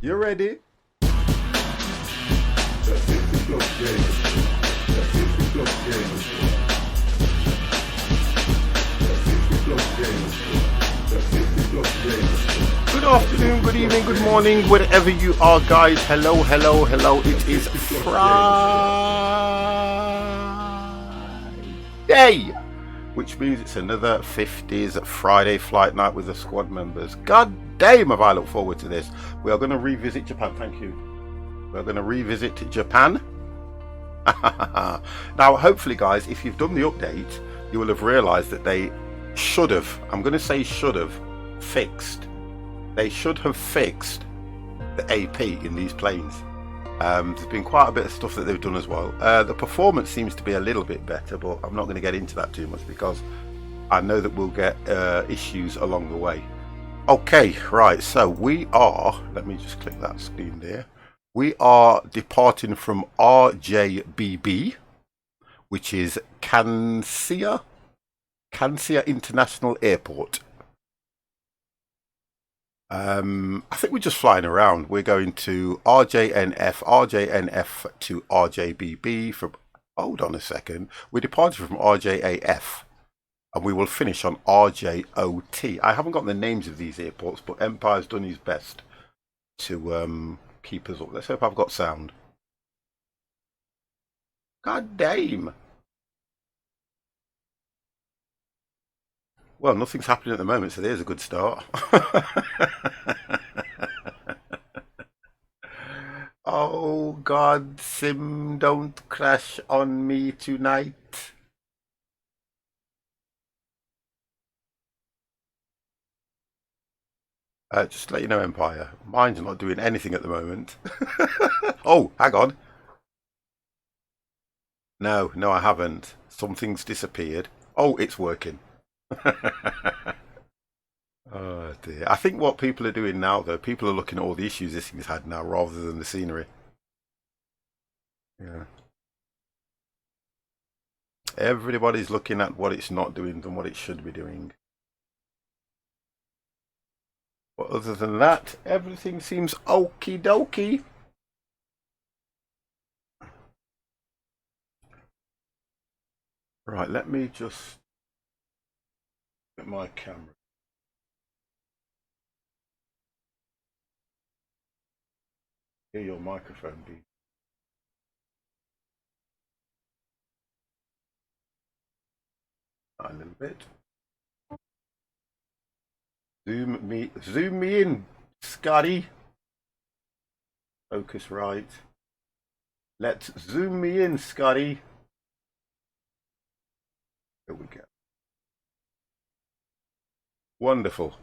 You ready? Good afternoon, good evening, good morning, wherever you are, guys. Hello, hello, hello. It is Friday, which means it's another 50s Friday flight night with the squad members. God damn, have I looked forward to this. We are going to revisit Japan. Thank you. We're going to revisit Japan. Now, hopefully, guys, if you've done the update, you will have realized that they should have, I'm going to say should have, fixed. They should have fixed the AP in these planes. There's been quite a bit of stuff that they've done as well. The performance seems to be a little bit better, but I'm not going to get into that too much because I know that we'll get issues along the way. Okay, right, so we are, let me just click that screen there. We are departing from RJBB, which is Kansai International Airport. I think we're just flying around. We're going to RJNF to RJBB from, hold on a second, we're departing from RJAF and we will finish on RJOT. I haven't got the names of these airports, but Empire's done his best to keep us up. Let's hope I've got sound. God damn. Well, nothing's happening at the moment, so there's a good start. Oh God, Sim, don't crash on me tonight. Just to let you know, Empire, mine's not doing anything at the moment. Oh, hang on. No, I haven't. Something's disappeared. Oh, it's working. Oh dear. I think what people are doing now, though, people are looking at all the issues this thing's had now rather than the scenery. Yeah. Everybody's looking at what it's not doing and what it should be doing. But other than that, everything seems okie dokie. Right, let me just get my camera. Hear your microphone beep. A little bit. Zoom me in, Scotty. Focus right. Let's zoom me in, Scotty. Here we go. Wonderful.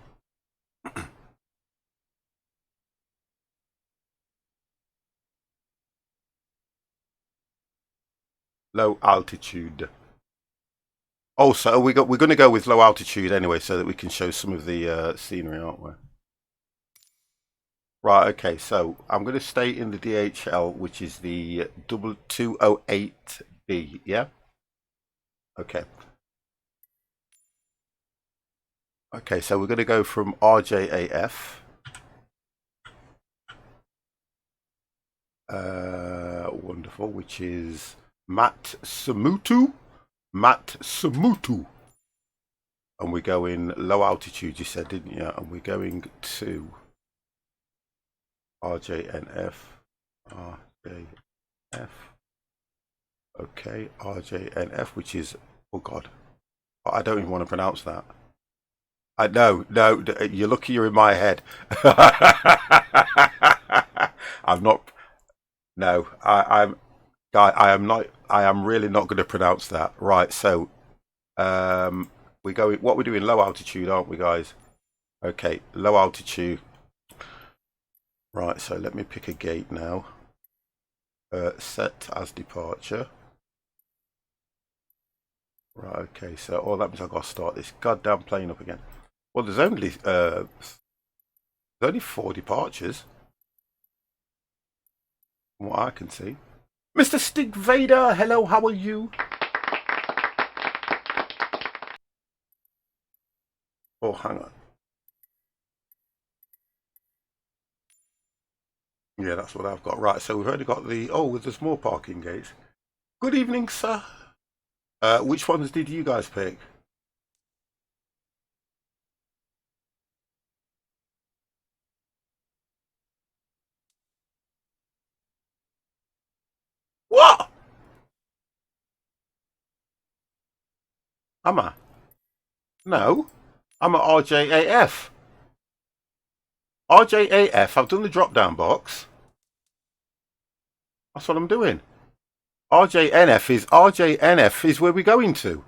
Low altitude. Oh, so we're going to go with low altitude anyway, so that we can show some of the scenery, aren't we? Right. Okay. So I'm going to stay in the DHL, which is the 208B. Yeah. Okay. Okay. So we're going to go from RJAF. Wonderful. Which is Matsumoto. And we're going low altitude, you said, didn't you? And we're going to RJNF. Okay, RJNF, which is, oh God, I don't even want to pronounce that. No, you're lucky you're in my head. I'm not. No, I am not. I am really not going to pronounce that. Right. So, we go. What we're doing, low altitude, aren't we, guys? Okay, low altitude. Right. So let me pick a gate now. Set as departure. Right. Okay. So, oh, that means I've got to start this goddamn plane up again. Well, there's only 4 departures, from what I can see. Mr. Stig Vader, hello, how are you? Oh, hang on. Yeah, that's what I've got. Right, so we've only got the... Oh, there's more parking gates. Good evening, sir. Which ones did you guys pick? What? Am I? No. I'm at RJAF. RJAF, I've done the drop-down box. That's what I'm doing. RJNF is where we're going to.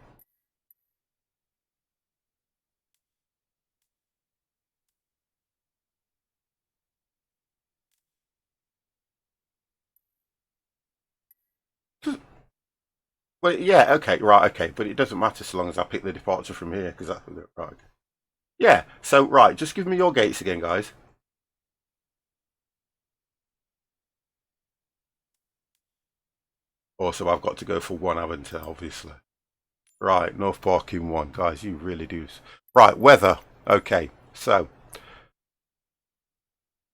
Well, yeah, okay, right, okay, but it doesn't matter so long as I pick the departure from here, because that's right. Okay. Yeah, so right, just give me your gates again, guys. Also, I've got to go for one, haven't I, obviously. Right, North Parking 1. Guys, you really do. Right, weather. Okay, so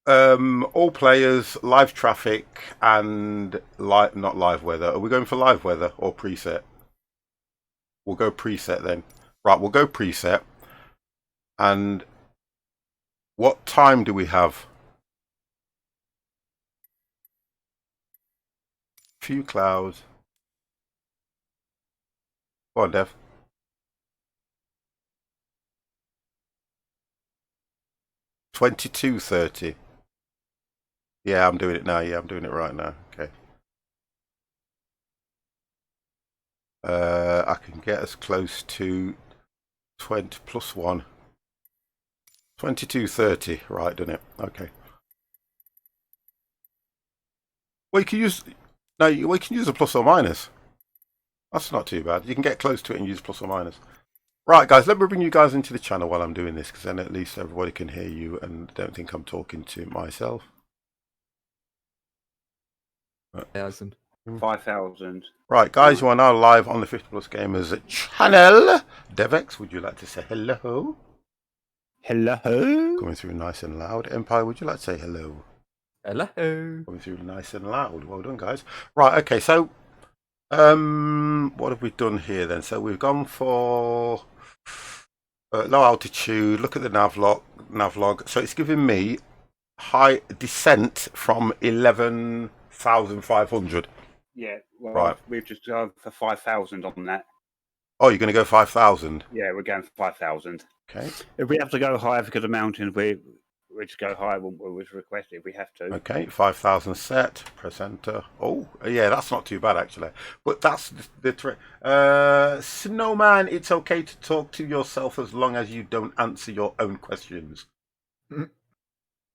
all players, live traffic, and not live weather. Are we going for live weather or preset? We'll go preset then. Right, we'll go preset. And what time do we have? Few clouds. Go on, Dev. 22:30. Yeah, I'm doing it now. Yeah, I'm doing it right now. Okay. I can get as close to 20 plus 1. 22:30. Right, done it. Okay. Well, you can use... No, we can use a plus or minus. That's not too bad. You can get close to it and use plus or minus. Right, guys, let me bring you guys into the channel while I'm doing this, because then at least everybody can hear you and don't think I'm talking to myself. 1,000. 5,000. Right, guys, you are now live on the 50 Plus Gamers channel. Devex, would you like to say hello? Hello. Coming through nice and loud. Empire, would you like to say hello? Hello. Coming through nice and loud. Well done, guys. Right, okay, so what have we done here then? So we've gone for low altitude. Look at the navlog. So it's giving me high descent from 11,500. Yeah, well, Right. we've just gone for 5,000 on that. Oh, you're going to go 5,000? Yeah, we're going for 5,000. Okay. If we have to go higher because of mountains, we just go higher when we was requested if we have to. Okay, 5,000 set. Press enter. Oh, yeah, that's not too bad actually. But that's the Snowman, it's okay to talk to yourself as long as you don't answer your own questions. Do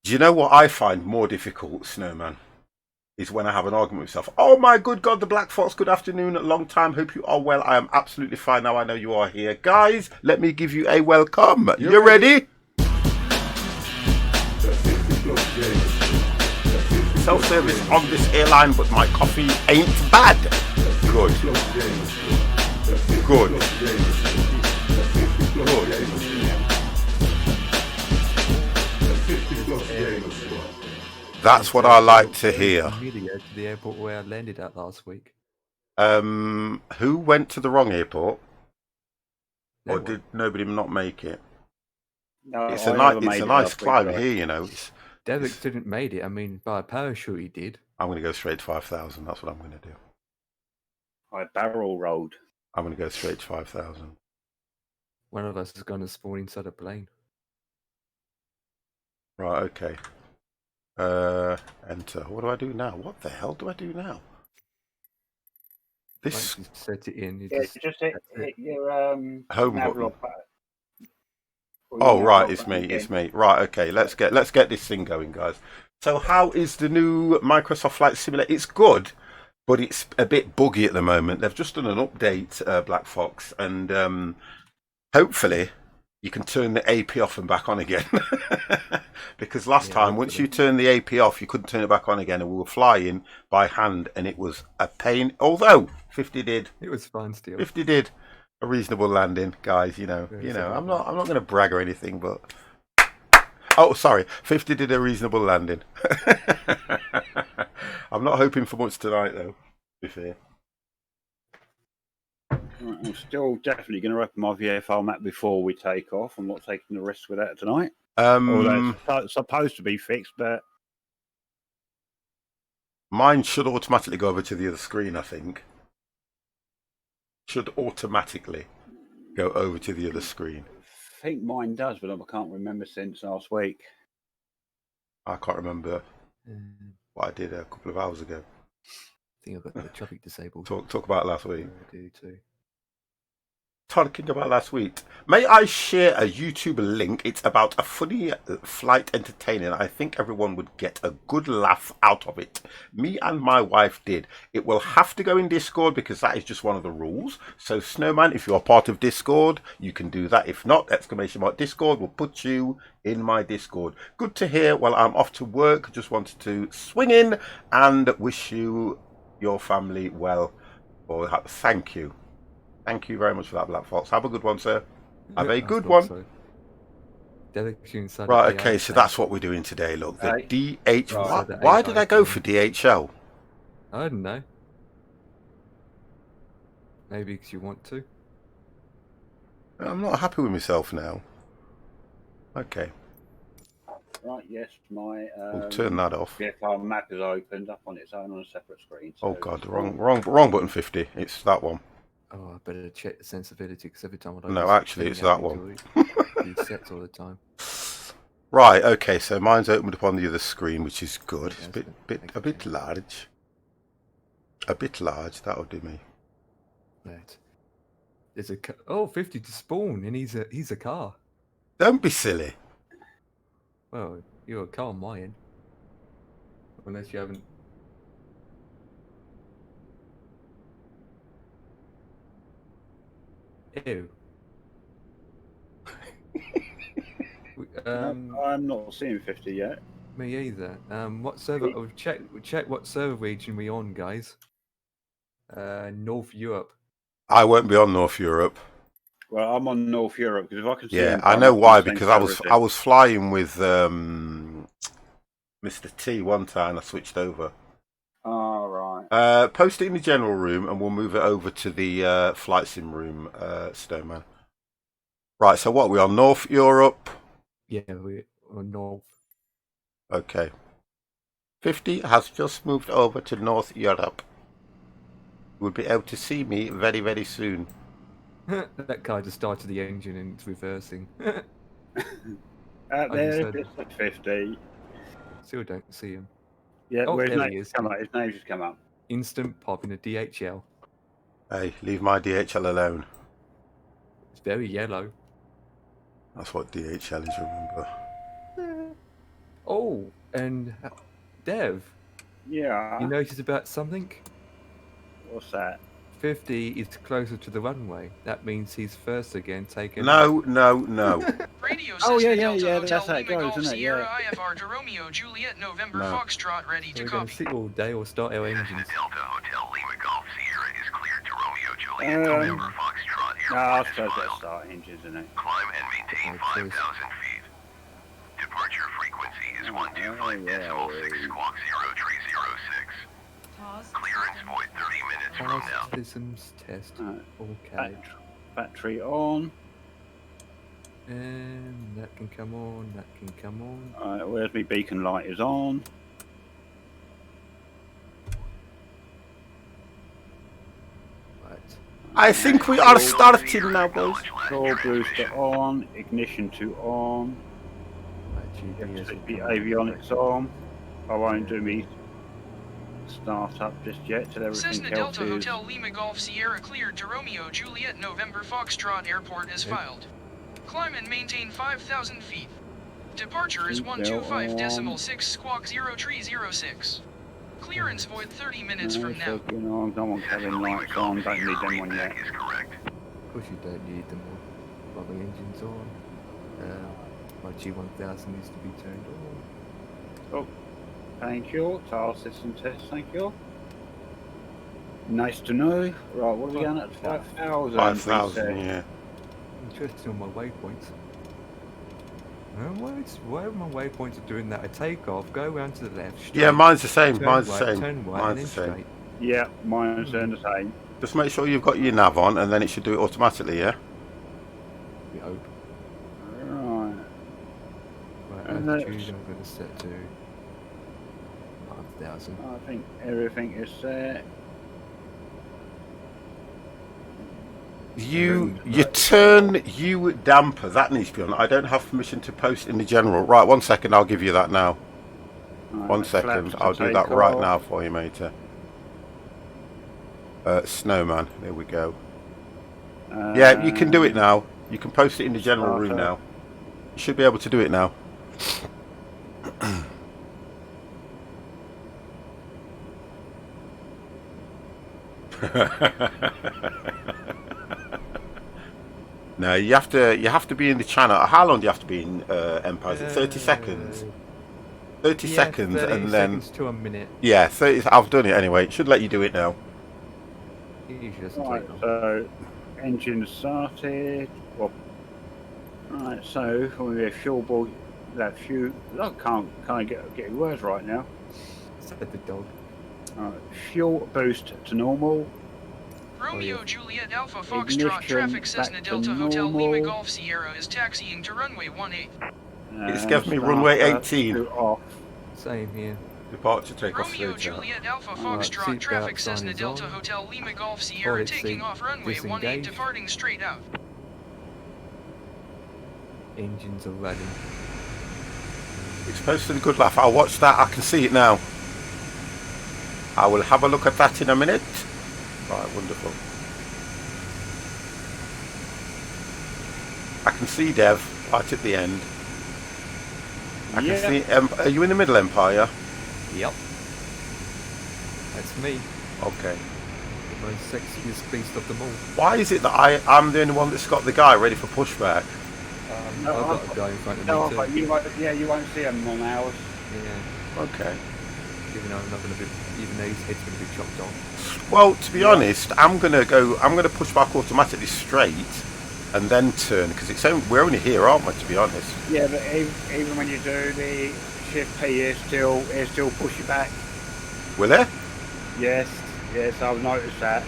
you know what I find more difficult, Snowman? Is when I have an argument with myself. Oh my good God, the Black Fox, good afternoon, long time, hope you are well. I am absolutely fine now, I know you are here. Guys, let me give you a welcome. You ready? Self-service on this airline, but my coffee ain't bad. Good. Good. That's what I like to hear. To the airport where I landed at last week. Who went to the wrong airport? Or did nobody not make it? No, It's a nice climb here, you know. Derek didn't make it. I mean, by a parachute he did. I'm going to go straight to 5,000. That's what I'm going to do. I barrel rolled. I'm going to go straight to 5,000. One of us is going to spawn inside a plane. Right, okay. Enter. What do I do now? What the hell do I do now? This... Once you set it in, just hit your home button. Oh, right, it's me. Right, okay, let's get this thing going, guys. So how is the new Microsoft Flight Simulator? It's good, but it's a bit buggy at the moment. They've just done an update, Black Fox, and hopefully you can turn the AP off and back on again. Because last time, once you turned the AP off, you couldn't turn it back on again, and we were flying by hand, and it was a pain. Although 50 did. It was fun still. 50 did a reasonable landing, guys. You know. I'm not going to brag or anything, but Oh, sorry. 50 did a reasonable landing. I'm not hoping for much tonight, though, to be fair. Right, I'm still definitely going to open my VFR map before we take off. I'm not taking the risk with that tonight. Although it's supposed to be fixed, but mine should automatically go over to the other screen, I think. Should automatically go over to the other screen. I think mine does, but I can't remember since last week. I can't remember what I did a couple of hours ago. I think I've got the traffic disabled. Talk about last week. I do too. Talking about last week. May I share a YouTube link? It's about a funny flight entertaining. I think everyone would get a good laugh out of it. Me and my wife did. It will have to go in Discord because that is just one of the rules. So Snowman, if you're part of Discord, you can do that. If not, !Discord will put you in my Discord. Good to hear. Well, I'm off to work. Just wanted to swing in and wish you, your family well. Or thank you. Thank you very much for that, Black Fox. Have a good one, sir. Have a good one. So. Right, okay, so that's what we're doing today. Look, the DH. Right. Why did I go for DHL? I don't know. Maybe because you want to. I'm not happy with myself now. Okay. Right, yes, my We'll turn that off. VFR map is opened up on its own on a separate screen. So Oh God, wrong button 50. It's that one. Oh, I better check the sensitivity because every time I No, actually, it's that one. It resets all the time. Right, okay, so mine's opened up on the other screen, which is good. It's a bit large. A bit large, that'll do me. Right. There's a 50 to spawn, and he's a car. Don't be silly. Well, you're a car on my end. Unless you haven't. Ew. I'm not seeing 50 yet. Me either. What server? Oh, check what server region we on, guys. North Europe. I won't be on North Europe. Well, I'm on North Europe because if I can see. Yeah, I know why, because I was flying with Mr. T one time. I switched over. Oh, right. Post it in the general room, and we'll move it over to the flight sim room, Snowman. Right. So what? We're on North Europe. Yeah, we're on North. Okay. 50 has just moved over to North Europe. You'll be able to see me very, very soon. That car just started the engine and it's reversing. Out there, it's at 50. Still don't see him. Yeah, Oh, where there his he name's is. come up. His name's just come up. Instant pop in a DHL. Hey, leave my DHL alone. It's very yellow. That's what DHL is, remember. Oh, and Dev. Yeah. You noticed about something? What's that? 50 is closer to the runway. That means he's first again. Taken. No. Oh yeah. That's how it goes, isn't it? Yeah. IFR to Romeo Juliet November No. Foxtrot ready to We're going copy. to sit all day or start our engines. Delta Hotel Lima Golf Sierra is cleared to Romeo Juliet November Foxtrot. No, I Airport is suppose that's filed. start engines, isn't it? Climb and maintain Oh, 5,000 feet. Departure frequency is 125.6 squawk 0306. Clearance void 30 minutes from Past now. systems test. Right. Okay. Battery on. And that can come on. That can come on. Alright, where's my beacon light is on? Right. I think we are starting now, boys. Core booster on. Ignition to on. Right, GPS will The come on. avionics on. I won't do me start up just yet till everything Cessna else Delta is. Hotel Lima Golf Sierra cleared to Romeo Juliet November Foxtrot Airport is Yep. filed. Climb and maintain 5,000 feet. Departure is Keep 125.6 squawk 0306. Clearance void 30 minutes from now. On. Don't want cabin lights on. Don't need them one yet. Is correct. Of course you don't need them all. While the engine's on. My G1000 needs to be turned on. Thank you. Tile system test. Thank you. Nice to know. Right, what are we going at? 5,000. 5,000, yeah. Interesting on my waypoints. Why are my waypoints are doing that? I take off, go around to the left. Straight, Yeah, mine's the same. turn Mine's right, the same. Turn right, Mine's and the then same. straight. Yeah, mine's doing the same. Just make sure you've got your nav on, and then it should do it automatically. Yeah. We hope. Right. Right, And altitude I'm going to set to 5,000. I think everything is set. You turn you damper, that needs to be on. I don't have permission to post in the general. Right, 1 second, I'll give you that now. Right, 1 second, I'll do that right now for you, mate. Snowman, there we go. Yeah, you can do it now. You can post it in the general room now. You should be able to do it now. No, you have to be in the channel. How long do you have to be in Empire? Is it 30 seconds? 30 seconds 30 and then seconds to a minute. yeah, 30. I've done it anyway. It should let you do it now. Usually doesn't Right, take long. so engine started. Well, right, so we have fuel board. That fuel. I can't get words right now. Said the dog. Fuel boost to normal. Romeo yeah. Juliet Alpha Foxtrot Ignition traffic Cessna back to Delta Hotel Lima normal. Golf Sierra is taxiing to runway 18. It's given me runway 18. Off. Same here. Departure takeoff Romeo straight out. Juliet Alpha Alright, Foxtrot seatbelt traffic sign Cessna is Delta on. Hotel Lima Golf Sierra Toilet taking seat off runway 18 disengaged. departing straight out. Engines are running. It's posted a good laugh. I'll watch that. I can see it now. I will have a look at that in a minute. Right, wonderful. I can see Dev right at the end. I can see. Are you in the middle, Empire? Yep. That's me. Okay. The most sexiest beast of them all. Why is it that I'm the only one that's got the guy ready for pushback? I've got a guy in front of No, me but too. you won't see them on ours. Yeah. Okay. Even though I'm not going to be, even though his head's going to be chopped off. Well, to be honest, I'm gonna push back automatically straight, and then turn because we're only here, aren't we? To be honest. Yeah, but even when you do the shift P, it still push you back. We're there. Yes, I've noticed that.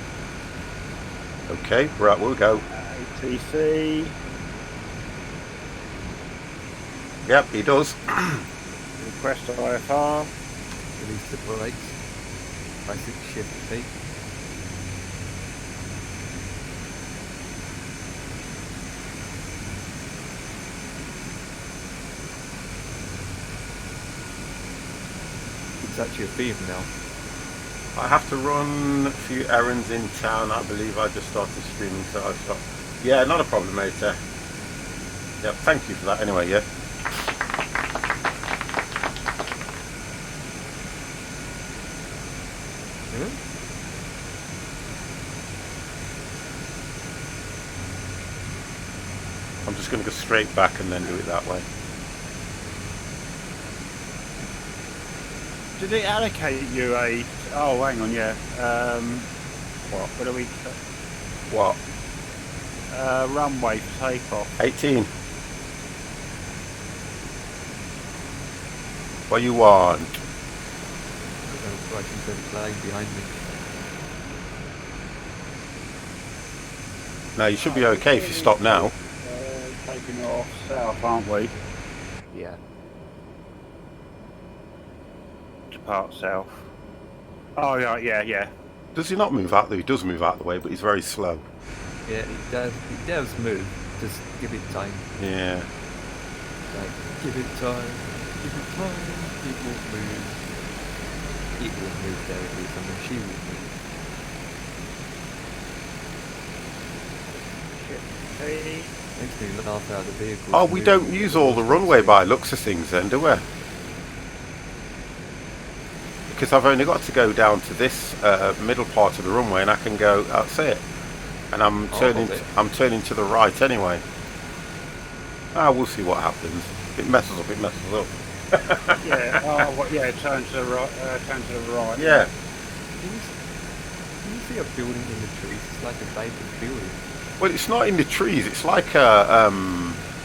Okay. Right. We'll go. ATC. Yep. He does. Request IFR. Release the brakes. Basic shift P. It's actually a female. I have to run a few errands in town. I believe I just started streaming, so I stopped. Yeah, not a problem, mate. Yep. Thank you for that. Anyway, yeah. I'm just going to go straight back and then do it that way. Did it allocate you a? Oh, hang on, yeah. What do we? What? Runway for takeoff. 18. What you want? Right into the plane behind me. Now you should be okay if you stop now. Taking off south, aren't we? Yeah. Depart south. Oh yeah. Does he not move out? He does move out of the way, but he's very slow. Yeah, it does move. Just give it time. Yeah. Like, give it time. Give it time. It will move. It will move there at least, and then she will move. Makes me laugh out of the vehicle. Oh, we don't use all the runway by looks of things then, do we? Because I've only got to go down to this middle part of the runway and I can go, that's it. And I'm turning to the right anyway. We'll see what happens. If it messes up, it messes up. Yeah. Oh, well, yeah. Turn to the right. Turn to the right. Yeah. Can you see a building in the trees? It's like a vacant building. Well, it's not in the trees. It's like a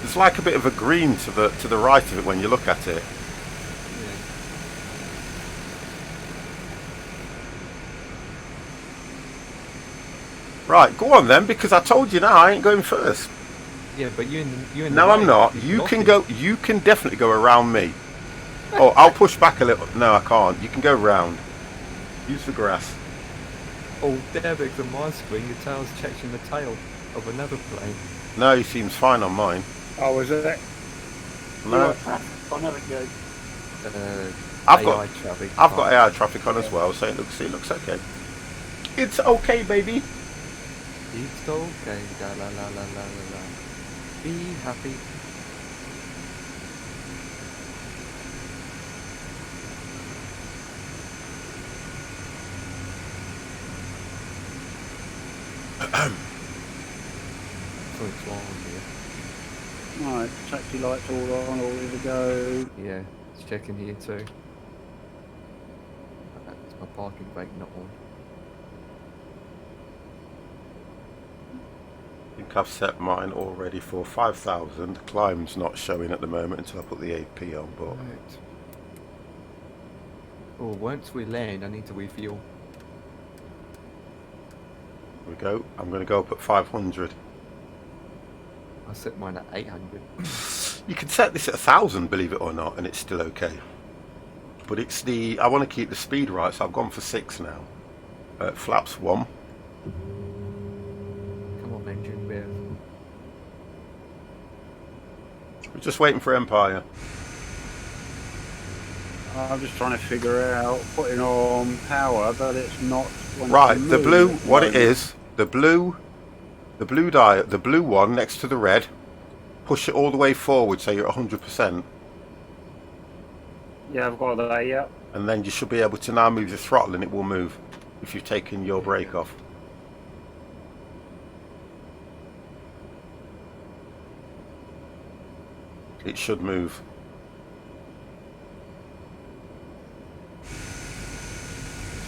There's like a bit of a green to the right of it when you look at it. Yeah. Right, go on then, because I told you now I ain't going first. Yeah, but you in No, the I'm way, not. you're You can blocking. go. You can definitely go around me. Oh, I'll push back a little. No, I can't. You can go round. Use the grass. Oh, there, because on my screen, your tail's catching the tail of another plane. No, he seems fine on mine. Oh, is it? No, I never go. I've AI got traffic. I've got AI traffic on as well, so it looks okay. It's okay, baby. It's okay. La la la la la la la. Be happy. Something's wrong here. Right, taxi lights all on, all ready to go. Yeah, it's checking here too. It's my parking brake not on. I think I've set mine already for 5,000. Climb's not showing at the moment until I put the AP on, but Right. Oh, once we land, I need to refuel. here we go. I'm going to go up at 500. I set mine at 800. You can set this at 1,000, believe it or not, and it's still okay. But it's I want to keep the speed right, so I've gone for 6 now. Flaps 1. Come on, engine, Bev. We're just waiting for Empire. I'm just trying to figure out putting on power, but it's not. Right, the blue. What it is? The blue one next to the red. Push it all the way forward so you're at 100%, Yeah, I've got that. Yeah. and then you should be able to now move the throttle, and it will move if you've taken your brake off. It should move.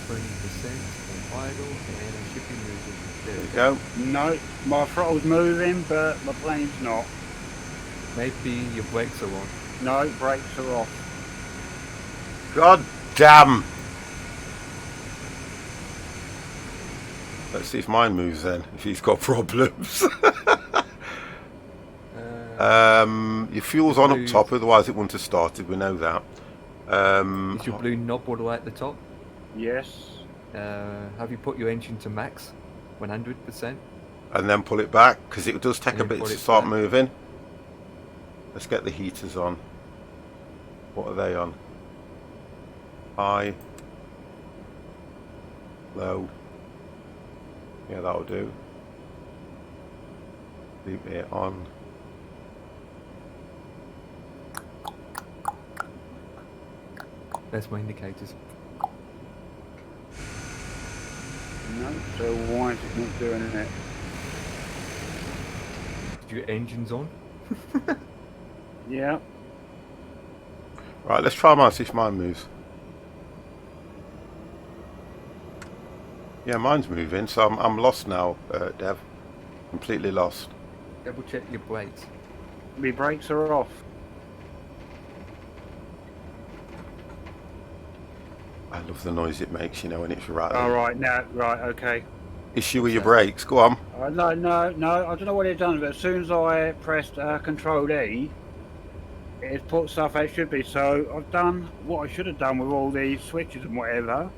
20% on idle, and I should be moving. There There we we go. go. No, my throttle's moving, but my plane's not. Maybe your brakes are on. No, brakes are off. God damn! Let's see if mine moves then, if he's got problems. Your fuel's on up top, otherwise it wouldn't have started, we know that. Is your blue knob all the way at the top? Yes. Have you put your engine to max? 100%? And then pull it back, because it does take And a then bit put to it start back. moving. Let's get the heaters on. What are they on? High. Low. Yeah, that'll do. Leave it on. That's my indicators. No, so why is it not doing it? Your engine's on? Yeah. Right, let's try mine, see if mine moves. Yeah, mine's moving, so I'm lost now, Dev. Completely lost. Double check your brakes. My brakes are off. I love the noise it makes, you know, when it's right. All right, now, right, okay. Issue with your brakes, go on. No, I don't know what it's done, but as soon as I pressed Control E, it put stuff as it should be. So I've done what I should have done with all these switches and whatever,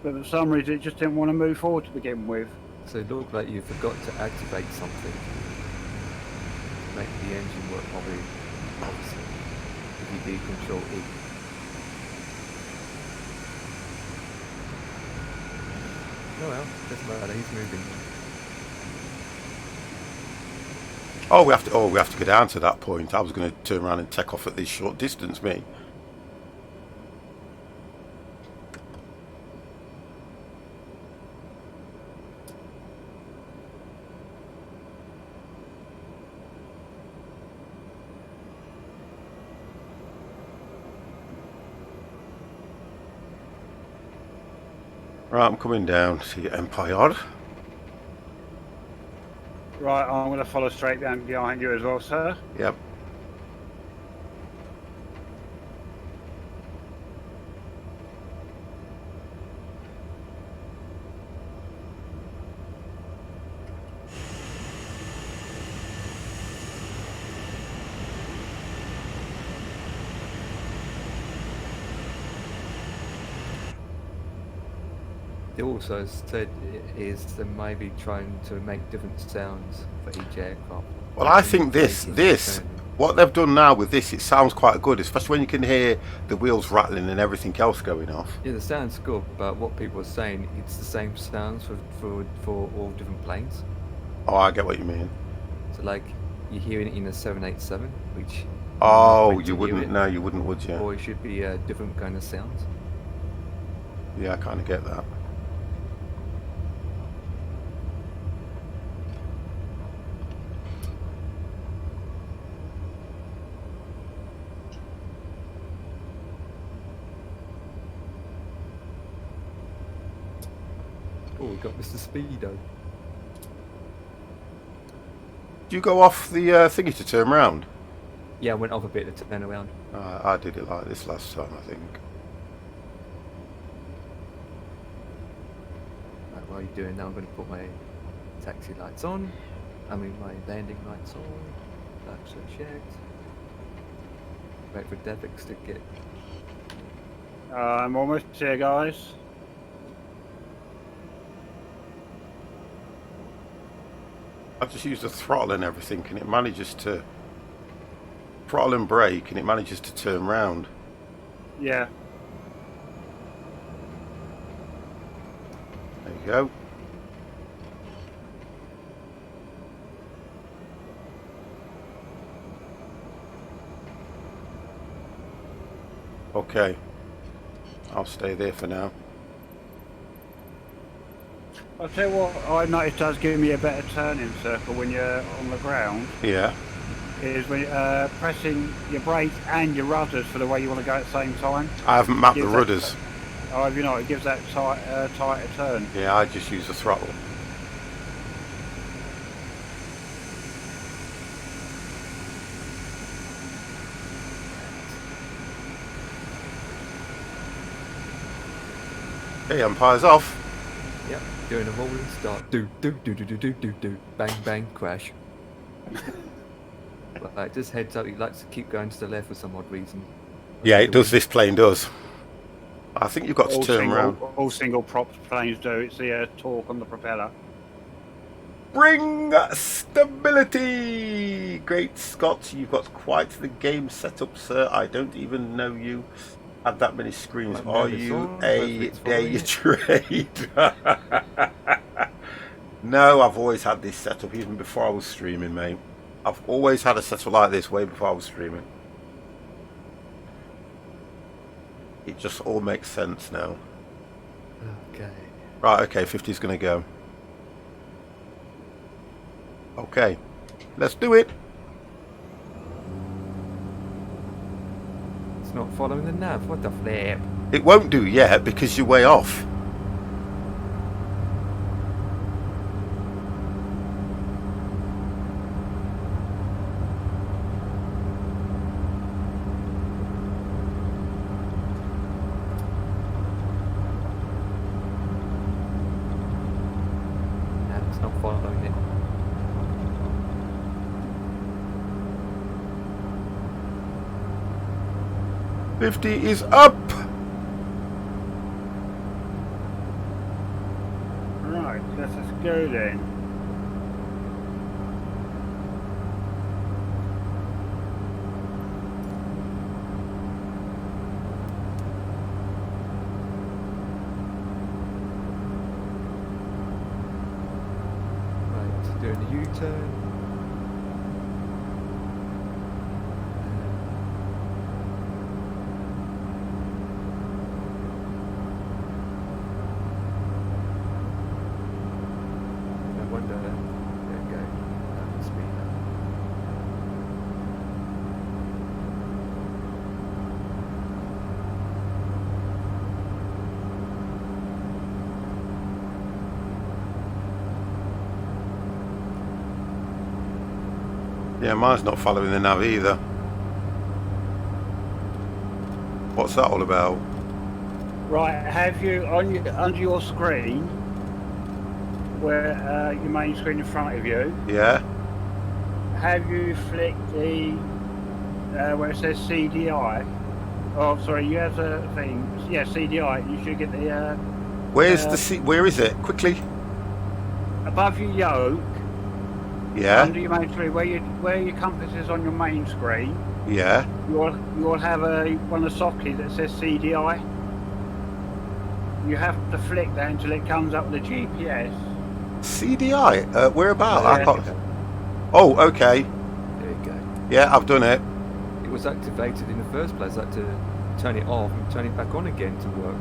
but for some reason it just didn't want to move forward to begin with. So it looked like you forgot to activate something to make the engine work properly. Obviously, if you do Control E. Oh well, doesn't matter. He's moving. Oh, we have to go down to that point. I was going to turn around and take off at this short distance, me. Right, I'm coming down to your Empire. Right, I'm going to follow straight down behind you as well, sir. Yep. They also said is they may be trying to make different sounds for each aircraft. Well, I think this, Turning. what they've done now with this, it sounds quite good, especially when you can hear the wheels rattling and everything else going off. Yeah, the sound's good, but what people are saying, it's the same sounds for all different planes. Oh, I get what you mean. So like, you're hearing it in a 787, which... Oh, when you hear wouldn't, it, no, you wouldn't, would you? or it should be different kind of sounds. Yeah, I kind of get that. Oh, we got Mr. Speedo. Do you go off the thingy to turn round? Yeah, I went off a bit to turn around. I did it like this last time, I think. Right, while you're doing that, I'm going to put my taxi lights on. I mean, my landing lights on. Flaps are checked. Wait for Devix to get... I'm almost here, guys. I just use the throttle and everything, and it manages to throttle and brake, and it manages to turn round. Yeah. There you go. Okay, I'll stay there for now. I'll tell you what, I noticed does give me a better turning circle when you're on the ground, Yeah. is when pressing your brake and your rudders for the way you want to go at the same time. I haven't mapped the Gives that- rudders. Oh, have you not? It gives that tighter turn. Yeah, I just use the throttle. Okay, umpire's off. Yep, doing a rolling start. Do, do, do, do, do, do, do, do. Bang, bang, crash. Like, just heads up, he likes to keep going to the left for some odd reason. Yeah, it does. This plane does. I think you've got to turn around. All single prop planes do. It's the torque on the propeller. Bring stability! Great Scott, you've got quite the game set up, sir. I don't even know you had that many screens. I've Are never you saw, a hopefully day it's trade? No, I've always had this setup, even before I was streaming, mate. I've always had a setup like this way before I was streaming. It just all makes sense now. Okay. Right, okay, 50's gonna go. Okay, let's do it. It's not following the nav. What the flip? It won't do yet because you're way off. No, it's not following it. $50 is up. Right, let's go then. Right, doing a U-turn. No wonder. There we go. That must be that. Yeah, mine's not following the nav either. What's that all about? Right, have you on your, under your screen, where your main screen in front of you, Yeah? have you flicked the where it says CDI? Oh, sorry, you have the thing. Yeah, CDI. You should get the Where's the seat? Where is it? Quickly. above your yoke, Yeah? under your main screen, where your compass is on your main screen. Yeah? You'll have one of the sockets that says CDI. You have to flick that until it comes up with the GPS. CDI? Where about? Yeah. I can't... Oh, okay. There you go. Yeah, I've done it. It was activated in the first place. I had to turn it off and turn it back on again to work.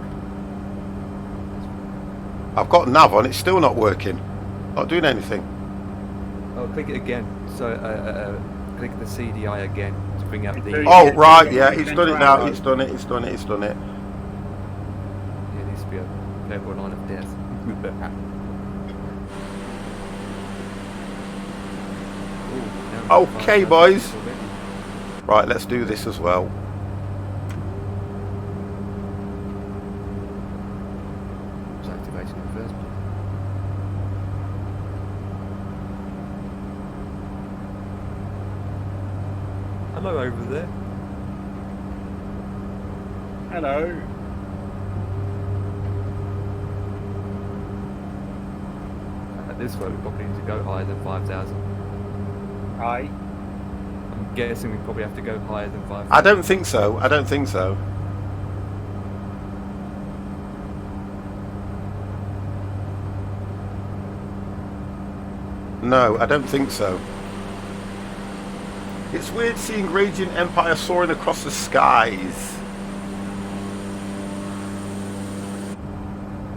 I've got nav on, it's still not working. Not doing anything. Oh, click it again. So click the CDI again to bring up the. Oh, right, yeah, it's done it now. It's done it, it's done it, it's done it. Yeah, it needs to be a purple line of death. Ooh, now we've Okay, got boys. already. Right, let's do this as well. It was activated in the first place. Hello over there. Hello. At this rate, we probably need to go higher than 5,000. Aye. I'm guessing we probably have to go higher than 5,000. I don't think so. I don't think so. No, I don't think so. It's weird seeing Raging Empire soaring across the skies.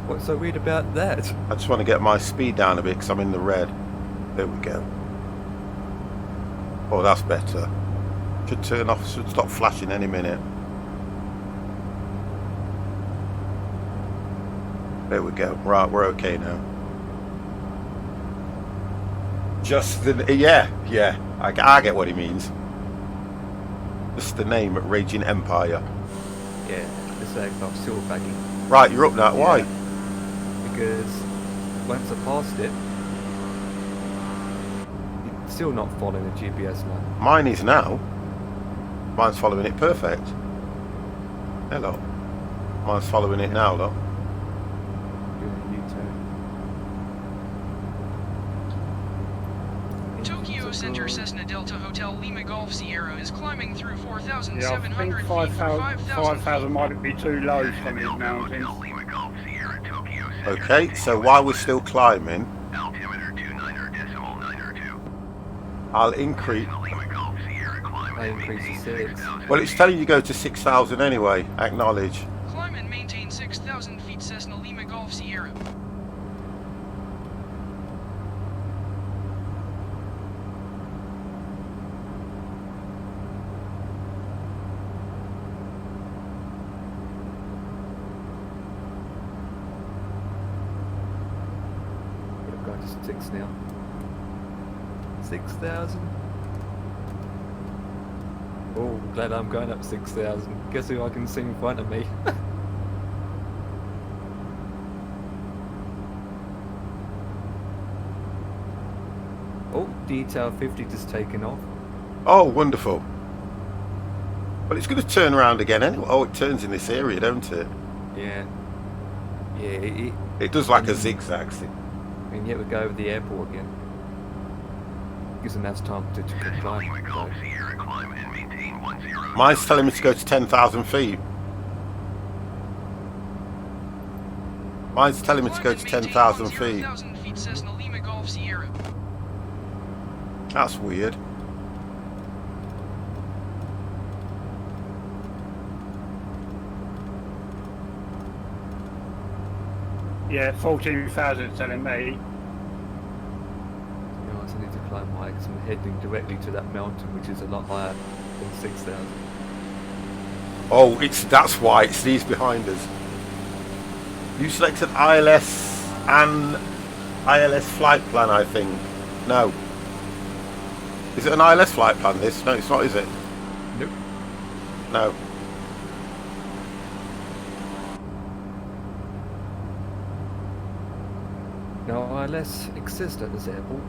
What's so weird about that? I just want to get my speed down a bit because I'm in the red. There we go. Oh, that's better. Should turn off, should stop flashing any minute. There we go. Right, we're okay now. Just the... Yeah. I get what he means. Just the name, Raging Empire. Yeah, this aircraft still bagging. Right, you're up now. Why? Because once I passed it, it's still not following the GPS line. Mine is now. Mine's following it perfect. Hello. Mine's following it now, look. Doing a U-turn. Tokyo Center Cessna Delta Hotel Lima Golf Sierra is climbing through Yeah, I 4,700 think feet for 5,000 5,000 might be too low for these mountains. Lima Golf Sierra Tokyo Center. Okay, so while we're still climbing, Altimeter 29.902. I'll increase... Lima Golf Sierra climb I increase to 6. Well, it's telling you go to 6,000 anyway. Acknowledge. Climb and maintain 6,000 feet Cessna Lima Golf Sierra. We've got to 6 now. 6,000. Oh, glad I'm going up 6,000. Guess who I can see in front of me? Oh, detail 50 just taken off. Oh, wonderful. Well, it's going to turn around again anyway. Oh, it turns in this area, don't it? Yeah. Yeah, It does like a zigzag thing. and yet we go over the airport again. Gives them enough time to climb. Lima Golf So, Sierra climb and maintain 10. Mine's telling me to go to 10,000 feet. Mine's telling me to go to Climb and maintain 10,000 feet. 0,000 feet Cessna Lima Golf Sierra. That's weird. Yeah, 14,000 telling me. you know, I need to climb higher because I'm heading directly to that mountain, which is a lot higher than 6,000. Oh, that's why it's these behind us. You selected ILS and ILS flight plan, I think. No. Is it an ILS flight plan, this? No, it's not, is it? Nope. No. No ILS exist at this airport.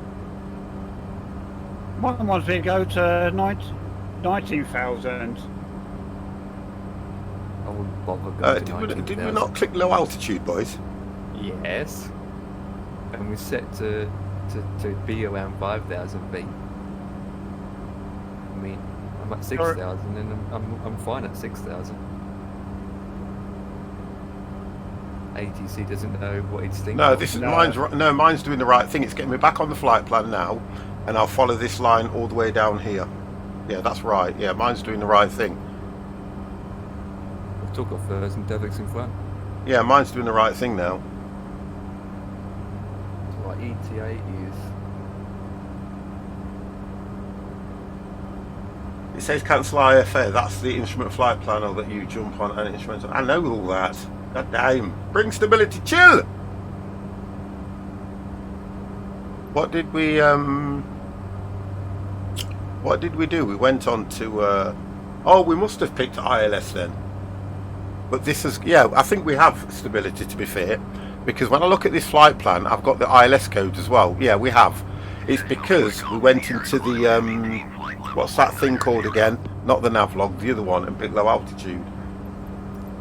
Mine wants me to go to 19,000. I wouldn't bother going to Did we 19,000. not click low altitude, boys? Yes. And we set to be around 5,000 feet. I mean, I'm at 6,000 and I'm fine at 6,000. ATC doesn't know what it's thinking. No, this is mine's doing the right thing. It's getting me back on the flight plan now, and I'll follow this line all the way down here. Yeah, that's right. Yeah, mine's doing the right thing. I took off first and Devik's in front. Yeah, mine's doing the right thing now. So like ETA is. It says cancel IFA. That's the instrument flight planner that you jump on and instrument. I know all that. God damn. Bring stability. Chill. What did we do? We went on to oh, we must have picked ILS then. But this is, yeah, I think we have stability, to be fair, because when I look at this flight plan, I've got the ILS codes as well. Yeah, we have. It's because we went into the what's that thing called again? Not the navlog, the other one, and picked low altitude.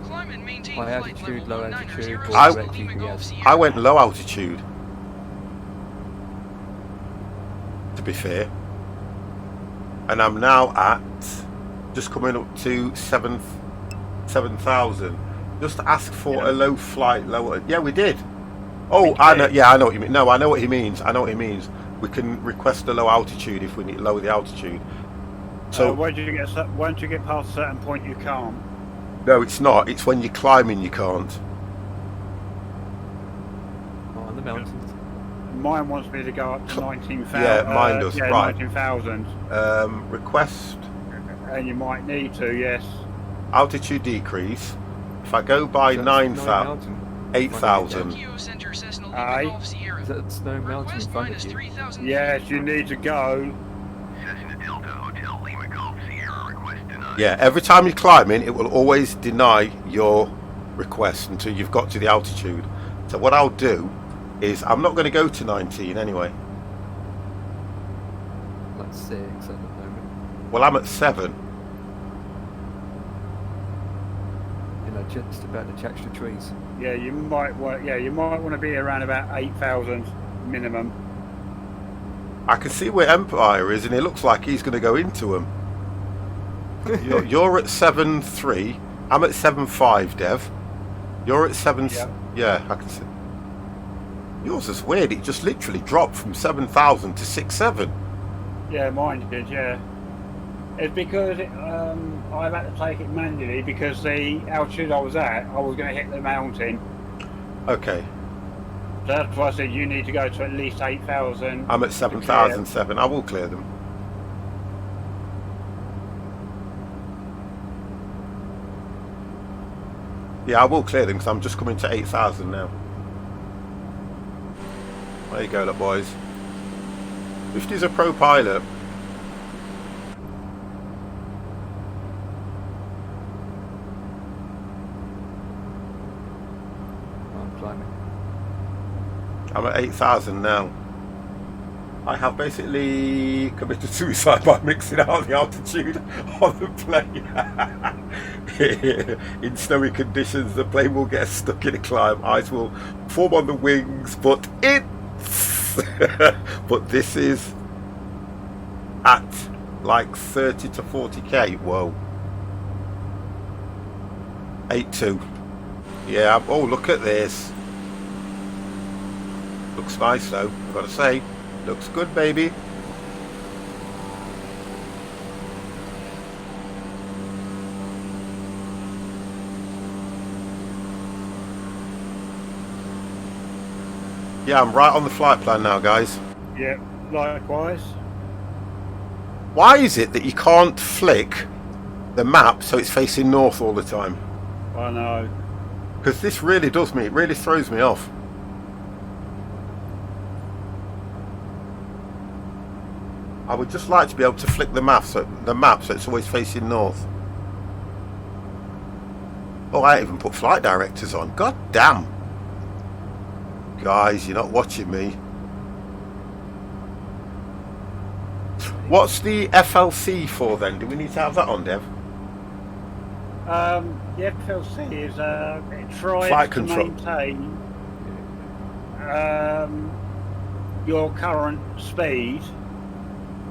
Climb and maintain High flight altitude, level low altitude, 190 or Lima direct Golf GPS. Sierra. I went low altitude, to be fair, and I'm now at just coming up to 7,000. Just ask for a low flight, lower. Yeah, we did. Oh, I know. Yeah, I know what you mean. No, I know what he means. I know what he means. We can request a low altitude if we need to lower the altitude. So once you get past a certain point, you can't. no, it's not. It's when you're climbing you can't. On the mountains. Mine wants me to go up to 19,000. Yeah, mine does. Yeah, Right. 19,000. Request And you might need to, yes. altitude decrease. If I go by Is that 9,000, Snowy Mountain? 8,000. Tokyo Center Cessna Aye. Lima Golf Sierra. Is that Snow Mountain in Request front minus of you? 3,000 Yes, you need to go. Cessna Delta Hotel Lima Golf Sierra request denied. Yeah, every time you're climbing, it will always deny your request until you've got to the altitude. So what I'll do is I'm not going to go to 19 anyway. Like 6 at the moment. Well, I'm at 7. You know, just about to catch the trees. Yeah, you might want. Yeah, you might want to be around about 8,000 minimum. I can see where Empire is, and it looks like he's going to go into them. You're at 7.3. I'm at 7.5, Dev. You're at 7. Yeah. Yeah, I can see. Yours is weird. It just literally dropped from 7,000 to 6.7. Yeah, mine did. Yeah, it's because I've had to take it manually because the altitude I was at, I was going to hit the mountain. Okay, So that's why I said you need to go to at least 8,000. I'm at 7,007. I will clear them. Yeah, I will clear them because I'm just coming to 8,000 now. There you go, look, boys. 50's a pro pilot. I'm climbing. I'm at 8,000 now. I have basically committed suicide by mixing out the altitude on the plane. In snowy conditions, the plane will get stuck in a climb. Ice will form on the wings, but but this is at like 30 to 40k. Whoa. 8.2. Yeah. Oh, look at this. Looks nice though, I've got to say. Looks good, baby. Yeah, I'm right on the flight plan now, guys. Yeah, likewise. Why is it that you can't flick the map so it's facing north all the time? I know. Because this really does me, it really throws me off. I would just like to be able to flick the map so it's always facing north. Oh, I even put flight directors on. God damn. Guys, you're not watching me. What's the FLC for then? Do we need to have that on, Dev? The FLC is it tries Flight to control. maintain your current speed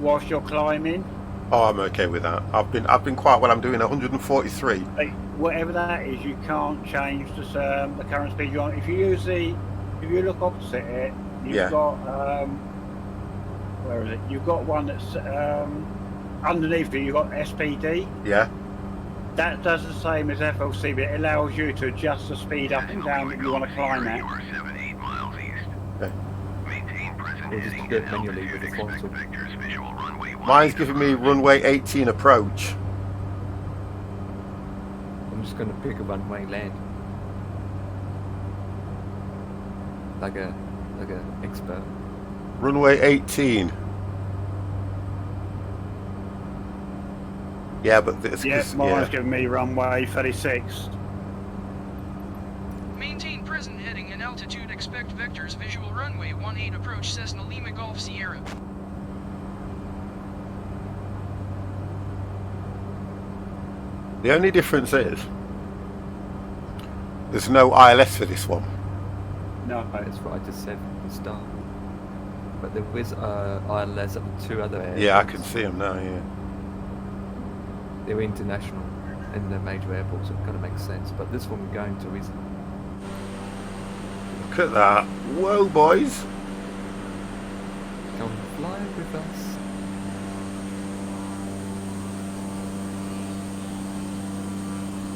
whilst you're climbing. Oh, I'm okay with that. I've been quiet when I'm doing 143. Like, whatever that is, you can't change the current speed you're on. If you look opposite it, you've got where is it? You've got one that's underneath it. You've got SPD. Yeah. That does the same as FLC, but it allows you to adjust the speed up and down that you want to climb at. You are 7-8 miles east. Okay. Maintain present Or just heading do it and manually with the altitude. throttle. Expect vectors visual runway 18. Mine's giving me runway 18 approach. I'm just gonna pick a runway land. Like a expert. Runway 18. Yeah, but this Mine's giving me runway 36. Maintain present heading and altitude. Expect vectors. Visual runway 18 approach Cessna Lima Golf Sierra. The only difference is there's no ILS for this one. No, That's what I just said from the start. But there is ILS at the two other airports. Yeah, I can see them now. Yeah. They're international in the major airports, so it kind of makes sense. But this one we're going to isn't. Look at that. Whoa, boys. Come fly with us.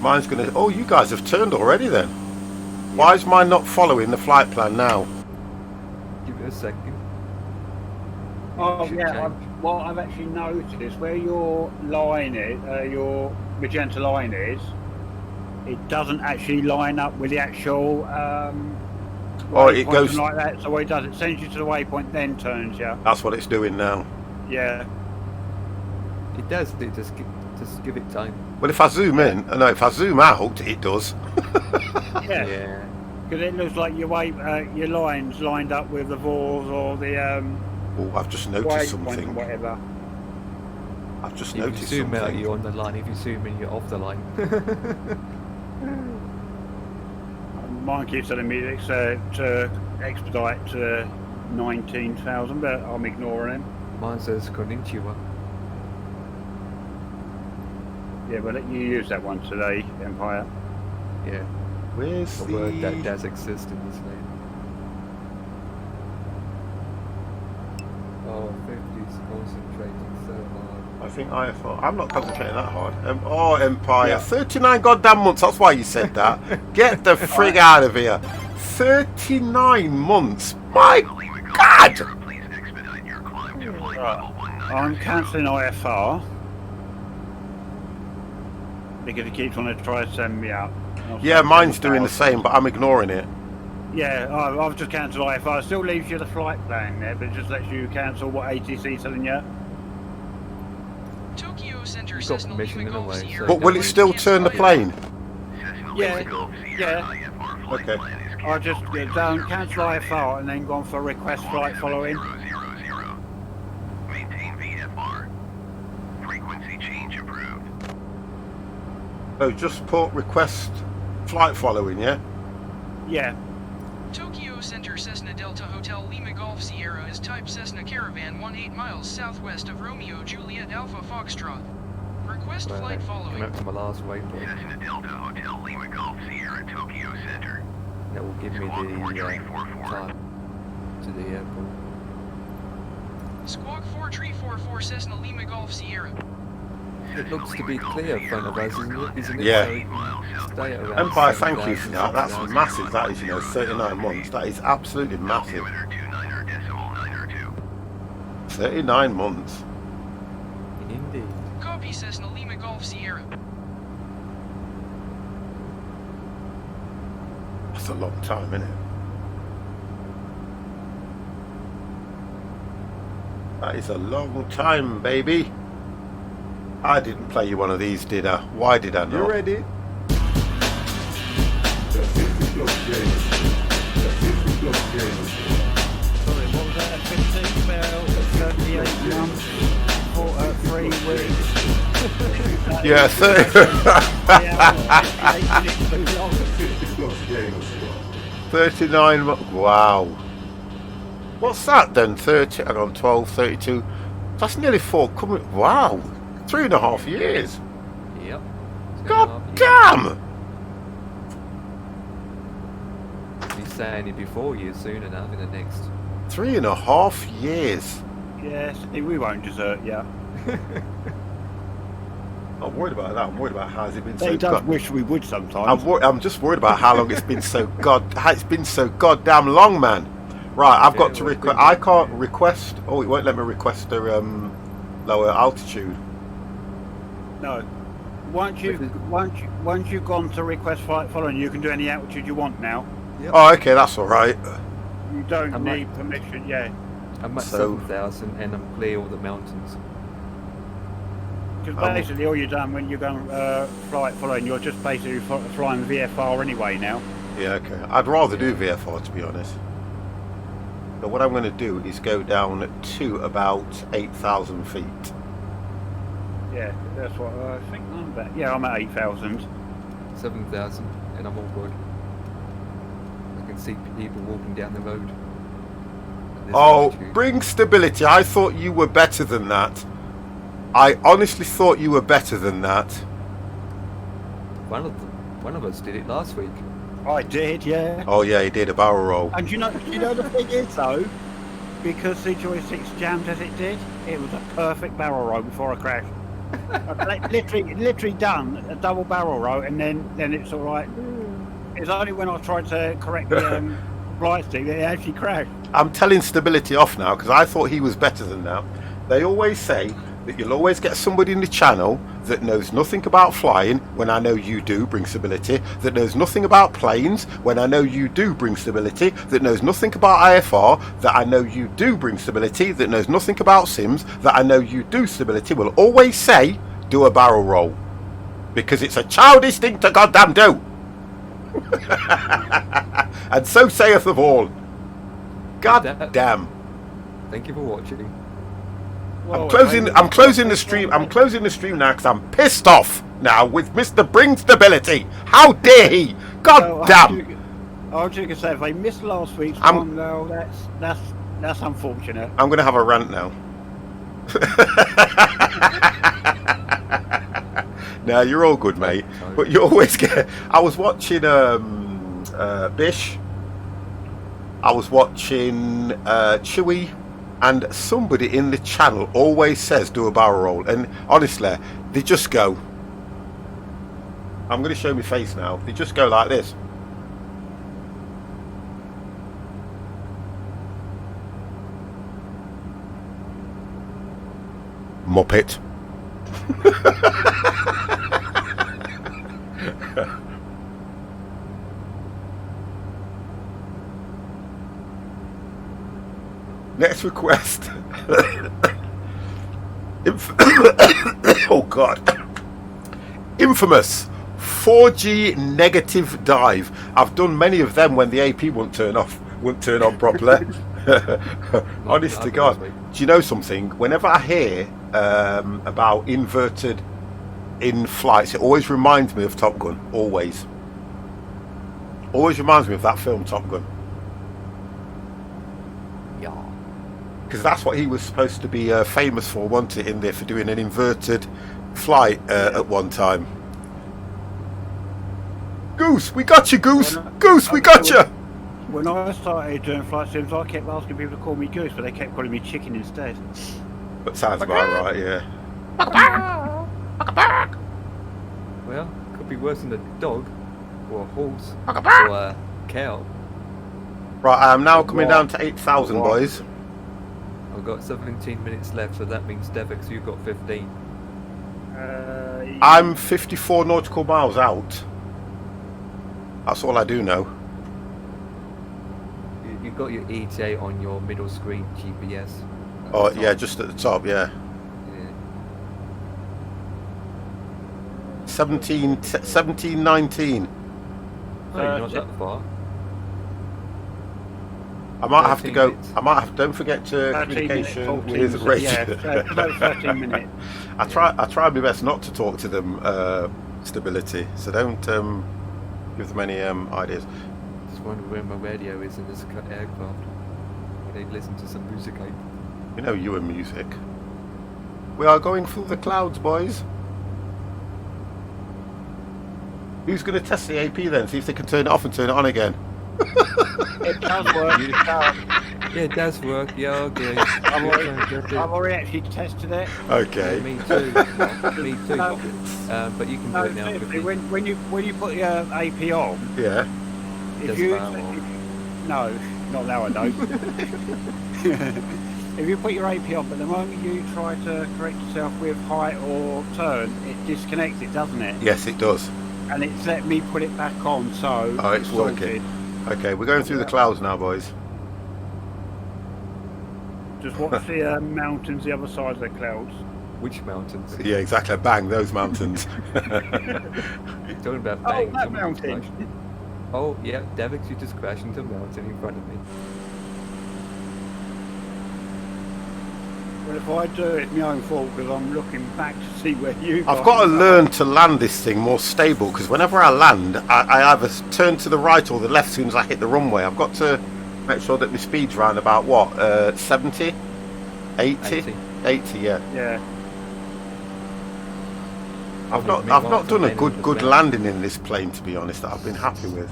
Mine's gonna. Oh, you guys have turned already then. Why is mine not following the flight plan now? Give it a second. Oh Should yeah, change. what I've actually noticed where your line is, your magenta line is, it doesn't actually line up with the actual. Oh, it waypoint goes. and like that. So what it does, it sends you to the waypoint, then turns you. That's what it's doing now. Yeah. It does. It just give it time. Well, if I zoom in, no, if I zoom out, it does. Yeah. Because it looks like your your lines lined up with the VORs or the Oh, I've just noticed waypoint or something. whatever. I've just If you noticed zoom out, something. you're on the line. If you zoom in, you're off the line. Mine keeps telling me it's to expedite to 19,000, but I'm ignoring him. Mine says konnichiwa. Yeah, but you use that one today, Empire. Yeah, Where's a the? word that does exist in this name. Oh, 50's concentrating so hard. I think IFR. I'm not concentrating that hard. Oh, Empire. Yeah. 39 goddamn months. That's why you said that. Get the frig out of here. 39 months. My God. Please expedite your climb to flight Right. level 19. I'm cancelling IFR because he keeps wanting to try to send me out. Yeah, mine's doing the same, but I'm ignoring it. Yeah, I've just cancelled IFR. It still leaves you the flight plan there, but it just lets you cancel what ATC's telling you. Tokyo Center got Cessna permission Lima in a Golf way, Sierra. so- But will it still turn the plane? Cessna Yeah, Lima Golf Sierra yeah. IFR flight Okay. plan is I just done cancel IFR and then gone for request flight following. 000. Maintain VFR. Frequency change approved. Oh, just put request flight following, yeah? Yeah, Tokyo Center Cessna Delta Hotel Lima Golf Sierra is type Cessna Caravan 18 miles southwest of Romeo Juliet Alpha Foxtrot. Request flight Come following. out to my last waypoint. Cessna Delta Hotel Lima Golf Sierra Tokyo Center. That will give me Squawk the 4344. time to the airport. Squawk 4344 Cessna Lima Golf Sierra. It looks to be clear in front of us, isn't it? Yeah. So we can stay around Empire, thank you 7,000, for that. That's 7,000. massive. That is, 39 months. That is absolutely massive. Altimeter 29er decimal 902. 39 months. Indeed. Copy Cessna Lima Golf Sierra. That's a long time, isn't it? That is a long time, baby. I didn't play you one of these, did I? Why did I not? You ready? Sorry, what was that? 15 about 38 months, 3 weeks. Yeah, Yeah, 39. Wow. What's that then? 30. Hang on, 12, 32. That's nearly 4. Coming. Wow. 3.5 years. Yep. God damn. Be saying it'd be 4 years soon enough in the next. 3.5 years. yes, we won't desert you. I'm worried about that. I'm worried about how has it been so. He does wish we would sometimes. I'm just worried about how long it's been so goddamn long, man. Right, I've got to request. I can't request. Oh, it won't let me request a lower altitude. No. Once you've gone to request flight following, you can do any altitude you want now. Yep. Oh, okay, that's all right. You don't I'm need permission. Yeah. I'm at So- 7,000 and I'm clear all the mountains. Because basically all you've done when you're going flight following, you're just basically flying VFR anyway now. Yeah, okay. I'd rather do VFR, to be honest. But what I'm going to do is go down to about 8,000 feet. Yeah, that's what I think I'm at. Yeah, I'm at 8,000. 7,000 and I'm all good. I can see people walking down the road. at this Oh, altitude. bring stability. I thought you were better than that. I honestly thought you were better than that. One of us did it last week. I did, yeah. Oh yeah, he did a barrel roll. And you know the thing is though, because the joystick's jammed as it did, it was a perfect barrel roll before I crashed. I've literally done a double barrel roll, and then it's all right. It's only when I tried to correct the flight stick that it actually crashed. I'm telling stability off now because I thought he was better than that. They always say that you'll always get somebody in the channel that knows nothing about flying when I know you do bring stability, that knows nothing about planes when I know you do bring stability, that knows nothing about IFR that I know you do bring stability, that knows nothing about sims that I know you do stability, will always say do a barrel roll because it's a childish thing to goddamn do. And so saith of all. God damn. Thank you for watching. Well, I'm closing the stream. I'm closing the stream now because I'm pissed off now with Mr. Bring Stability. How dare he? God damn. I was just gonna say if they missed last week's I'm- one, though, that's unfortunate. I'm going to have a rant now. No, you're all good, mate. But you always get. I was watching Bish. I was watching Chewy. And somebody in the channel always says do a barrel roll, and honestly, they just go. I'm going to show my face now. They just go like this. Muppet. Next request. Oh God. Infamous 4G negative dive. I've done many of them when the AP won't turn on properly. Honest to God. Do you know something? Whenever I hear about inverted in flights, it always reminds me of Top Gun. Always reminds me of that film Top Gun. Yeah. Because that's what he was supposed to be famous for, wasn't it, in there, for doing an inverted flight at one time. Goose, we got you, Goose! Goose, we got you! When I started doing flight sims, I kept asking people to call me Goose, but they kept calling me Chicken instead. But sounds about right, yeah. Well, could be worse than a dog, or a horse, or a cow. Right, I am now coming down to 8,000, boys. I've got 17 minutes left, so that means Devix, you've got 15. I'm 54 nautical miles out. That's all I do know. You've got your ETA on your middle screen GPS. Oh, the yeah, top. just at the top, yeah. Yeah. 17, 19. Oh, you're not that far. I might have to 13 go. minutes. I might have. Don't forget to 13 communication minutes, 14 with minutes. Rachel. Yeah, about 13 minutes. I try my best not to talk to them stability, so don't give them any ideas. Just wonder where my radio is in this aircraft. I need to listen to some music. You know you and music. We are going through the clouds, boys. Who's going to test the AP then? See if they can turn it off and turn it on again. It does work. It does. Yeah, it does work. Yeah, okay. I've already actually tested it. Okay. Yeah, me too. Me too. But you can do it now. Seriously, when you put your AP on, Yeah. if Does you power on. no, not now I don't. If you put your AP on, but the moment you try to correct yourself with height or turn, it disconnects it, doesn't it? Yes, it does. And it's let me put it back on, so Oh, it's working. Okay, we're going through the clouds now, boys. Just watch the mountains the other side of the clouds. Which mountains? Yeah, exactly. Bang, those mountains. Talking about Oh, bang. that someone just mountain. crashed. Oh, yeah, Davix, you just crashed into a mountain in front of me. Well, if I do, it's my own fault because I'm looking back to see where you. I've got to learn to land this thing more stable because whenever I land, I either turn to the right or the left as soon as I hit the runway. I've got to make sure that my speed's around about what, 70? 80? 80, yeah. Yeah. I've not done a good landing in this plane, to be honest, that I've been happy with.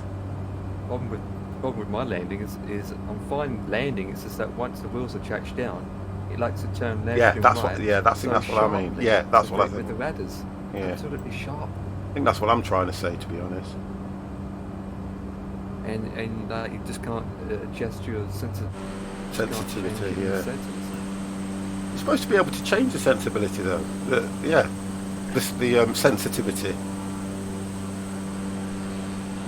Problem with my landing is I'm fine landing. It's just that once the wheels are tracked down, it likes to turn left Yeah, and that's right. what. Yeah, that's what I mean. sharply Yeah, that's what I with think. the ladders. Yeah, Absolutely sharp. I think that's what I'm trying to say, to be honest. And you just can't adjust your Sensitivity, yeah. Sensors. You're supposed to be able to change the sensibility, though. The sensitivity.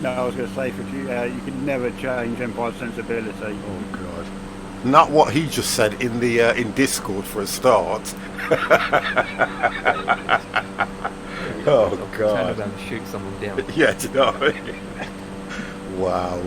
No, I was going to say, you can never change Empire's sensibility. Oh God. Not what he just said in the in Discord for a start. Oh Turn God. around and shoot someone down. Yeah, do you know what I mean? Wow.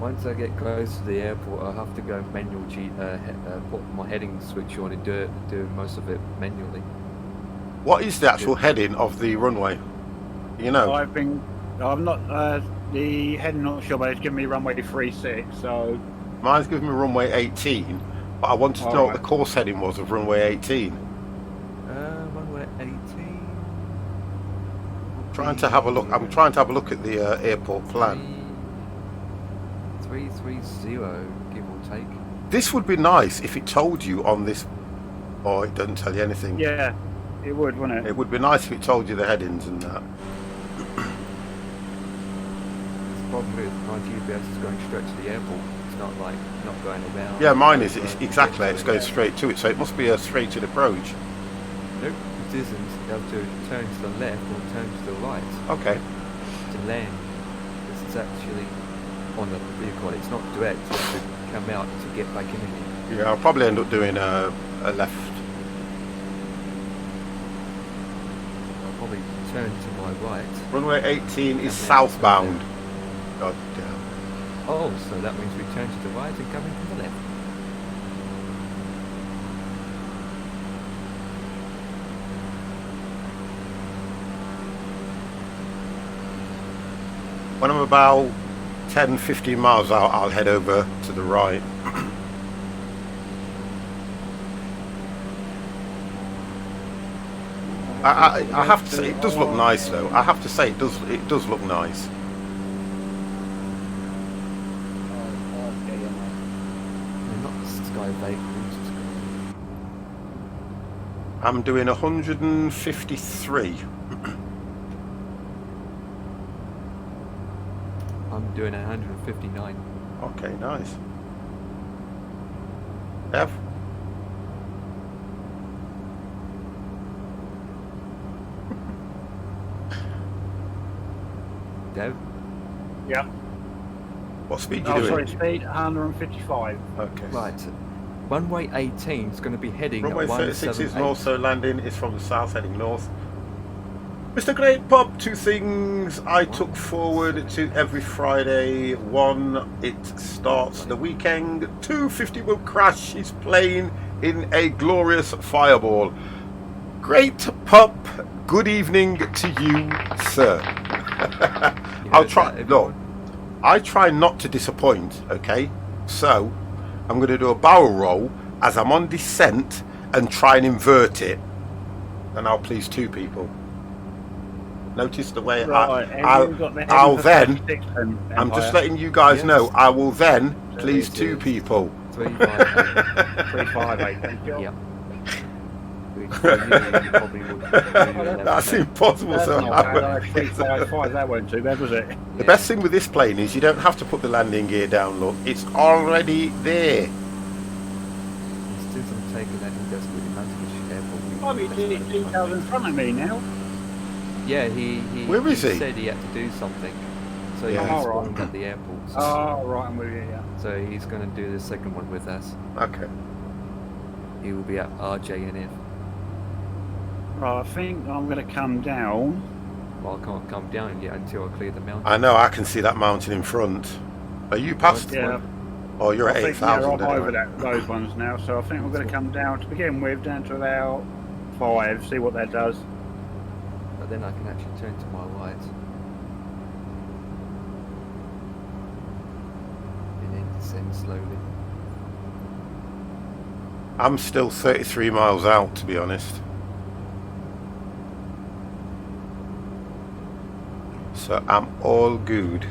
Once I get close to the airport, I'll have to go manual put my heading switch on and do most of it manually. What is the actual heading of the runway? You know? I'm not, the heading not sure, but it's giving me runway 36, so. Mine's giving me runway 18, but I wanted to know what the course heading was of runway 18. Runway 18. I'm trying to have a look at the airport plan. 330, give or take. This would be nice if it told you on this. Oh, it doesn't tell you anything. Yeah, it would, wouldn't it? It would be nice if it told you the headings and that. The problem with my GPS is going straight to the airport. It's not like not going around. Yeah, mine is. It's exactly. It's going straight to it, so it must be a straight-in approach. Nope, it isn't. You have to turn to the left or turn to the right Okay. to land. This is actually on the vehicle. It's not direct. You have to come out to get back in again. Yeah, I'll probably end up doing a left. I'll probably turn to my right. Runway 18 is Come southbound. God damn. Oh, so that means we turn to the right and come in from the left. When I'm about 10-15 miles out, I'll head over to the right. I have to say, it does look nice though. I have to say, it does look nice. Not the sky vague. I'm doing 153. I'm doing 159. Okay, nice. Ev? Dev? Yeah. What speed you Oh, doing? sorry, speed 155. Okay. Right. Runway 18 is going to be heading Runway at 36 is 178. north, so landing is from the south, heading north. Mr. Great Pop, two things I took forward to every Friday. One, it starts the weekend. Two, 50 will crash his plane in a glorious fireball. Great Pop, good evening to you, sir. I'll try. No, I try not to disappoint, okay? So, I'm going to do a barrel roll as I'm on descent and try and invert it. And I'll please two people. Notice the way I'll then, I'm just letting you guys know, I will then please two people. 358. Thank you. Yep. Which for you probably would do That's impossible, That's sir. not bad. 355, that wasn't too bad, was it? The best thing with this plane is you don't have to put the landing gear down, look. It's already there. Since I'm taking that, he doesn't really matter which airport. Oh, he's details in front of me now. Yeah, he Where is he? said he had to do something. So Yeah. he's Oh, right. spawned at the airport. Oh, right, I'm with you, yeah. So he's going to do the second one with us. Okay. He will be at RJNF. Right, I think I'm going to come down. Well, I can't come down yet until I clear the mountain. I know, I can see that mountain in front. Are you past? Yeah. Oh, you're at I think, yeah, 8,000 I'm over anyway. those ones now, so I think we're going to come down to begin with, down to about 5, see what that does. But then I can actually turn to my right. And then descend slowly. I'm still 33 miles out, to be honest. So I'm all good.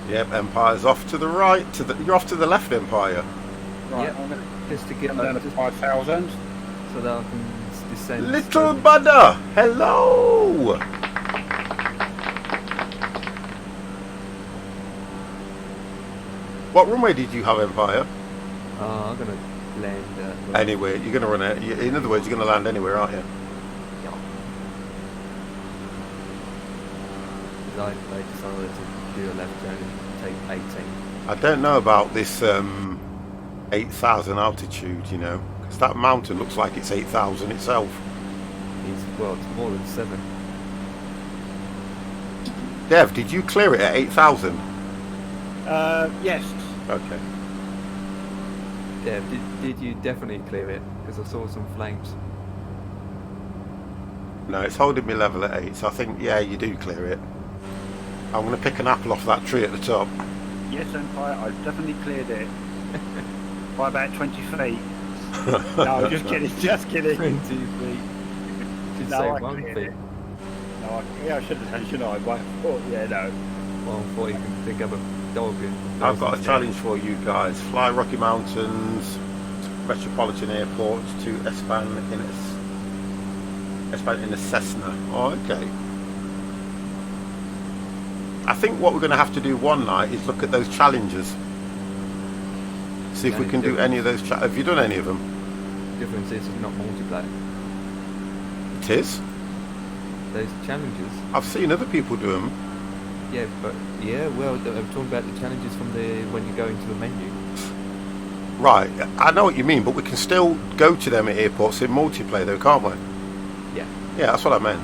Yep, Empire's off to the right. You're off to the left, Empire. Right, Yep. I'm going to Just to get come down to just 5,000. so that I can descend. Little slowly. Buddha, hello. What runway did you have, Empire? I'm gonna land. Anywhere. You're going to run it. In other words, you're going to land anywhere, aren't you? Yeah. 'Cause I decided to do a left turn and take 18. I don't know about this 8,000 altitude, you know, because that mountain looks like it's 8,000 itself. Well, it's more than 7. Dev, did you clear it at 8,000? Yes. Okay. Yeah, did you definitely clear it? Because I saw some flames. No, it's holding me level at 8, so I think, yeah, you do clear it. I'm going to pick an apple off that tree at the top. Yes, Empire, I definitely cleared it. By about 20 feet. No, just kidding, just kidding. 20 feet. Should No, say I 1 cleared feet. it. No, yeah, I should have done, shouldn't I? But, oh, yeah, no. Well, I thought you can pick up a dog and... I've got a challenge for you guys. Fly Rocky Mountains, Metropolitan Airport to Espan in a Cessna. Oh, okay. I think what we're going to have to do one night is look at those challenges. See if we can do any of those. Have you done any of them? The difference is it's not multiplayer. It is. Those challenges. I've seen other people do them. Yeah, but yeah, well, I'm talking about the challenges from when you go into the menu. Right, I know what you mean, but we can still go to them at airports in multiplayer though, can't we? Yeah. Yeah, that's what I meant.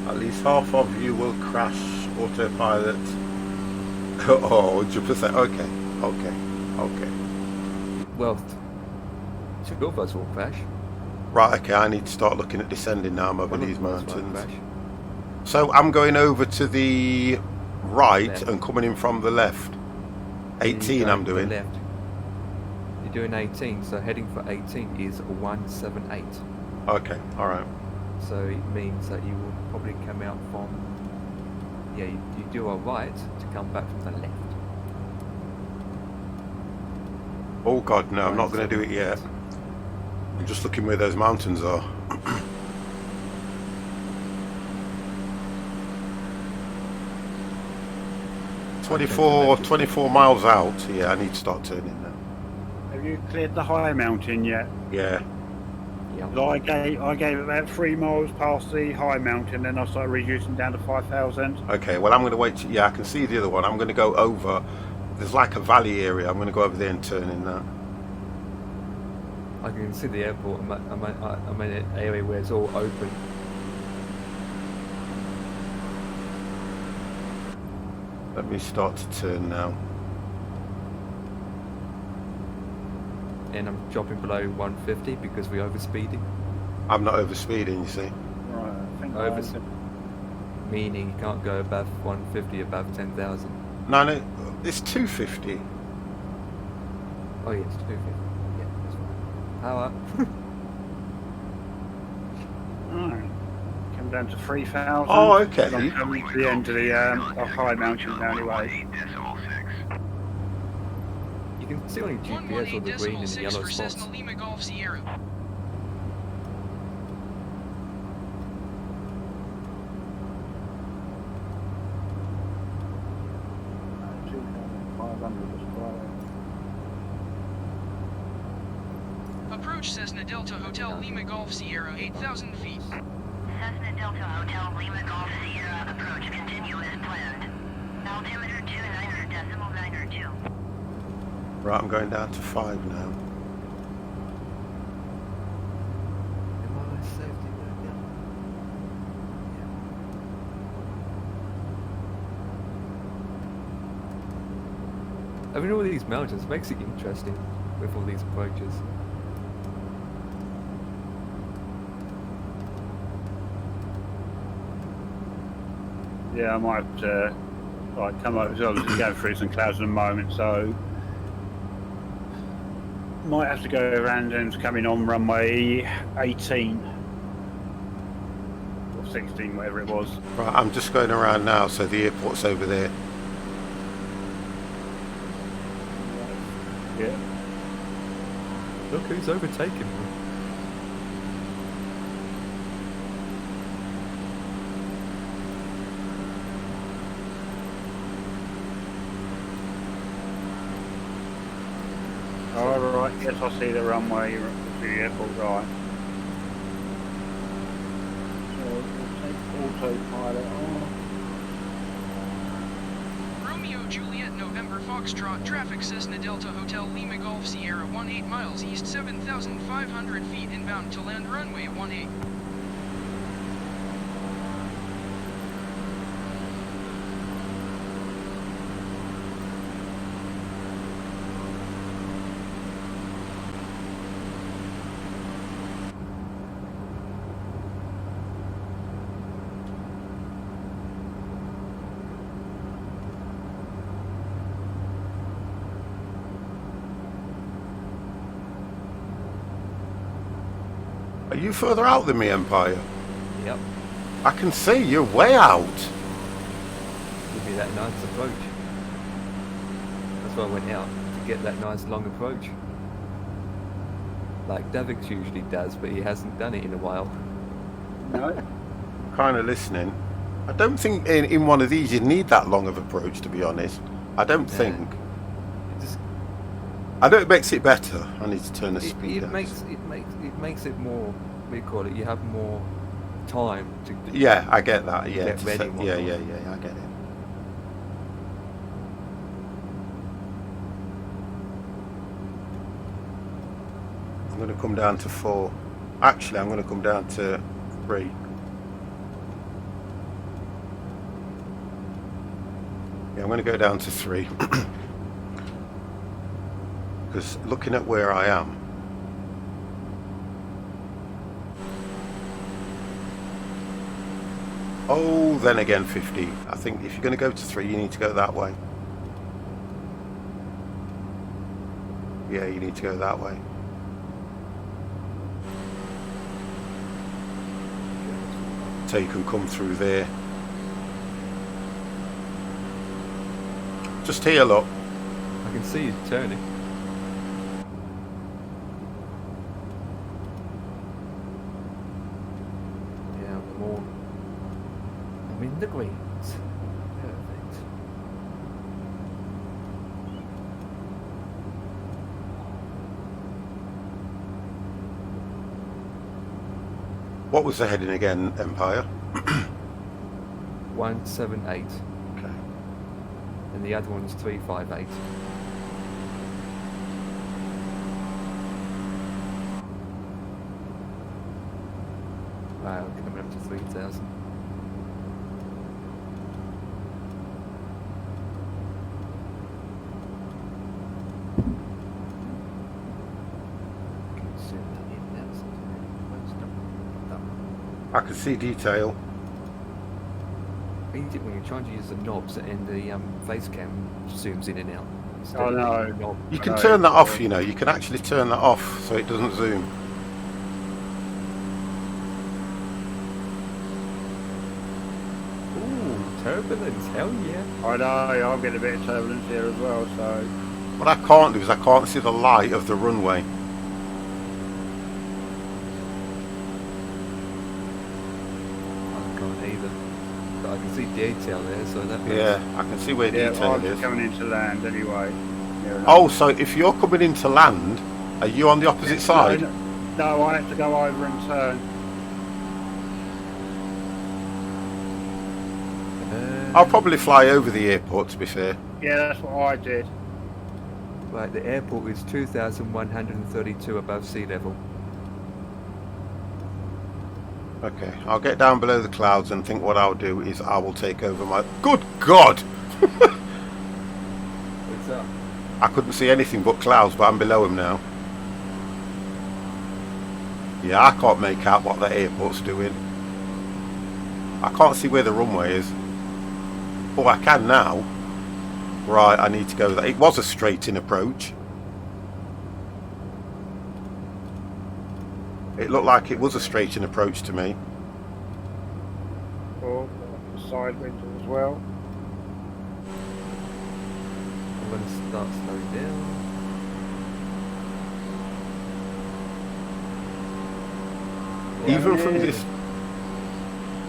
At least half of you will crash autopilot. Oh, 100%. Okay. Well, 2 of us will crash. Right, okay, I need to start looking at descending now over One of these us won't mountains. crash. So I'm going over to the right Left. and coming in from the left. And you 18 go I'm to the doing. left. You're doing 18, so heading for 18 is 178. Okay, alright. So it means that you will probably come out from... Yeah, you do a right to come back from the left. Oh god, no, I'm not going to do it yet. I'm just looking where those mountains are. 24 miles out. Yeah, I need to start turning now. Have you cleared the high mountain yet? Yeah. Yeah. 'Cause I gave about 3 miles past the high mountain, then I started reducing down to 5,000. Okay, well, I'm going to wait. Yeah, I can see the other one. I'm going to go over. There's like a valley area. I'm going to go over there and turn in that. I can see the airport. I'm in an area where it's all open. Let me start to turn now. And I'm dropping below 150 because we're overspeeding. I'm not overspeeding, you see. Right, I think Meaning you can't go above 150 above 10,000. No, it's 250. Oh yes, 250. Yeah, that's right. Power. Right. Come down to 3,000. Oh, okay. I'm coming to the end of the high mountain anyway. 118.6. You can see on your GPS all the green and the yellow for spots. Cessna Lima Golf Sierra. Approach Cessna Delta Hotel Lima Golf Sierra 8,000 feet. Cessna Delta Hotel Lima Golf Sierra approach continue as planned. Altimeter 29.92. Right, I'm going down to 5 now. Am I safety mode now? Yeah. I mean, all these mountains makes it interesting with all these approaches. Yeah, I might like come over. So obviously going through some clouds in a moment, so might have to go around and coming on runway 18 or 16, whatever it was. Right, I'm just going around now, so the airport's over there. Yeah. Look who's overtaken me. All right. Yes, I see the runway. You're at the airport, right? So we'll take autopilot on. Romeo Juliet November Foxtrot traffic Cessna Delta Hotel Lima Golf Sierra 18 miles east 7,500 feet inbound to land runway 18. Are you further out than me, Empire? Yep. I can see you're way out. Give me that nice approach. That's why I went out, to get that nice long approach. Like Davix usually does, but he hasn't done it in a while. No. Kind of listening. I don't think in one of these you need that long of approach, to be honest. I don't think. It just I know it makes it better. I need to turn the speed it down. makes it more. What do you call it? You have more time to. Yeah, I get that. Yeah, Get to ready set- one yeah, more. yeah. I get it. I'm going to come down to 4. Actually, I'm going to come down to 3. Yeah, I'm going to go down to 3. Because looking at where I am, oh, then again 50. I think if you're going to go to 3, you need to go that way. Yeah, you need to go that way. So you can come through there. Just here, look. I can see you turning. Yeah, I'm in the greens. Perfect. What was the heading again, Empire? 178, Okay. and the other one's 358. Wow, coming up to 3,000. I can see detail. When you're trying to use the knobs and the face cam zooms in and out. instead Oh of the no. knob. You can No, turn that off, well- you know. You can actually turn that off so it doesn't zoom. Ooh, turbulence, hell yeah. I know, I'll get a bit of turbulence here as well, so... What I can't do is I can't see the light of the runway. I can't either. But I can see detail there, so that means Yeah, I can see where Yeah, detail I'm is. coming into land anyway. Near enough. Oh, so if you're coming into land, are you on the opposite side? No, I have to go over and turn. I'll probably fly over the airport, to be fair. Yeah, that's what I did. Right, the airport is 2,132 above sea level. Okay, I'll get down below the clouds and think what I'll do is I will take over my... Good God! What's up? I couldn't see anything but clouds, but I'm below them now. Yeah, I can't make out what the airport's doing. I can't see where the runway is. Oh, I can now. Right, I need to go there. It was a straight-in approach. It looked like it was a straight-in approach to me. Or side window as well. I'm going to start slowing down. Even Yeah. from this...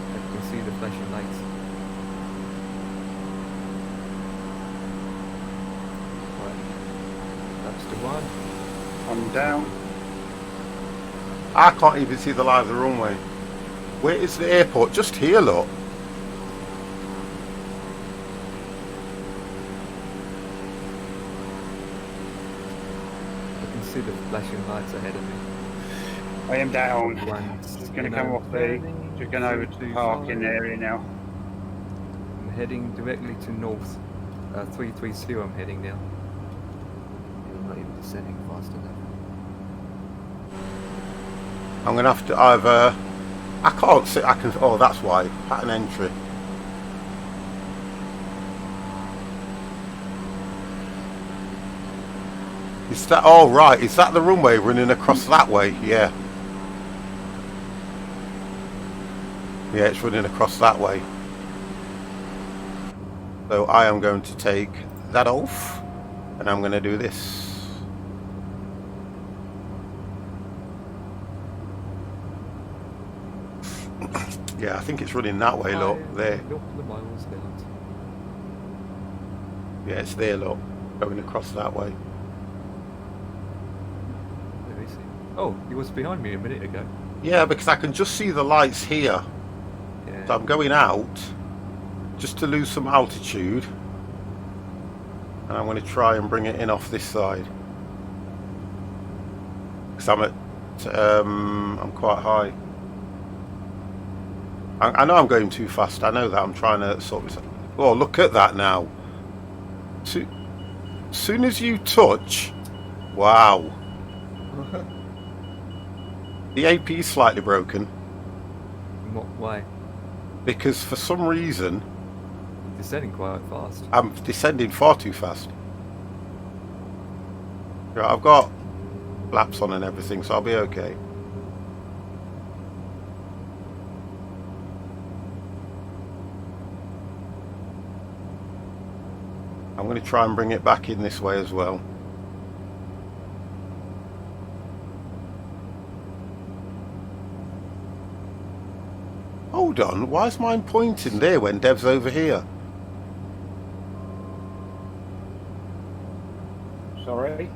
I can see the flashing lights. Right. That's the one. I'm down. I can't even see the line of the runway. Where is the airport? Just here, look. I can see the flashing lights ahead of me. I am down. One's Just going to come off the... Just going over to the parking area now. I'm heading directly to north. 330 I'm heading now. I'm not even descending fast enough. I'm going to have to either... I can't see... I can... Oh, that's why. Pattern entry. Is that... Oh, right. Is that the runway running across that way? Yeah. Yeah, it's running across that way. So I am going to take that off. And I'm going to do this. Yeah, I think it's running that way, look. There. Look, the miles out. Yeah, it's there, look. Going across that way. Where is he? Oh, he was behind me a minute ago. Yeah, because I can just see the lights here. Yeah. So I'm going out just to lose some altitude. And I'm going to try and bring it in off this side. Because I'm at... I'm quite high. I know I'm going too fast. I know that. I'm trying to sort this out. Oh, look at that now. Soon as you touch... Wow. The AP is slightly broken. Why? Because for some reason... You're descending quite fast. I'm descending far too fast. Right, I've got flaps on and everything, so I'll be okay. I'm going to try and bring it back in this way as well. Hold on, why is mine pointing there when Dev's over here? Sorry.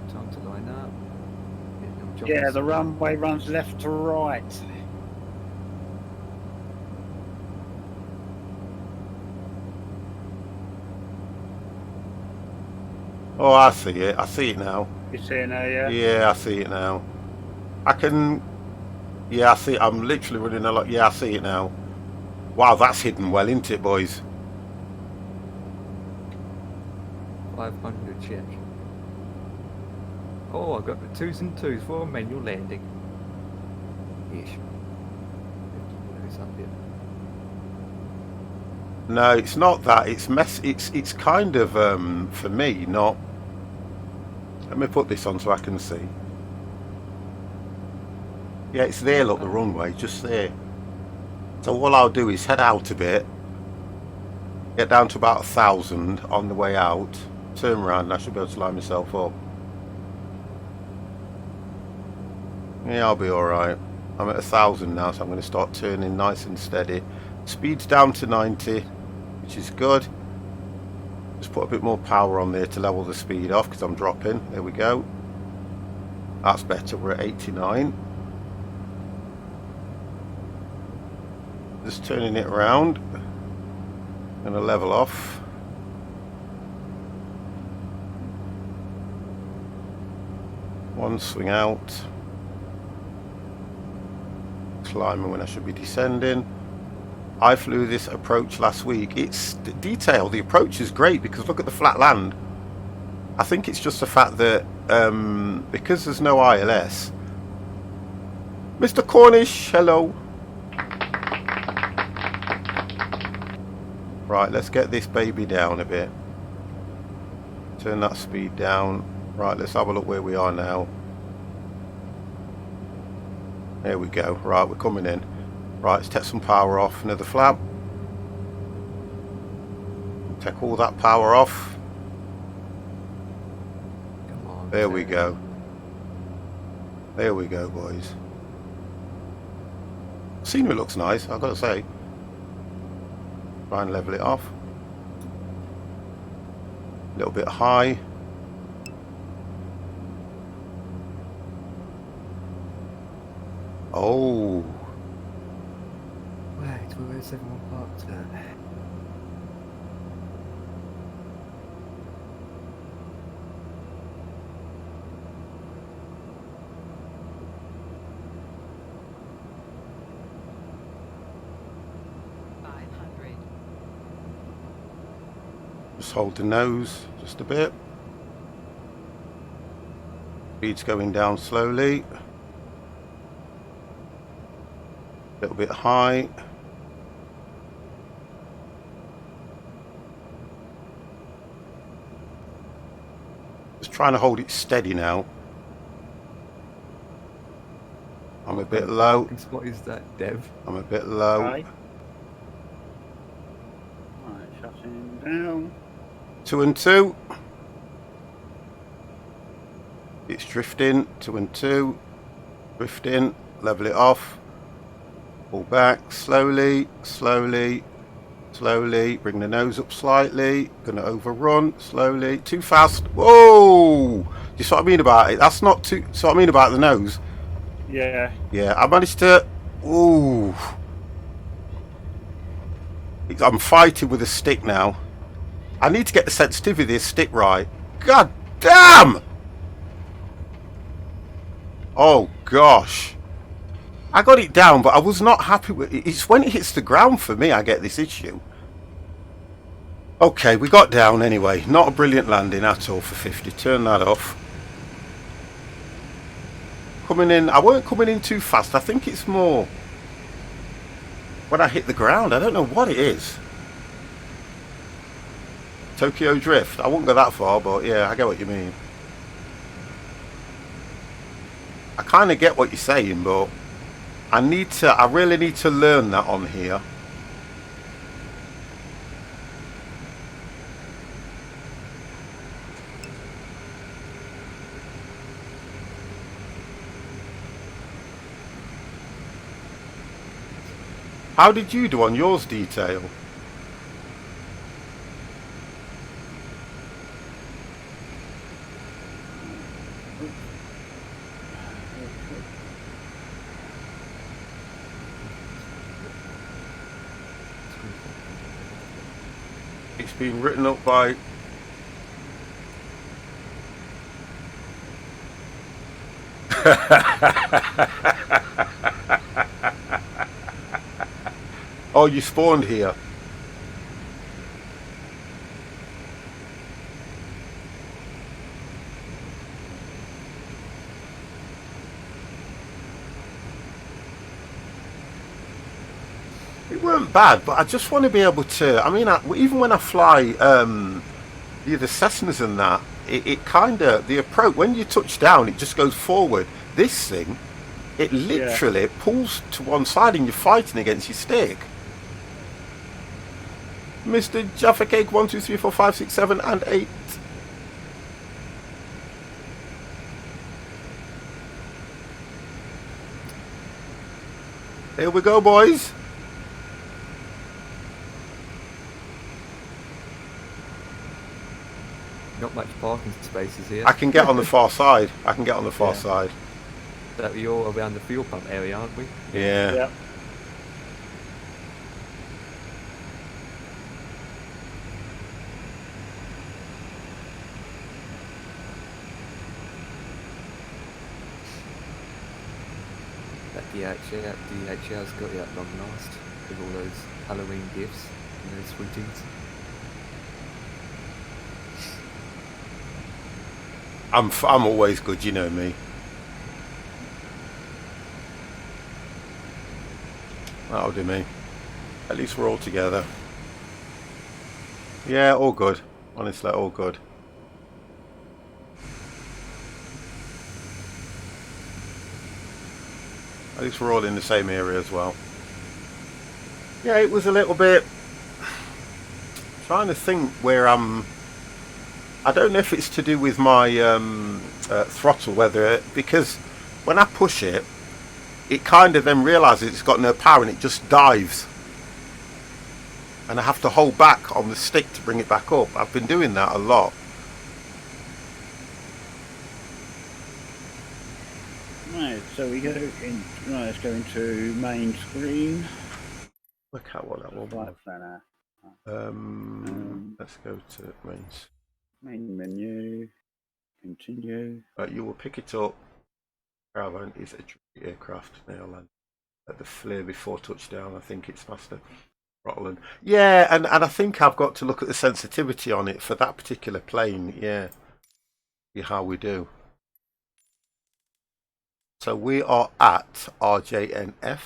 Time to line up. Yeah, the runway runs left to right. Oh, I see it. I see it now. You seeing there, yeah? Yeah, I see it now. I can... Yeah, I see it. I'm literally running a lot. Yeah, I see it now. Wow, that's hidden well, isn't it, boys? 500 check. Oh, I got the 2s and 2s for a manual landing. Ish. It's up here. No, it's not that. It's kind of for me not. Let me put this on so I can see. Yeah, it's there. Look, the runway just there. So all I'll do is head out a bit, get down to about 1,000 on the way out, turn around, and I should be able to line myself up. Yeah, I'll be all right. I'm at 1,000 now, so I'm going to start turning nice and steady. Speed's down to 90. Which is good. Just put a bit more power on there to level the speed off because I'm dropping. There we go. That's better. We're at 89. Just turning it around. Gonna level off. One swing out. Climbing when I should be descending. I flew this approach last week. It's detailed. The approach is great because look at the flat land. I think it's just the fact that because there's no ILS. Mr. Cornish, hello. Right, let's get this baby down a bit. Turn that speed down. Right, let's have a look where we are now. There we go. Right, we're coming in. Right, let's take some power off. Another flap. Take all that power off. Come on. There we go. There we go, boys. Scenery looks nice, I've got to say. Try and level it off. A little bit high. Oh. Wait, where's everyone parked at? Just hold the nose just a bit. Speed's going down slowly. A little bit high. Just trying to hold it steady now. I'm a bit low. What is that, Dev? I'm a bit low. Right. Right, shutting down. 2 and 2. It's drifting. 2 and 2. Drifting. Level it off. Pull back slowly, slowly, slowly. Bring the nose up slightly. Gonna overrun slowly. Too fast. Whoa! Do you see what I mean about it? That's not too. See what I mean about the nose? Yeah. Yeah, I managed to. Ooh. I'm fighting with a stick now. I need to get the sensitivity of this stick right. God damn! Oh gosh. I got it down, but I was not happy with it. It's when it hits the ground for me I get this issue. Okay, we got down anyway. Not a brilliant landing at all for 50. Turn that off. Coming in, I weren't coming in too fast. I think it's more when I hit the ground. I don't know what it is. Tokyo Drift. I won't go that far, but yeah, I get what you mean. I kind of get what you're saying, but I really need to learn that on here. How did you do on yours, detail? It's been written up by... Oh, you spawned here. It weren't bad, but I just want to be able to... I mean, even when I fly the Cessnas and that, it kind of... The approach, when you touch down, it just goes forward. This thing, it literally pulls to one side and you're fighting against your stick. Mr. Jaffa Cake 1, 2, 3, 4, 5, 6, 7 and 8. Here we go, boys. Not much parking spaces here. I can get on the far side. I can get on the far side. So we're all around the fuel pump area, aren't we? Yeah. Yep. That DHL's got you at long last with all those Halloween gifts and those sweeties. I'm always good, you know me. That'll do me. At least we're all together. Yeah, all good. Honestly, all good. At least we're all in the same area as well. Yeah, it was a little bit... Trying to think where I'm... I don't know if it's to do with my throttle, because when I push it, it kind of then realises it's got no power and it just dives. And I have to hold back on the stick to bring it back up. I've been doing that a lot. Right, so we go in. Right, let's go into main screen. Look at what that one was. Let's go to main menu. Continue. You will pick it up. Caravan is a tree aircraft now land at the flare before touchdown. I think it's faster. Throttling. Yeah, and I think I've got to look at the sensitivity on it for that particular plane. Yeah. See how we do. So we are at RJNF.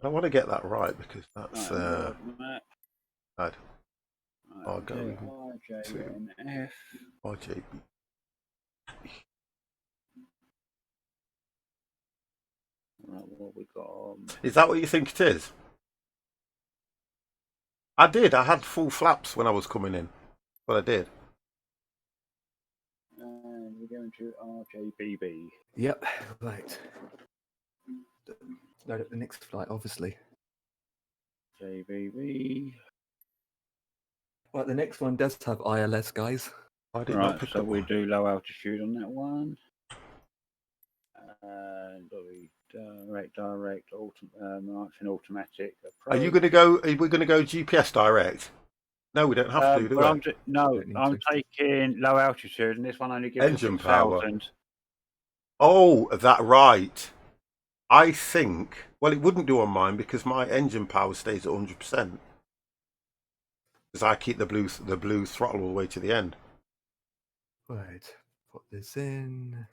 I want to get that right because that's bad. I'll go RJNF. RJB. Right, what we got on? Is that what you think it is? I did. I had full flaps when I was coming in. Well, I did. And we're going to RJBB. Yep, right. Load up the next flight, obviously. JBB. Right, the next one does have ILS, guys. I did Right, not pick so up we one. do low altitude on that one. Direct, marching automatic approach. Are you going to go? Are we going to go GPS direct? No, we don't have to, do we? I'm taking low altitude, and this one only gives Engine us power. 6,000. Oh, that right. I think. Well, it wouldn't do on mine because my engine power stays at 100%. Because I keep the blue throttle all the way to the end. Right, put this in.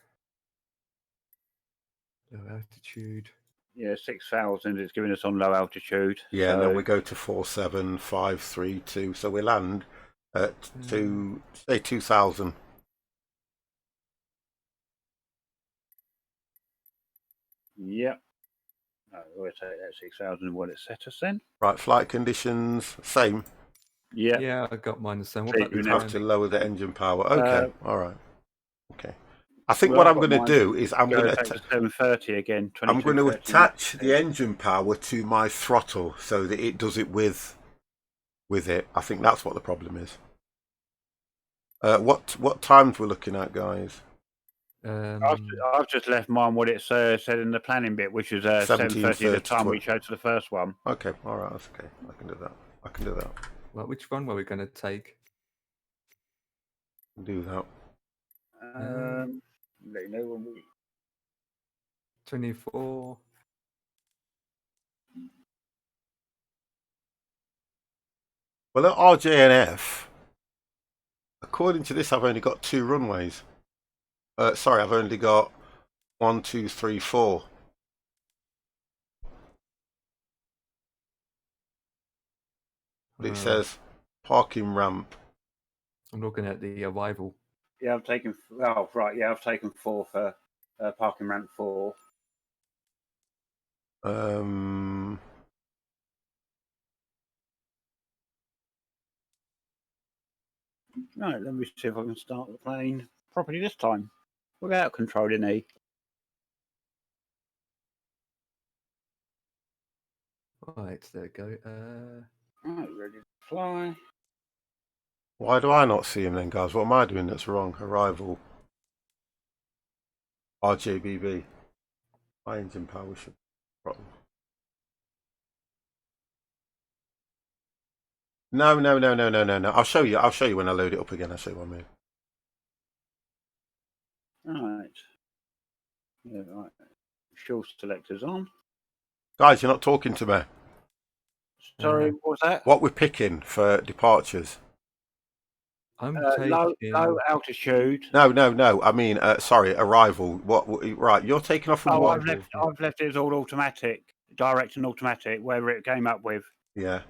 Low altitude. Yeah, 6,000 is giving us on low altitude. Yeah, so... and then we go to 47532. So we land at say 2,000. Yep. We'll take that 6,000 what it set us in. Right, flight conditions, same. Yeah. Yeah, I got mine the same. What So about the You time? have to lower the engine power. Okay, all right. Okay. I think well, what I've I'm got going to mine. do is I'm going to 730 again. I'm going to attach the engine power to my throttle so that it does it with it. I think that's what the problem is. What times we're looking at, guys? I've just left mine what it said in the planning bit, which is 7:30 the time we showed to the first one. Okay, all right, that's okay. I can do that. I can do that. Well, which one were we going to take? I can do that. Let you know when we. 24. Well, at RJNF, according to this, I've only got 2 runways. Sorry, I've only got 1, 2, 3, 4. But it says parking ramp. I'm looking at the arrival. Yeah, I've taken. Oh, right. Yeah, I've taken 4 for parking ramp 4. Right, let me see if I can start the plane properly this time without controlling E. Right, there we go. Right, ready to fly. Why do I not see him then, guys? What am I doing that's wrong? Arrival. RJBB. My engine power should be a problem. No. I'll show you. I'll show you when I load it up again. I'll show you what I mean. Right. Yeah, right. Fuel selector's on. Guys, you're not talking to me. Sorry, what was that? What we're picking for departures? I'm Low altitude. No. I mean, sorry, arrival. What? Right, you're taking off from what? I've left it as all automatic, direct and automatic, wherever it came up with. Yeah.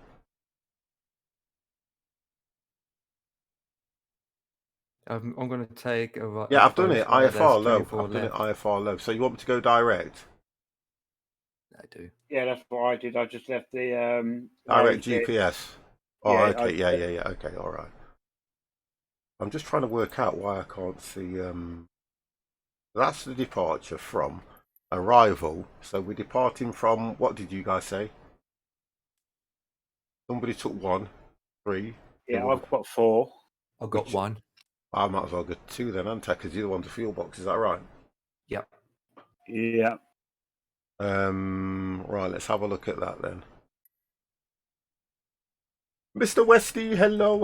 I'm going to take a. Yeah, I've done it. IFR low. I've done it IFR low. So you want me to go direct? I do. Yeah, that's what I did. I just left the Direct GPS. Oh, yeah, okay. Yeah. Okay, all right. I'm just trying to work out why I can't see. That's the departure from arrival. So we're departing from. What did you guys say? Somebody took 1, 3. Yeah, I've got 4. I've got 1. I might as well get 2 then, haven't I? Because you're the one to fuel box. Is that right? Yep. Yeah. Right, let's have a look at that then. Mr. Westy, hello.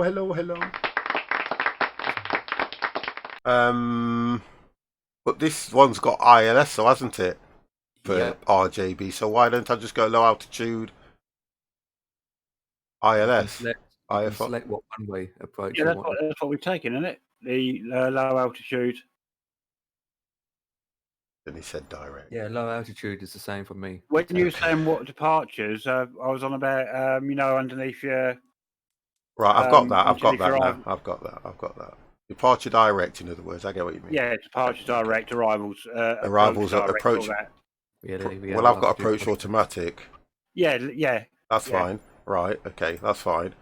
But this one's got ILS, so hasn't it? For RJB. So why don't I just go low altitude ILS? Select what one-way approach. Yeah, that's what we've taken, isn't it? The low altitude. Then he said direct. Yeah, low altitude is the same for me. When you were saying what departures, I was on about underneath your. Right, I've got that. I've got that. Departure direct, in other words. I get what you mean. Yeah, departure direct, arrivals. Arrivals at approach. Well, I've got approach automatic. Yeah. That's fine. Right. Okay, that's fine.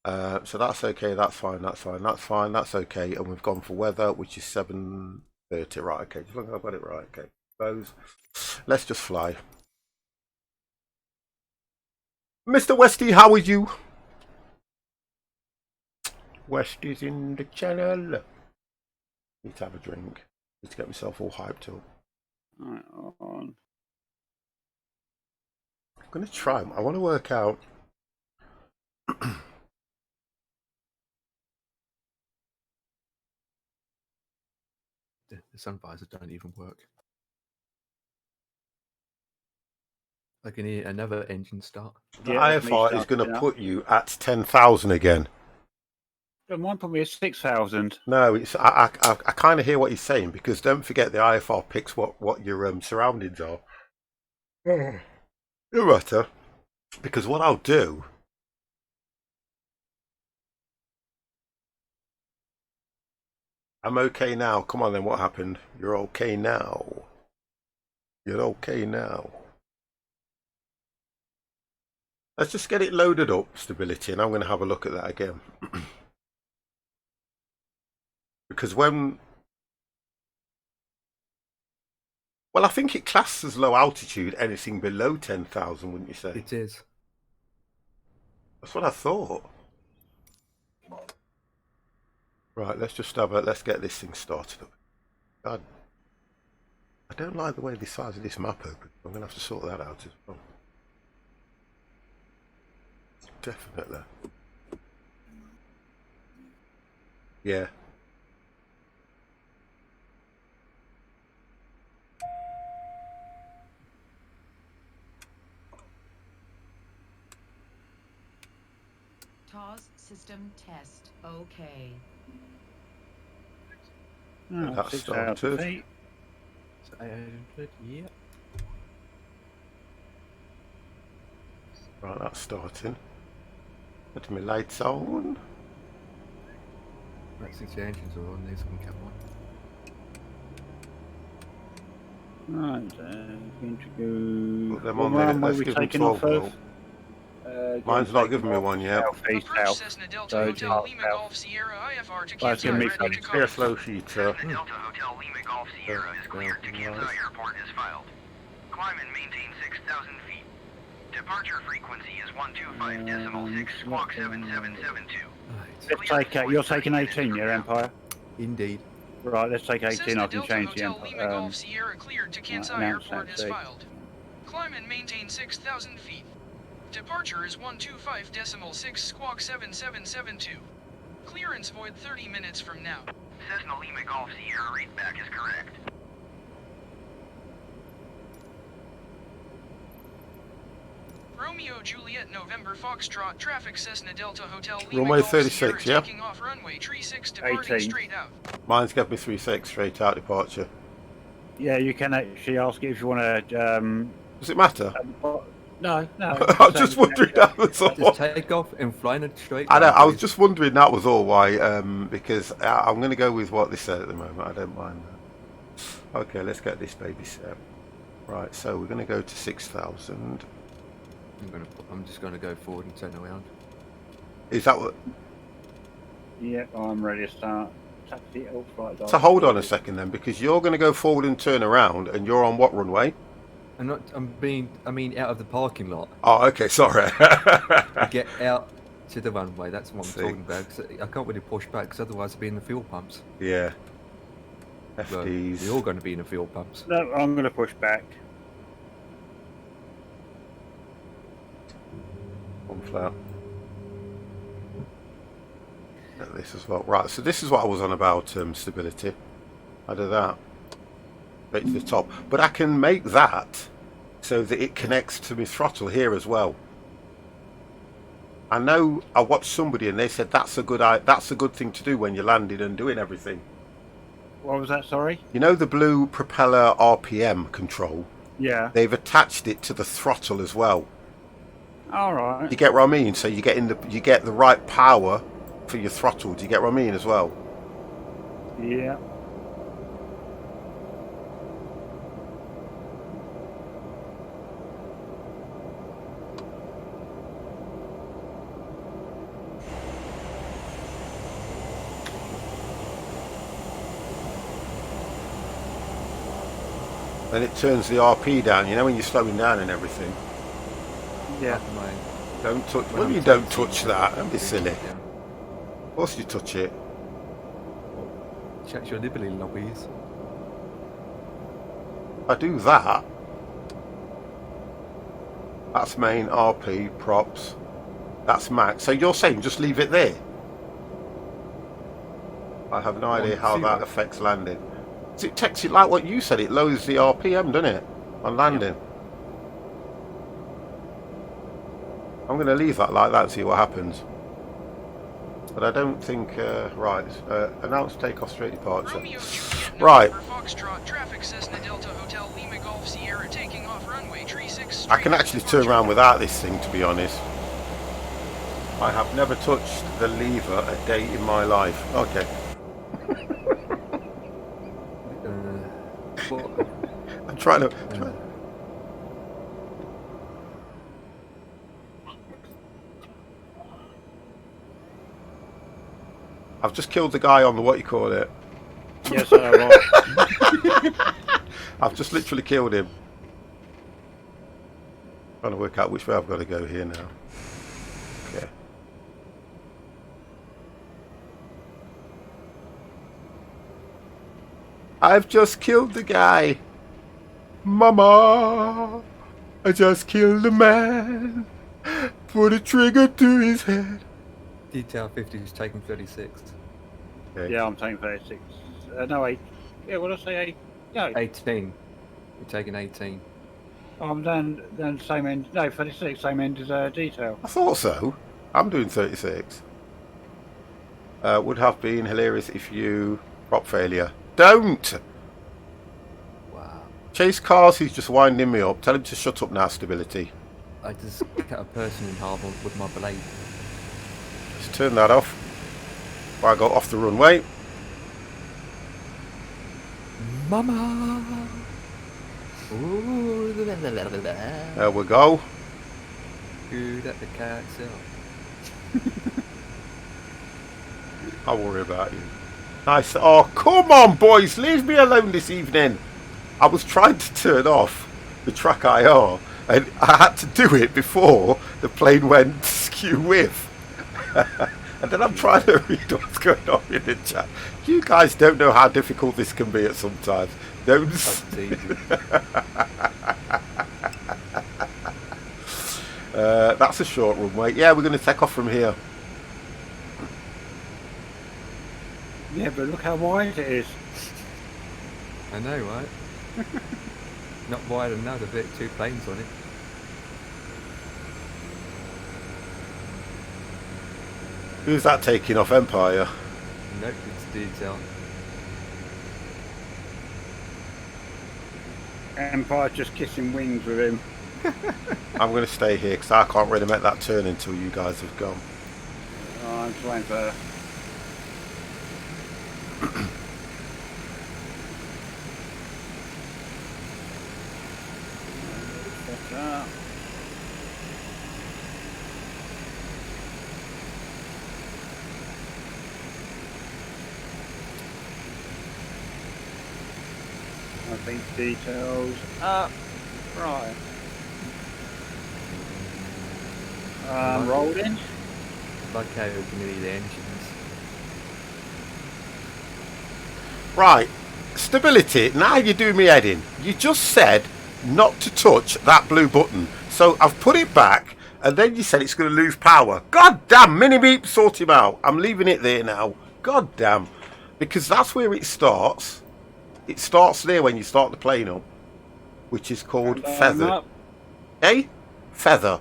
So that's okay. That's fine. That's okay. And we've gone for weather, which is 7:30. Right. Okay. As long as I've got it right. Okay. Suppose. Let's just fly. Mr. Westy, how are you? Westy's in the channel. Need to have a drink. Need to get myself all hyped up. Right, on. I'm going to try. I want to work out. The sun visors don't even work. I can hear another engine start. The IFR is going to put you at 10,000 again. Mine put me at 6,000. No, it's I kind of hear what he's saying, because don't forget the IFR picks what your surroundings are. No matter, because what I'll do. I'm okay now. Come on then, what happened? You're okay now. You're okay now. Let's just get it loaded up, stability, and I'm going to have a look at that again. Because when... Well, I think it classes as low altitude anything below 10,000, wouldn't you say? It is. That's what I thought. Right, let's just have a... Let's get this thing started up. God I don't like the way the size of this map opens. I'm going to have to sort that out as well. Definitely. Yeah. TOS system test. Okay. Oh, That 6,000 started. feet. So 800, yep. Right, that's starting. Put my lights on. Right, since the engines are on, these can come on. Right, going to go. Put them What on there. runway Let's we give them taking off 12 of? volt. Mine's not giving me one yet. Southeast, Approach south. Cessna Delta So Hotel just Lima south. Golf Sierra IFR to Well, it's giving cancel me ready to something. Be a copy. slow sheeter. Cessna Delta Hotel Lima Golf Sierra is cleared to Kansai Airport as filed. Climb and maintain 6,000 feet. Departure frequency is 125.6 squawk 7772. Right. Let's take. You're taking 18, yeah, Empire. Indeed. Right, let's take 18. Cessna I can Delta change the Hotel Lima Empire. Golf Sierra cleared to Kansai announce Airport that, as see. filed. Climb and maintain 6,000 feet. Departure is 125.6 squawk 7772. Clearance void 30 minutes from now. Cessna Lima Golf Sierra readback is correct. Romeo Juliet November Foxtrot traffic Cessna Delta Hotel Lima Runway Golf 36, Sierra yeah? taking off runway 36 departing 18. straight out. Mine's gave me 3.6 straight out departure. Yeah, you can actually ask it if you want to. Does it matter? No. I'm just wondering that was all. Just take off and fly it straight. I know, down, I was please. just wondering that was all why, because I'm going to go with what they said at the moment. I don't mind that. Okay, let's get this baby set. Right, so we're going to go to 6,000. I'm just gonna go forward and turn around. Is that what? Yep, I'm ready to start. Taxi, all flight. So hold on a second then, because you're going to go forward and turn around, and you're on what runway? I mean out of the parking lot. Oh, okay, sorry. To get out to the runway. That's what I'm See. talking about. 'Cause I can't really push back because otherwise I'll be in the fuel pumps. Yeah. Well, FDs. you're all going to be in the fuel pumps. No, I'm going to push back. One flat. At this as well. Right, so this is what I was on about stability. I do that. Right to the top. But I can make that so that it connects to my throttle here as well. I know I watched somebody and they said that's a good thing to do when you're landing and doing everything. What was that? Sorry. You know the blue propeller RPM control? Yeah. They've attached it to the throttle as well. All right. You get what I mean? So you get the right power for your throttle. Do you get what I mean as well? Yeah. Then it turns the RP down, you know, when you're slowing down and everything. Yeah. Don't touch. When Well, I'm you don't taxiing, touch that. Don't be silly. Yeah. Of course you touch it. Check your liberty lobbies. I do that. That's main RP props. That's max. So you're saying just leave it there? I have no idea how that affects landing. It takes it like what you said. It lowers the RPM, doesn't it, on landing? I'm going to leave that like that and see what happens. But I don't think... right. Announce takeoff straight departure. Romeo Juliet Right. November Foxtrot traffic Cessna Delta Hotel Lima Golf Sierra taking off runway 36 I can actually turn around without this thing, to be honest. I have never touched the lever a day in my life. Okay. What? I'm trying to... I've just killed the guy on the what you call it. Yes, right. I've just literally killed him. Trying to work out which way I've got to go here now. Okay. I've just killed the guy. Mama, I just killed a man. Put a trigger to his head. Detail 50 is taking 36. Okay. Yeah, I'm taking 36. No, 8. Yeah, what did I say? 8? No, 18. You're taking 18. I'm then same end. No, 36, same end as detail. I thought so. I'm doing 36. Would have been hilarious if you prop failure. Don't! Wow. Chase cars, he's just winding me up. Tell him to shut up now, stability. I just cut a person in half with my blade. Just turn that off. Before I go off the runway. Mama! Ooh, There we go. Good at the carousel. I'll worry about you. Nice. Oh, come on, boys. Leave me alone this evening. I was trying to turn off the track IR, and I had to do it before the plane went skew with. And then I'm trying to read what's going on in the chat. You guys don't know how difficult this can be at sometimes. Don't. That's easy. That's a short runway. Yeah, we're going to take off from here. Yeah, but look how wide it is. I know, right? Not wide enough to fit 2 planes on it. Who's that taking off? Empire? Nope, it's detail. Empire's just kissing wings with him. I'm going to stay here because I can't really make that turn until you guys have gone. Oh, I'm just waiting for. I think details up. Right. Rolled in. Like how you can read the engines. Right, stability. Now you do me head in. You just said not to touch that blue button, so I've put it back, and then you said it's going to lose power. God damn, mini beep, sort him out. I'm leaving it there now. God damn, because that's where it starts. It starts there when you start the plane up, which is called feather. Eh? Feather.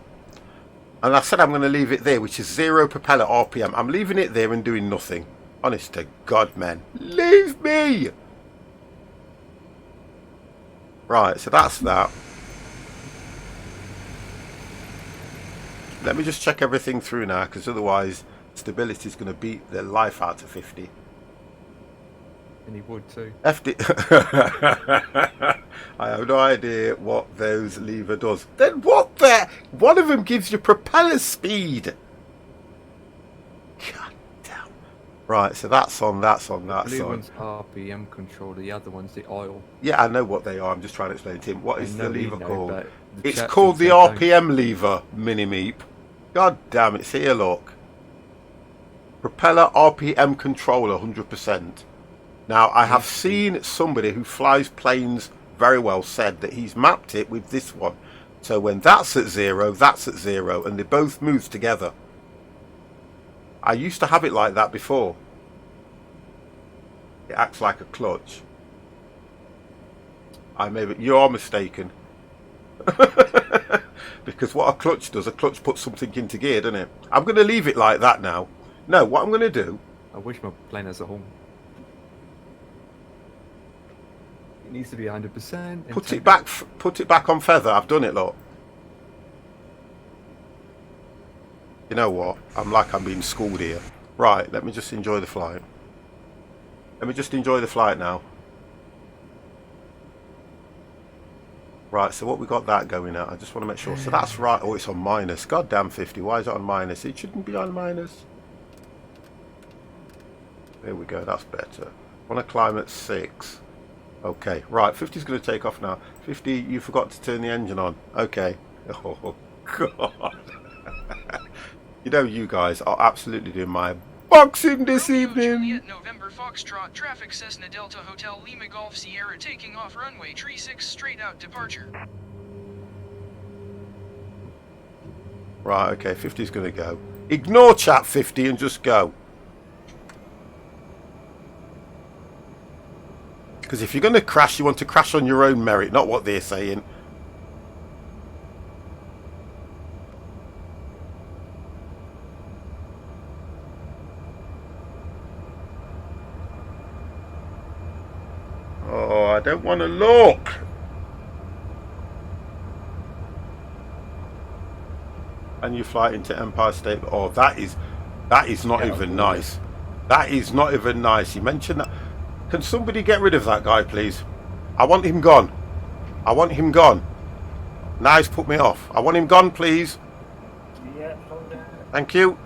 And I said I'm going to leave it there, which is 0 propeller RPM. I'm leaving it there and doing nothing. Honest to God, man. Leave me! Right, so that's that. Let me just check everything through now, because otherwise stability is going to beat the life out of 50. And he would too. FD. I have no idea what those lever does. Then what the? One of them gives you propeller speed. God damn. Right, so that's on, that's on, that's The blue on. one's RPM control, the other one's the oil. Yeah, I know what they are. I'm just trying to explain to him. What is I the know you lever know, called? but the It's chat called the thinks I don't. RPM lever, Mini-Meep. God damn, it's here, look. Propeller RPM controller, 100%. Now, I have seen somebody who flies planes very well said that he's mapped it with this one. So when that's at 0, that's at 0, and they both move together. I used to have it like that before. It acts like a clutch. You are mistaken. Because what a clutch does, a clutch puts something into gear, doesn't it? I'm going to leave it like that now. No, what I'm going to do... I wish my plane has a horn. It needs to be 100%. Put it back on feather. I've done it, look. You know what? I'm being schooled here. Right, let me just enjoy the flight. Let me just enjoy the flight now. Right, so what we got that going at? I just want to make sure. So that's right. Oh, it's on minus. Goddamn 50. Why is it on minus? It shouldn't be on minus. There we go. That's better. I want to climb at 6. Okay, right. 50's going to take off now. 50, you forgot to turn the engine on. Okay. Oh, God. You know, you guys are absolutely doing my Boxing this Romeo evening. Juliet November Foxtrot traffic Cessna Delta Hotel Lima Golf Sierra taking off runway 36 straight out departure. Right, okay, 50's going to go. Ignore chat 50 and just go. Because if you're going to crash, you want to crash on your own merit, not what they're saying. Oh, I don't want to look. And you fly into Empire State. Oh, that is not even nice. That is not even nice. You mentioned that. Can somebody get rid of that guy, please? I want him gone. I want him gone. Now he's put me off. I want him gone, please. Yeah, hold on. Thank you.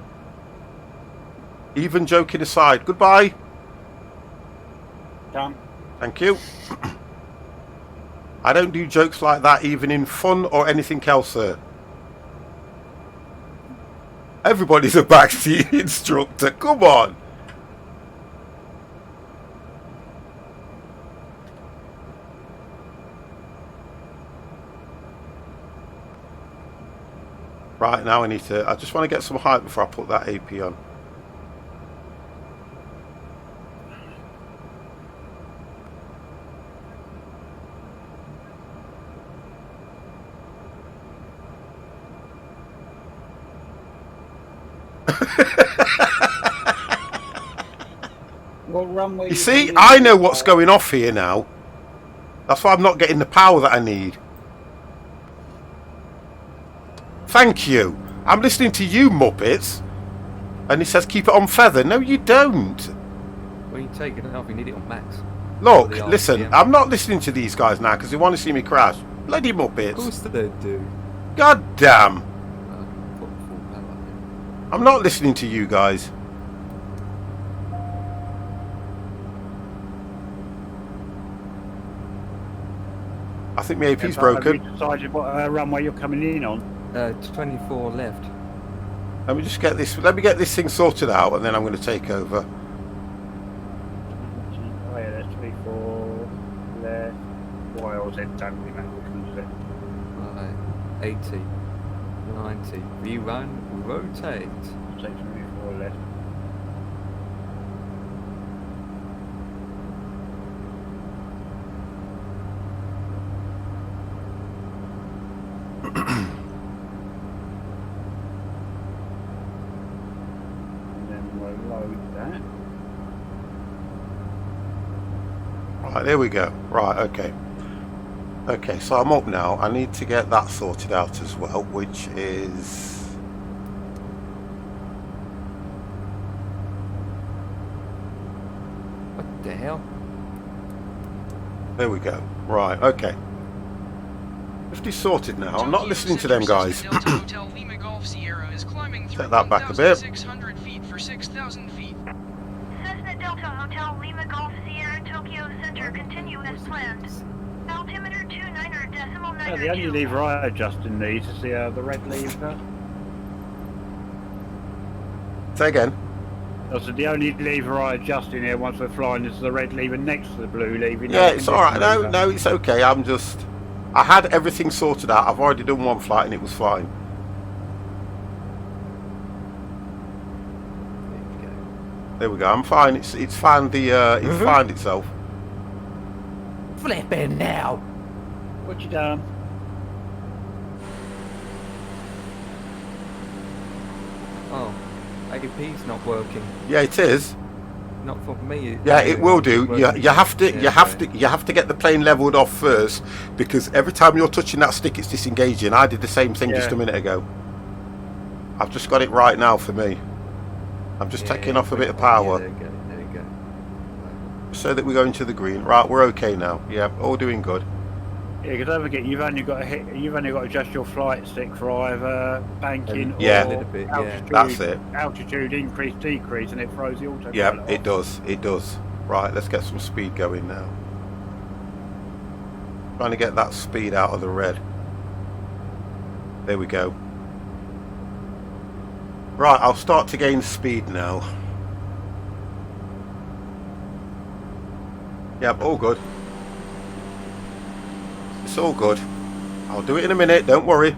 Even joking aside. Goodbye. Done. Thank you. I don't do jokes like that even in fun or anything else, sir. Everybody's a backseat instructor. Come on. Right, now I just want to get some height before I put that AP on. What runway? You see, I know what's going off here now. That's why I'm not getting the power that I need. Thank you. I'm listening to you, Muppets. And it says keep it on feather. No, you don't. When you take it off, you need it on max. Look, The listen, RPM. I'm not listening to these guys now because they want to see me crash. Bloody Of Muppets. course they do. God damn. Put full power in. I'm not listening to you guys. I think my AP's Have you broken. decided what runway you're coming in on? 24 left. Let me just get this. Let me get this thing sorted out, and then I'm going to take over. Oh yeah, that's 24 left. Why was it? Don't really matter which one is it. Right. 80. 90. Rerun. Rotate. Take 24 left. And then we'll load that. Right, there we go. Right, okay. Okay, so I'm up now. I need to get that sorted out as well, which is... What the hell? There we go. Right, okay. 50 sorted now. I'm not listening to them guys. Delta Hotel Lima Golf Sierra is climbing through Set that back a bit. 1,600 feet for 6,000 feet. Cessna Delta Hotel Lima Golf Sierra Tokyo Center continue as planned. Altimeter 29 decimal Yeah, the only 92. lever I adjust in these is the red lever. Say again. So the only lever I adjust in here once we're flying is the red lever next to the blue lever. Yeah, it's alright. No, it's okay. I had everything sorted out. I've already done one flight and it was fine. There you go. There we go. I'm fine. It's found it's found itself. Flipping now! What you done? Oh, AP's not working. Yeah, it is. Not for me. Yeah, it will do. You have to Yeah, you have to get the plane leveled off first, because every time you're touching that stick, it's disengaging. I did the same thing just a minute ago. I've just got it right now for me. I'm just taking off a bit of power There you go. There you go. so that we go into the green. Right, we're okay now. Yeah, all doing good. Yeah, because don't forget you've only got to adjust your flight stick for either banking Yeah. or A little bit, yeah. altitude, That's it. altitude increase, decrease, and it throws the autopilot Yeah, off. it does. It does. Right, let's get some speed going now. Trying to get that speed out of the red. There we go. Right, I'll start to gain speed now. Yep, all good. It's all good. I'll do it in a minute. Don't worry.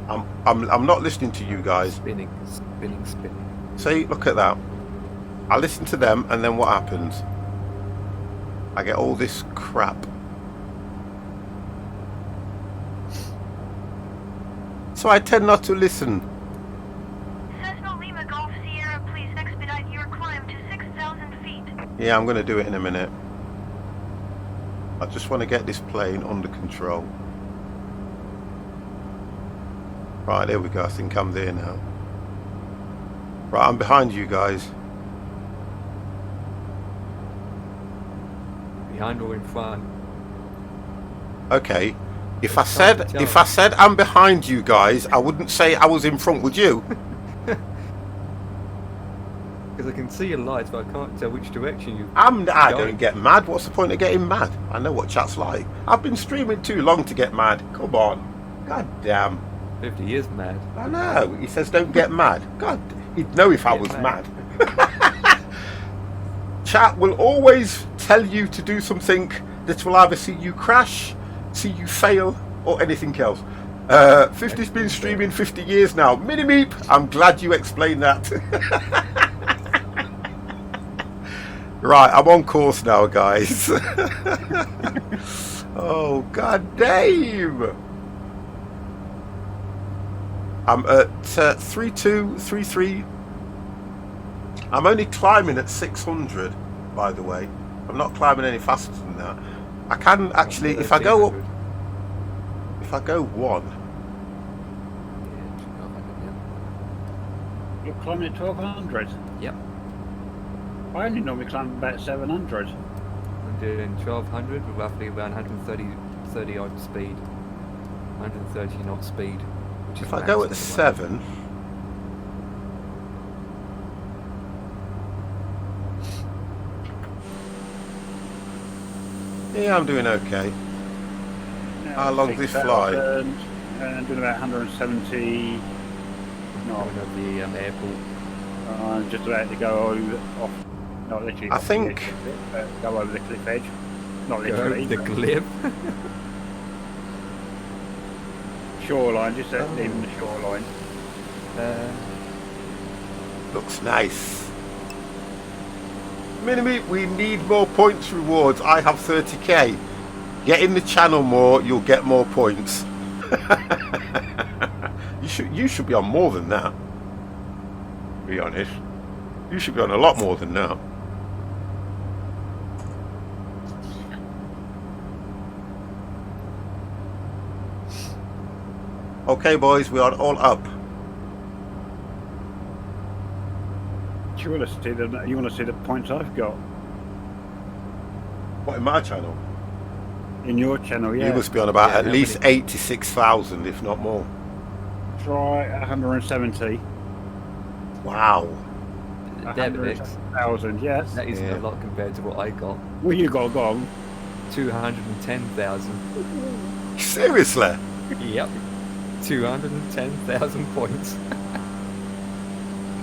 I'm not listening to you guys. Spinning. See, look at that. I listen to them, and then what happens? I get all this crap. So I tend not to listen. Cessna Lima Golf Sierra, please expedite your climb to 6,000 feet. Yeah, I'm going to do it in a minute. I just want to get this plane under control. Right, there we go. I think I'm there now. Right, I'm behind you guys. Behind or in front? Okay. If I said I'm behind you guys, I wouldn't say I was in front, would you? Because I can see your lights, but I can't tell which direction you. I don't get mad. What's the point of getting mad? I know what chat's like. I've been streaming too long to get mad. Come on. God damn. 50 years mad. I know. He says don't get mad. God, he'd know if I was mad. Chat will always tell you to do something that will either see you crash, see you fail, or anything else. 50's been streaming 50 years now. Mini-meep, I'm glad you explained that. Right, I'm on course now, guys. Oh, god damn. I'm at 3233. I'm only climbing at 600, by the way. I'm not climbing any faster than that. I can actually, if I go up, if I go one. You're climbing at 1200. Yep. I only normally climb about 700. I'm doing 1200 with roughly around 130 odd speed. 130 knot speed. Which is If I go max at at the 7. moment. Yeah, I'm doing okay. Now How long's this fly? 6,000, and doing about 170. No, Going over the airport. I'm just about to go off. Not literally. I off the think- edge of it, but go over the cliff edge. Not Go over literally. the but cliff. shoreline, just leaving the shoreline. Looks nice. Mini-meep, we need more points rewards. I have 30k. Get in the channel more, you'll get more points. You should be on more than that. To be honest. You should be on a lot more than that. Okay boys, we are all up. Do you want to see the? You want to see the points I've got What, in my channel? in your channel? Yeah. You must be on about Yeah, at how least many? 86,000, if not more. Try 170. Wow. Devix. 100,000. Yes. That isn't Yeah. a lot compared to what I got. Well, you got gone. 210,000. Seriously? Yep. 210,000 points.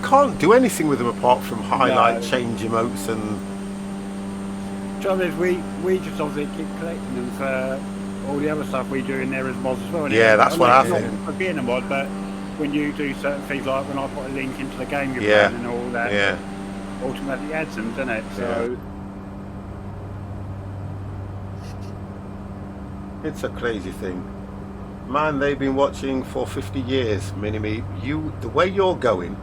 Can't do anything with them apart from highlight, No. change emotes and... Trouble is, we just obviously keep collecting them for all the other stuff we do in there as mods as well. and Yeah, that's what I not think. For being a mod, but when you do certain things, like when I put a link into the game you're Yeah. playing and all that, Yeah. automatically adds them, doesn't it? So It's a crazy thing. Man, they've been watching for 50 years, Mini-Me. The way you're going,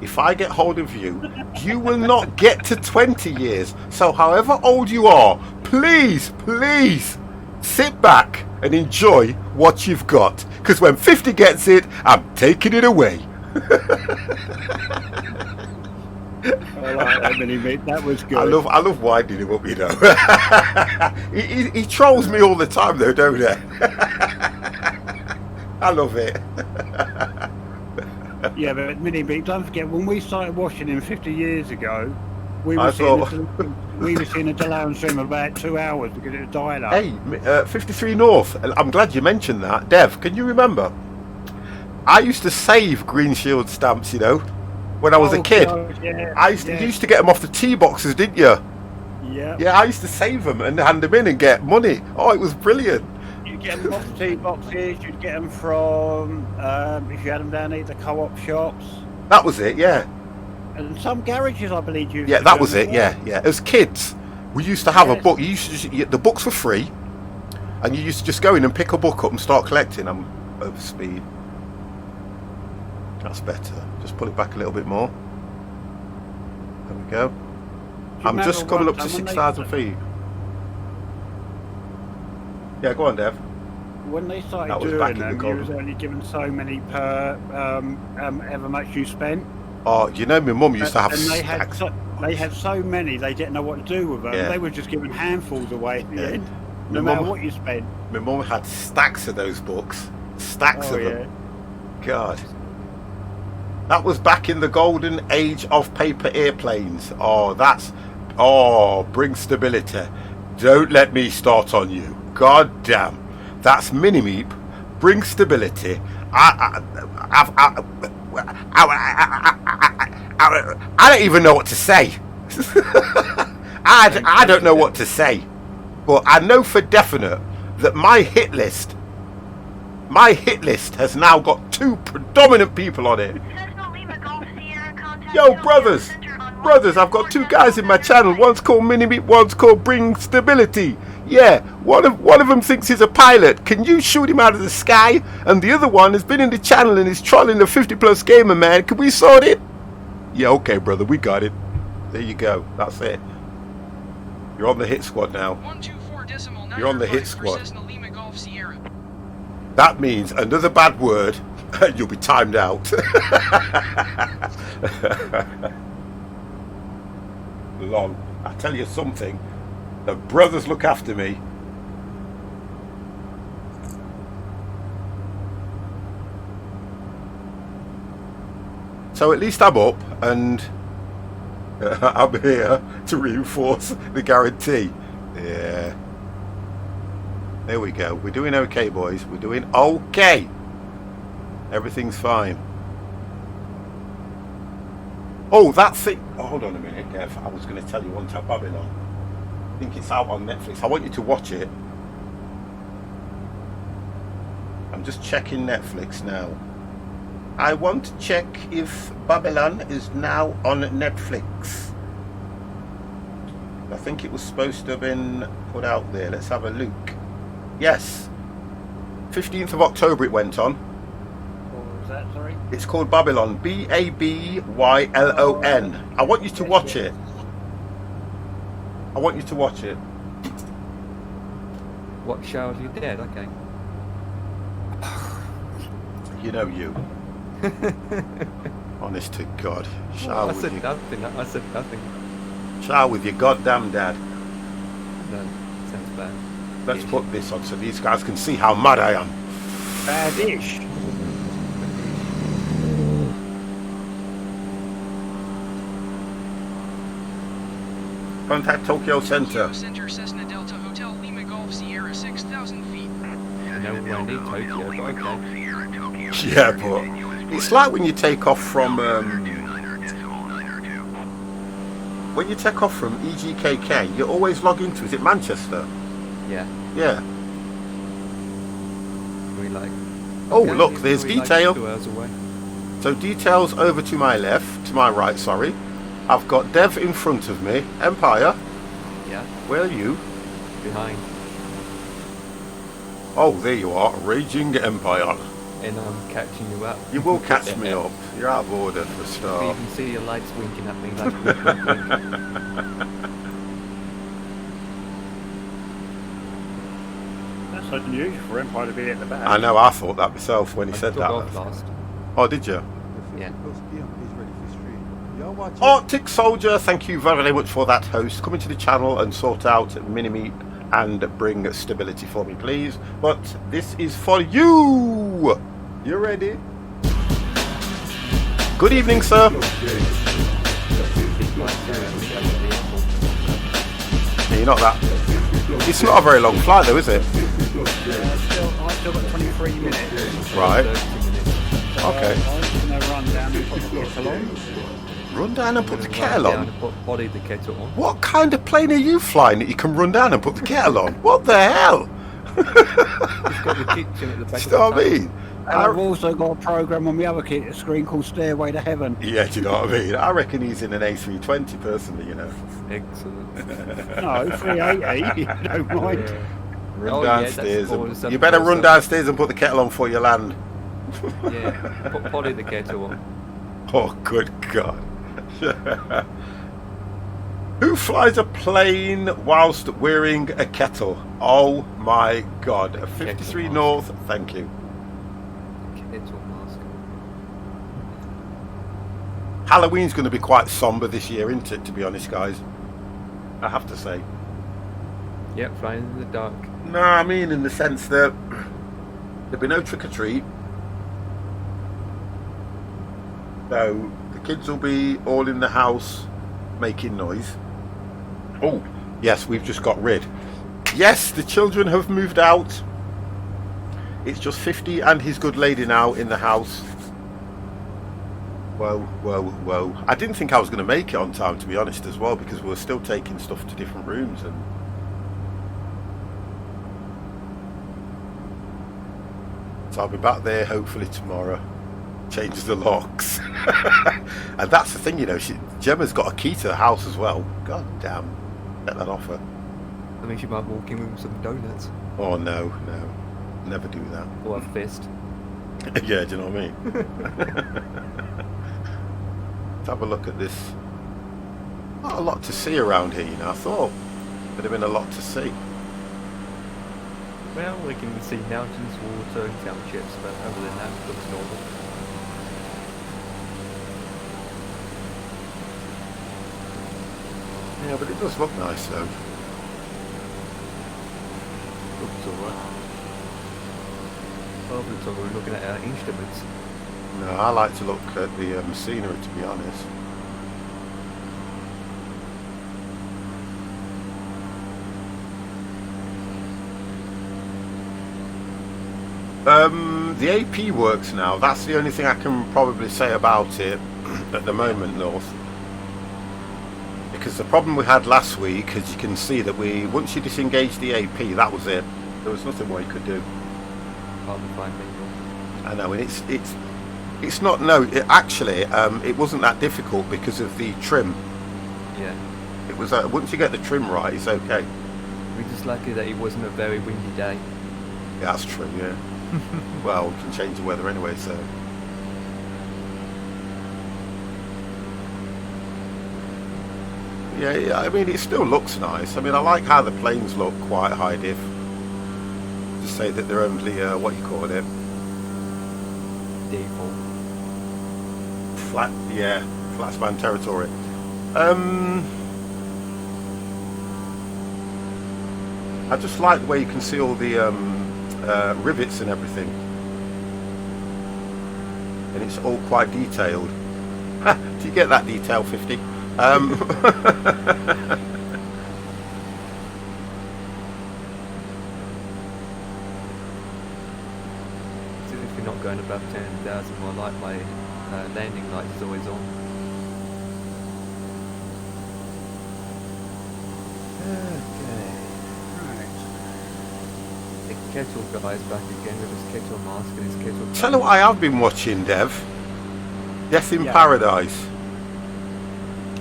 if I get hold of you, you will not get to 20 years. So however old you are, please, please, sit back and enjoy what you've got. Because when 50 gets it, I'm taking it away. I like that mini bit. That was good. I love winding him up, you know. he trolls me all the time though, don't he? I love it. Yeah, but mini beat. Don't forget when we started watching him 50 years ago, we I were thought- seeing a delay on stream of about 2 hours because it was dial up. Hey, 53 North, I'm glad you mentioned that. Dev, can you remember? I used to save Green Shield stamps, you know, when I was a kid. God, yeah, You used to get them off the tee boxes, didn't you? Yeah. Yeah, I used to save them and hand them in and get money. Oh, it was brilliant. You get them off tea boxes. You'd get them from if you had them down at the co-op shops. That was it, yeah. And some garages, I believe, used Yeah, to that do was them it, as yeah, well. yeah. As kids, we used to have a Yes. book. You used to just, the books were free, and you used to just go in and pick a book up and start collecting them over speed. That's better. Just pull it back a little bit more. There we go. Do you I'm just remember coming one up to time when 6,000 feet. Yeah, go on, Dev. When they That started was back doing in the them, you was golden- only given so many per ever much you spent. Oh, you know, my mum used to have And they had stacks. they had so many, they didn't know what to do with them. Yeah. They were just giving handfuls away at the Yeah. end, My no matter mum- what you spent. My mum had stacks of those books. Stacks Oh of yeah. them. God. That was back in the golden age of paper airplanes. Bring stability. Don't let me start on you. God damn. That's Mini-Meep. Bring stability. I don't even know what to say. I don't know what to say. But I know for definite that my hit list has now got 2 predominant people on it. Cessna Lima Golf Sierra, contact Yo, Tokyo brothers, Center on brothers, I've got 2 guys in my channel. One's called Mini-Meep, one's called Bring Stability. Yeah, one of them thinks he's a pilot. Can you shoot him out of the sky? And the other one has been in the channel and is trolling the 50+ gamer, man. Can we sort it? Yeah, okay, brother, we got it. There you go. That's it. You're on the hit squad now. 124.9 You're on the hit for squad. Cessna Lima Golf Sierra. That means another bad word and you'll be timed out. Lol. I tell you something. The brothers look after me. So at least I'm up and I'm here to reinforce the guarantee. Yeah. There we go. We're doing okay, boys. We're doing okay. Everything's fine. Oh, that's it. Oh, hold on a minute, Dev. I was going to tell you one time Babylon. I think it's out on Netflix. I want you to watch it. I'm just checking Netflix now. I want to check if Babylon is now on Netflix. I think it was supposed to have been put out there. Let's have a look. Yes. 15th of October it went on. What was that, sorry? It's called Babylon. Babylon. I want you to watch it. I want you to watch it. What show have you dead? Okay. You know you. Honest to God. Shower I with said you. nothing. I said nothing. Shower with your goddamn dad. No, sounds bad. Let's put this on so these guys can see how mad I am. Bad-ish. Contact Tokyo Center. Center Cessna Delta Hotel Lima Golf Sierra 6,000 feet. No, we need Tokyo, but okay. Yeah, but it's like when you take off from EGKK, you always log into, is it Manchester? Yeah, Yeah. we like. Oh, okay, look, there's we like detail. 2 hours away. So details over to my left, to my right, sorry. I've got Dev in front of me. Empire, Yeah, where are you? behind. Oh, there you are, Raging Empire. And I'm catching you up. You will catch me up. You're out of order for a You start. can see your lights winking at me like wink, wink, wink. That's unusual for Empire to be at the back. I know, I thought that myself when he I said took that. off last. Oh, did you? Yeah. Arctic Soldier, thank you very much for that, host. Come into the channel and sort out Mini-Meep and bring stability for me, please. But this is for you. You ready? Good evening, sir. Yeah, you're not that. It's not a very long flight, though, is it? I've still got 23 minutes. Right. 30 minutes. Okay. I'm just going to run down and get along. Run down and put the Run kettle down on? and body the kettle on. What kind of plane are you flying that you can run down and put the kettle on? What the hell? It's got the kitchen at the back Do of you know the what I tunnel. mean? And I've also got a program on my other kit, a screen called Stairway to Heaven. Yeah, do you know what I mean? I reckon he's in an A320 personally, you know. Excellent. No, 380, if you don't mind. Run Oh, downstairs. yeah, and, you better run downstairs and put the kettle on before you land. Yeah, put body the kettle on. Oh, good God. Who flies a plane whilst wearing a kettle? Oh my God. A 53 North, thank you. Kettle mask. Halloween's going to be quite somber this year, isn't it, to be honest, guys? I have to say. Yep, flying in the dark. No, I mean in the sense that there'll be no trick-or-treat. So the kids will be all in the house making noise. Oh, yes, we've just got rid. Yes, the children have moved out. It's just 50 and his good lady now in the house. Whoa, whoa, whoa. I didn't think I was going to make it on time, to be honest, as well, because we were still taking stuff to different rooms. And so I'll be back there hopefully tomorrow. Change the locks. And that's the thing, you know, Gemma's got a key to the house as well. God damn. Get that off her. I mean, she might walk in with some donuts. Oh, no, no. Never do that. Or a fist. Yeah, do you know what I mean? Let's have a look at this. Not a lot to see around here, you know. I thought there'd have been a lot to see. Well, we can see mountains, water, and townships, but other than that, it looks normal. Yeah, but it does look nice, though. Looks alright. Well, looks like we're looking at our instruments. No, I like to look at the scenery, to be honest. The AP works now. That's the only thing I can probably say about it at the moment, North. Because the problem we had last week, as you can see, that once you disengaged the AP, that was it. There was nothing more you could do. Hard to find people. I know, and it's not. No, it wasn't that difficult because of the trim. Yeah. It was once you get the trim right, it's okay. We're just lucky that it wasn't a very windy day. Yeah, that's true. Yeah. Well, we can change the weather anyway, so. Yeah, I mean, it still looks nice. I mean, I like how the planes look quite high diff. To say that they're only, what you call it? Default. Flat, yeah, flat span territory. I just like the way you can see all the rivets and everything. And it's all quite detailed. Do you get that detail, 50? So if you're not going above 10,000, my landing light is always on. Okay. The kettle guy's back again with his kettle mask and his kettle. Tell you what I have been watching, Dev. Death in Yeah. Paradise.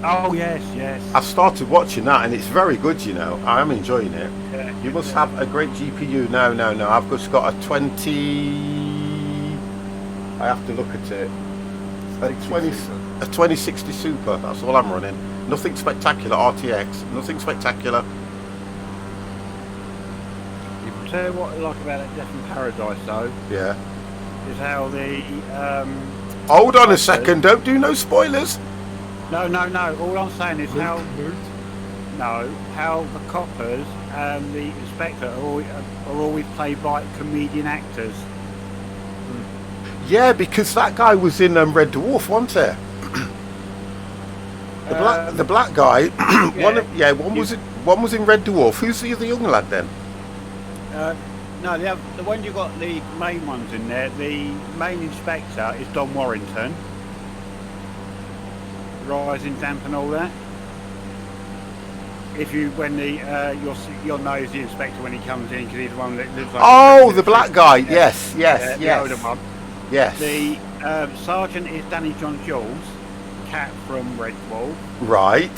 Oh, yes, yes. I've started watching that and it's very good, you know. I am enjoying it. Yeah, You must have a great GPU. No. I've just got a 20... I have to look at it. A 2060 Super. That's all I'm running. Nothing spectacular. RTX. Nothing spectacular. Tell you what I like about that Death in Paradise, though, Yeah. is how the... Hold on a second. Don't do no spoilers. No. All I'm saying is how the coppers and the inspector are always played by comedian actors. Yeah, because that guy was in Red Dwarf, wasn't he? The black guy. One was in Red Dwarf. Who's the other young lad then? No, the one you got the main ones in there. The main inspector is Don Warrington. rising damp and all that. If you, when the you'll know he's the inspector when he comes in because he's the one that lives. Like Oh, the black guy. Yes, yes, the yes. older one. Yes. The sergeant is Danny John Jules, Cat from Redwall. Right.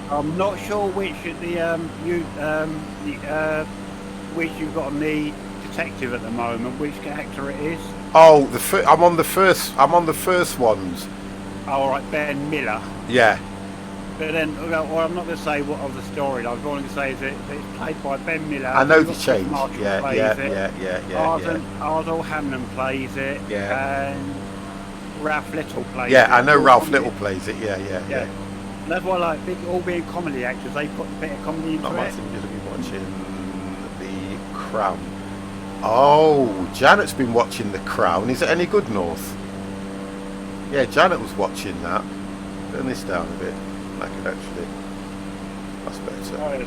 I'm not sure which which you've got on the detective at the moment. Which actor it is? Oh, I'm on the first ones. All right, Ben Miller. Yeah. But then, well, I'm not going to say what of the story. I was going to say is that it's played by Ben Miller. I know You've the got change. Marshall Yeah. plays it. Ardell Hamlin plays it. Yeah. And Ralph Little plays it. Yeah, I know All Ralph comedy. Little plays it. Yeah. And that's why I like all being comedy actors. They put a bit of comedy into I it. think you'll be watching The Crown. Oh, Janet's been watching The Crown. Is it any good, North? Yeah, Janet was watching that. Turn this down a bit. I can actually. That's better. Oh,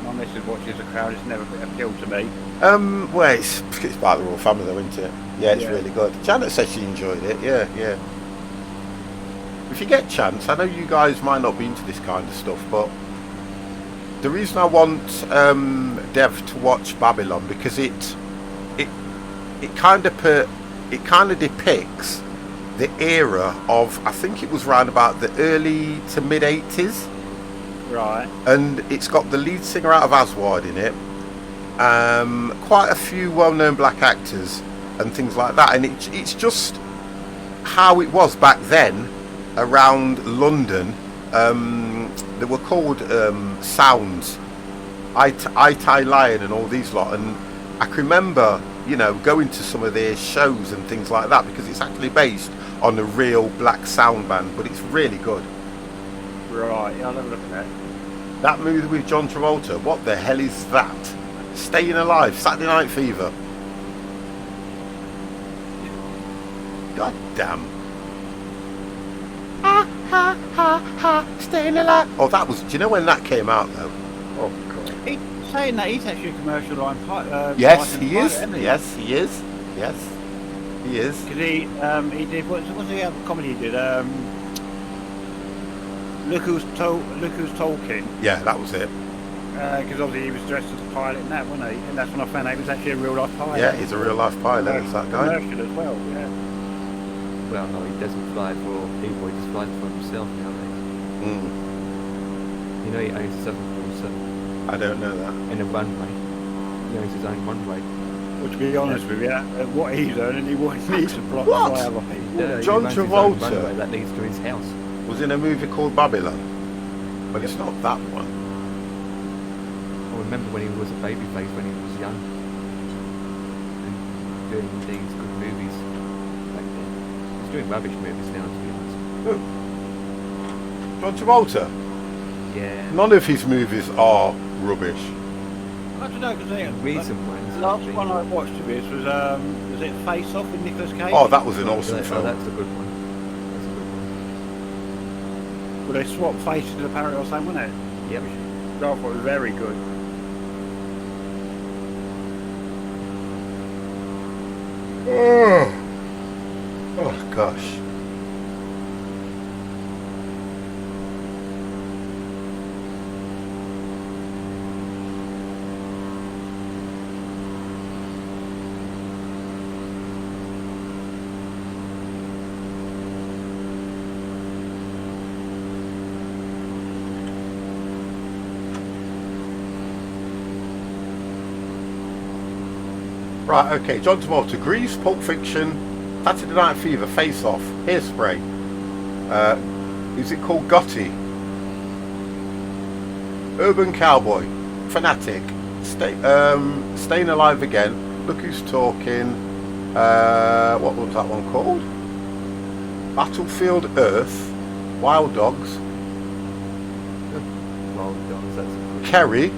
my missus watches The Crown. It's never appealed to me. Well, it's part of the royal family, though, isn't it? Yeah, it's Yeah. really good. Janet said she enjoyed it. Yeah. If you get a chance, I know you guys might not be into this kind of stuff, but the reason I want Dev to watch Babylon because it kind of depicts the era of, I think it was around about the early to mid 80s. Right. And it's got the lead singer out of Aswad in it, quite a few well-known black actors and things like that, and it's just how it was back then around London. They were called sounds, I-Tai Lion and all these lot, and I can remember, going to some of their shows and things like that because it's actually based on a real black sound band, but it's really good. Right, yeah, I'll have a look at that. That movie with John Travolta, what the hell is that? Staying Alive, Saturday Night Fever. God damn. Staying Alive. Oh, that was, do you know when that came out though? Oh God. Saying that, he's actually a commercial line pilot. Yes, he is. Isn't he? Yes, he is. Yes, he is. Because he did, what's the other comedy he did? Look Who's Talking. Yeah, that was it. Because obviously he was dressed as a pilot in that, wasn't he? And that's when I found out he was actually a real life pilot. Yeah, he's a real life pilot. It's that guy. Commercial as well, yeah. Well, no, he doesn't fly for people, he just flies for himself nowadays. Mm. He owns his own I don't know that. in a runway. He owns his own runway. Well, to be honest with you, what he's earning, he wouldn't need to fly What? other people. Yeah, John he runs his own Travolta? runway that leads to his house. Was in a movie called Babylon, but it's not that one. I remember when he was a babyface when he was young. And doing these good movies back then. He's doing rubbish movies now, to be honest. John Travolta. Yeah. None of his movies are rubbish. I don't know, because Recent ones. the last one I watched of his was it Face Off with Nicolas Cage? Oh, that was an awesome Oh, film. that's a good one. That's a good one. Well, they swapped faces apparently or something, wasn't it? Yep. I thought it was very good. Oh gosh. Right, okay, John Travolta, Grease, Pulp Fiction, Saturday Night Fever, Face Off, Hairspray. Is it called Gotti? Urban Cowboy, Fanatic, Staying Alive Again, Look Who's Talking, what was that one called? Battlefield Earth, Wild Dogs, Wild Dogs, that's a good Kerry,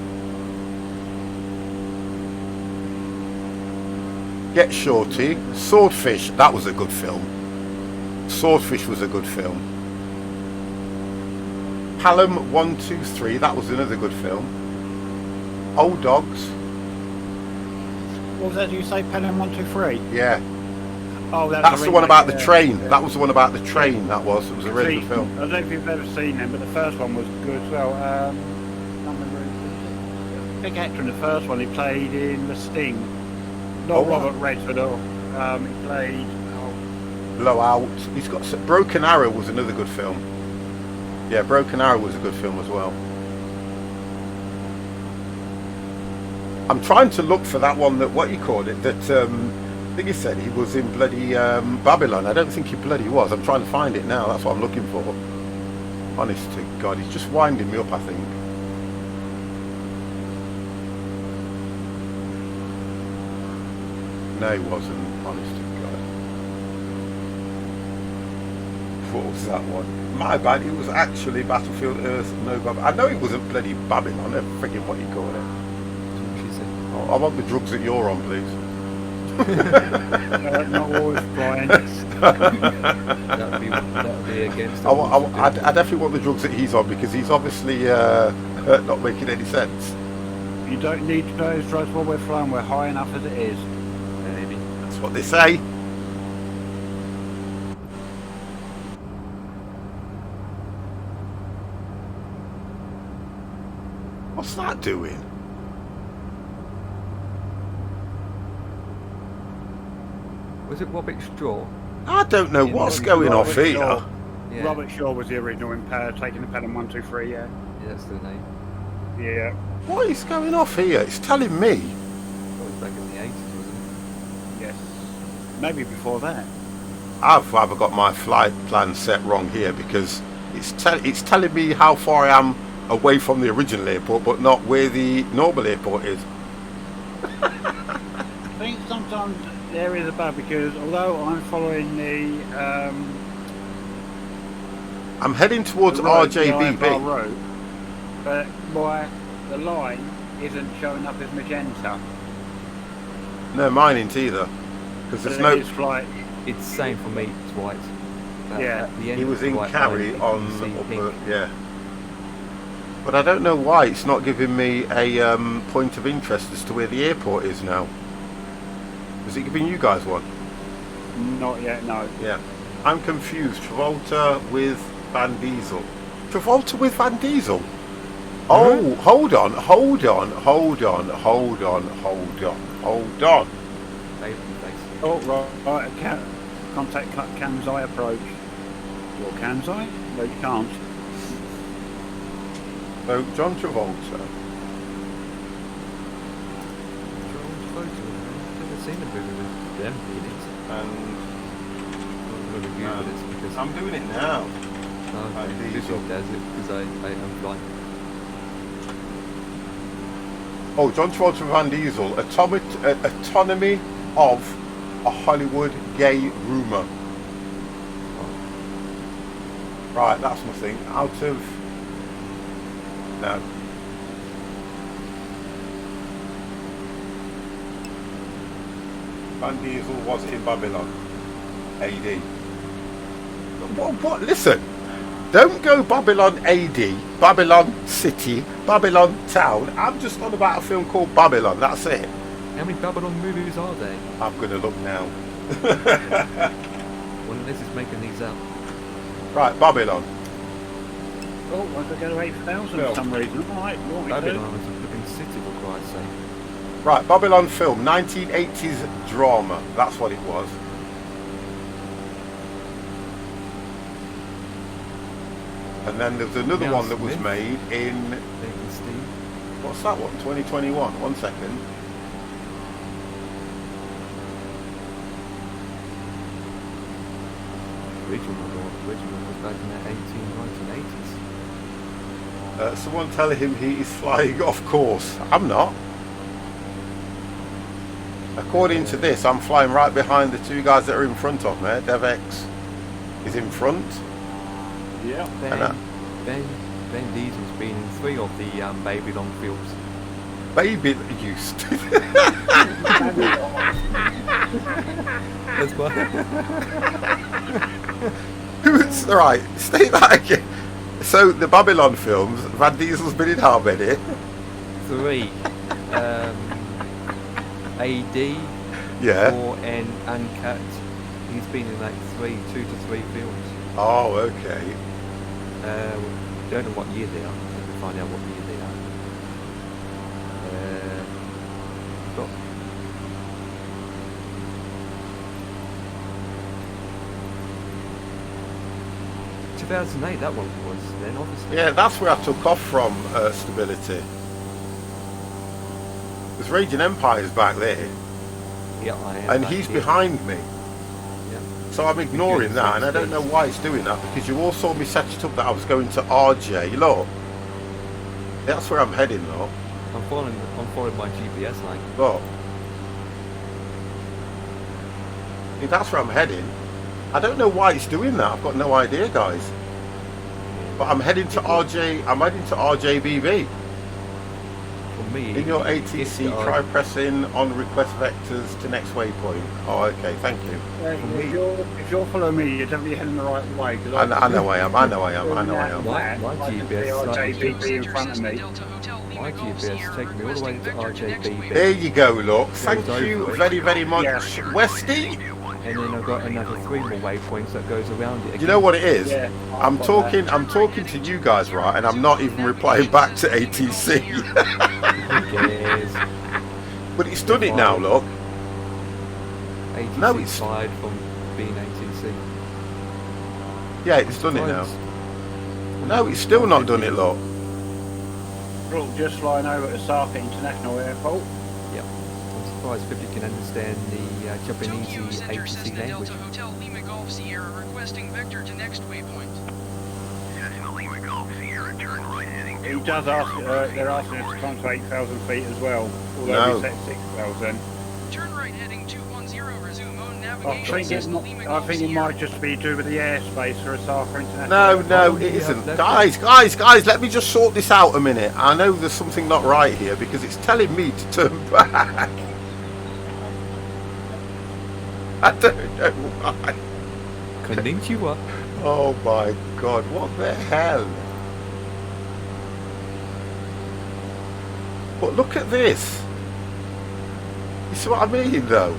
Get Shorty, Swordfish, that was a good film. Swordfish was a good film. Pelham 123, that was another good film. Old Dogs, What was that you say, Pelham 123? yeah. Oh, That's the a one remake, about the yeah. train. Yeah. That was the one about the train. That was. It was a really See, good film. I don't know if you've ever seen them, but the first one was good as well. Can't remember who it was. Big actor in the first one. He played in The Sting. Not Oh, wow. Robert Redford. He played. Blowout. He's got Broken Arrow was another good film. Yeah, Broken Arrow was a good film as well. I'm trying to look for that one that what you called it that I think he said he was in bloody Babylon. I don't think he bloody was. I'm trying to find it now. That's what I'm looking for. Honest to God, he's just winding me up. I think. No, he wasn't. Honest to God. What was that one? My bad. It was actually Battlefield Earth. No, I know it wasn't bloody Babylon. I forget what you call it. I want the drugs that you're on, please. Not always Brian. That would be against. I definitely want the drugs that he's on because he's obviously not making any sense. You don't need to those drugs while we're flying. We're high enough as it is. Maybe. That's what they say. What's that doing? Was it Robert Straw? I don't know what's going off here. Shaw. Yeah. Robert Shaw was the original in taking the pen on 1, 2, 3. Yeah. Yeah, that's the name. Yeah. What is going off here? It's telling me. That was back in the 80s, wasn't Yes. Maybe before that. I've either got my flight plan set wrong here because it's telling me how far I am away from the original airport, but not where the normal airport is. I think sometimes there is a bug because although I'm following the I'm heading towards the road, the RJBB. IFR road, but the line isn't showing up as magenta. No, mine ain't either. Because there's But no. it is flight. it? It's the same for me, it's white. Yeah. At the end He of was the in white Carry line, on you can see upper, pink. yeah. But I don't know why it's not giving me a point of interest as to where the airport is now. Is it giving you guys one? Not yet, no. Yeah. I'm confused. Travolta with Van Diesel. Travolta with Van Diesel? Oh, hold on. Babyface. Oh, right. Contact Kansai approach. Or Kansai? No, you can't. So, John Travolta. I've never seen a movie with them in it. And I'm going to Google this because I'm doing it now. okay, this one does it because I'm blind. Oh, John Travolta and Van Diesel, autonomy of a Hollywood gay rumour. Right, that's my thing. Out of... No. Van Diesel was in Babylon. AD. What? Listen. Don't go Babylon AD, Babylon City, Babylon Town. I'm just on about a film called Babylon. That's it. How many Babylon movies are there? I'm going to look now. Well, unless it's making these up. Right, Babylon. Oh, I could go to 8,000 Well. for some reason. Alright, you want me to? Babylon is a flipping city, for Christ's sake. Right, Babylon film, 1980s drama. That's what it was. And then there's another Mel one that was Smith. made in, Nathan Steve. what's that one? 2021. 1 second. Original was back in the 1980s. Someone tell him he is flying off course. I'm not. According to this, I'm flying right behind the two guys that are in front of me. DevX is in front. Yeah. Ben Diesel's been in 3 of the Babylon films. Baby used. That's why. Who's right? State that again. So the Babylon films, Van Diesel's been in how many? 3. AD. Yeah. 4 and Uncut. He's been in like 2 to 3 films. Oh, okay. Don't know what year they are. Let me find out what year they are. Got 2008. That one was then, obviously. Yeah, that's where I took off from, Stability. There's Raging Empire's back there, Yeah, I am. and back he's here. behind me. Yeah. So I'm ignoring that, and I don't know why it's doing that, because you all saw me set it up that I was going to RJ. Look, that's where I'm heading, though. I'm following my GPS line. Look. Yeah, that's where I'm heading. I don't know why it's doing that. I've got no idea, guys. But I'm heading to RJ. I'm heading to RJBB. For me, In your it's ATC, the try pressing on request vectors to next waypoint. Oh, okay, thank you. If you're following me, you're definitely heading the right way. 'cause I know I am. I know I am. I know I am. My I can GPS see RJBB in front of me. My GPS taking me all the way to RJBB. There you go. Look, thank Goes you over it. very, very much, Yeah. Westy. And then I've got another 3 more waypoints that goes around it again. You know what it is? Yeah, I'm I've got talking. I'm talking to you guys, right? And I'm not even replying back to ATC. Who cares? But it's done it now. Look. ATC No, it's- fired from being ATC. Yeah, it's done it now. No, it's still not done it. Look. Look, just flying over to Osaka International Airport. Yep. I'm surprised 50 can understand the Japanese Tokyo Center ATC Cessna language. Delta Hotel Lima Golf Sierra requesting vector to next waypoint. Cessna Lima Golf Sierra, turn right heading He does ask, they're asking us to come to 8,000 feet as well, although No. we set 6,000. Turn right heading 210, resume on I navigation. think, Cessna Lima I Golf think it Sierra. might just be due with the airspace for Osaka International No, Airport. no, it isn't. Guys, let me just sort this out a minute. I know there's something not right here because it's telling me to turn back. I don't know why. Konnichiwa. Oh my god, what the hell? But look at this. You see what I mean though?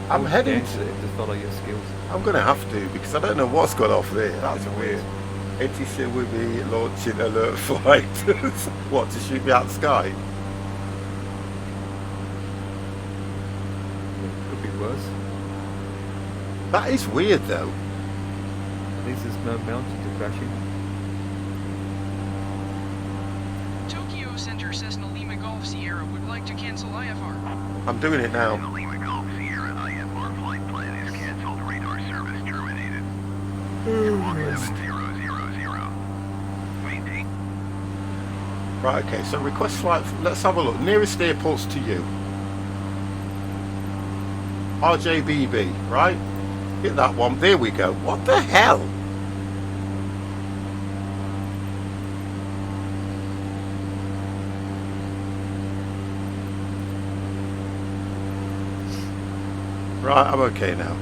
I'm heading to to... just follow your skills. I'm going to have to because I don't know what's gone off there. That's weird. ATC will be launching alert fighters. What, to shoot me out the sky? Could be worse. That is weird though. At least there's no mountain to crashing. Tokyo Center Cessna Lima Golf Sierra would like to cancel IFR. I'm doing it now. Cessna Lima Golf Sierra, IFR flight plan is canceled. Radar service terminated. Squawk 7000. Maintain. Right, okay, so request flight. Let's have a look. Nearest airports to you. RJBB, right? Hit that one. There we go. What the hell? Right, I'm okay now.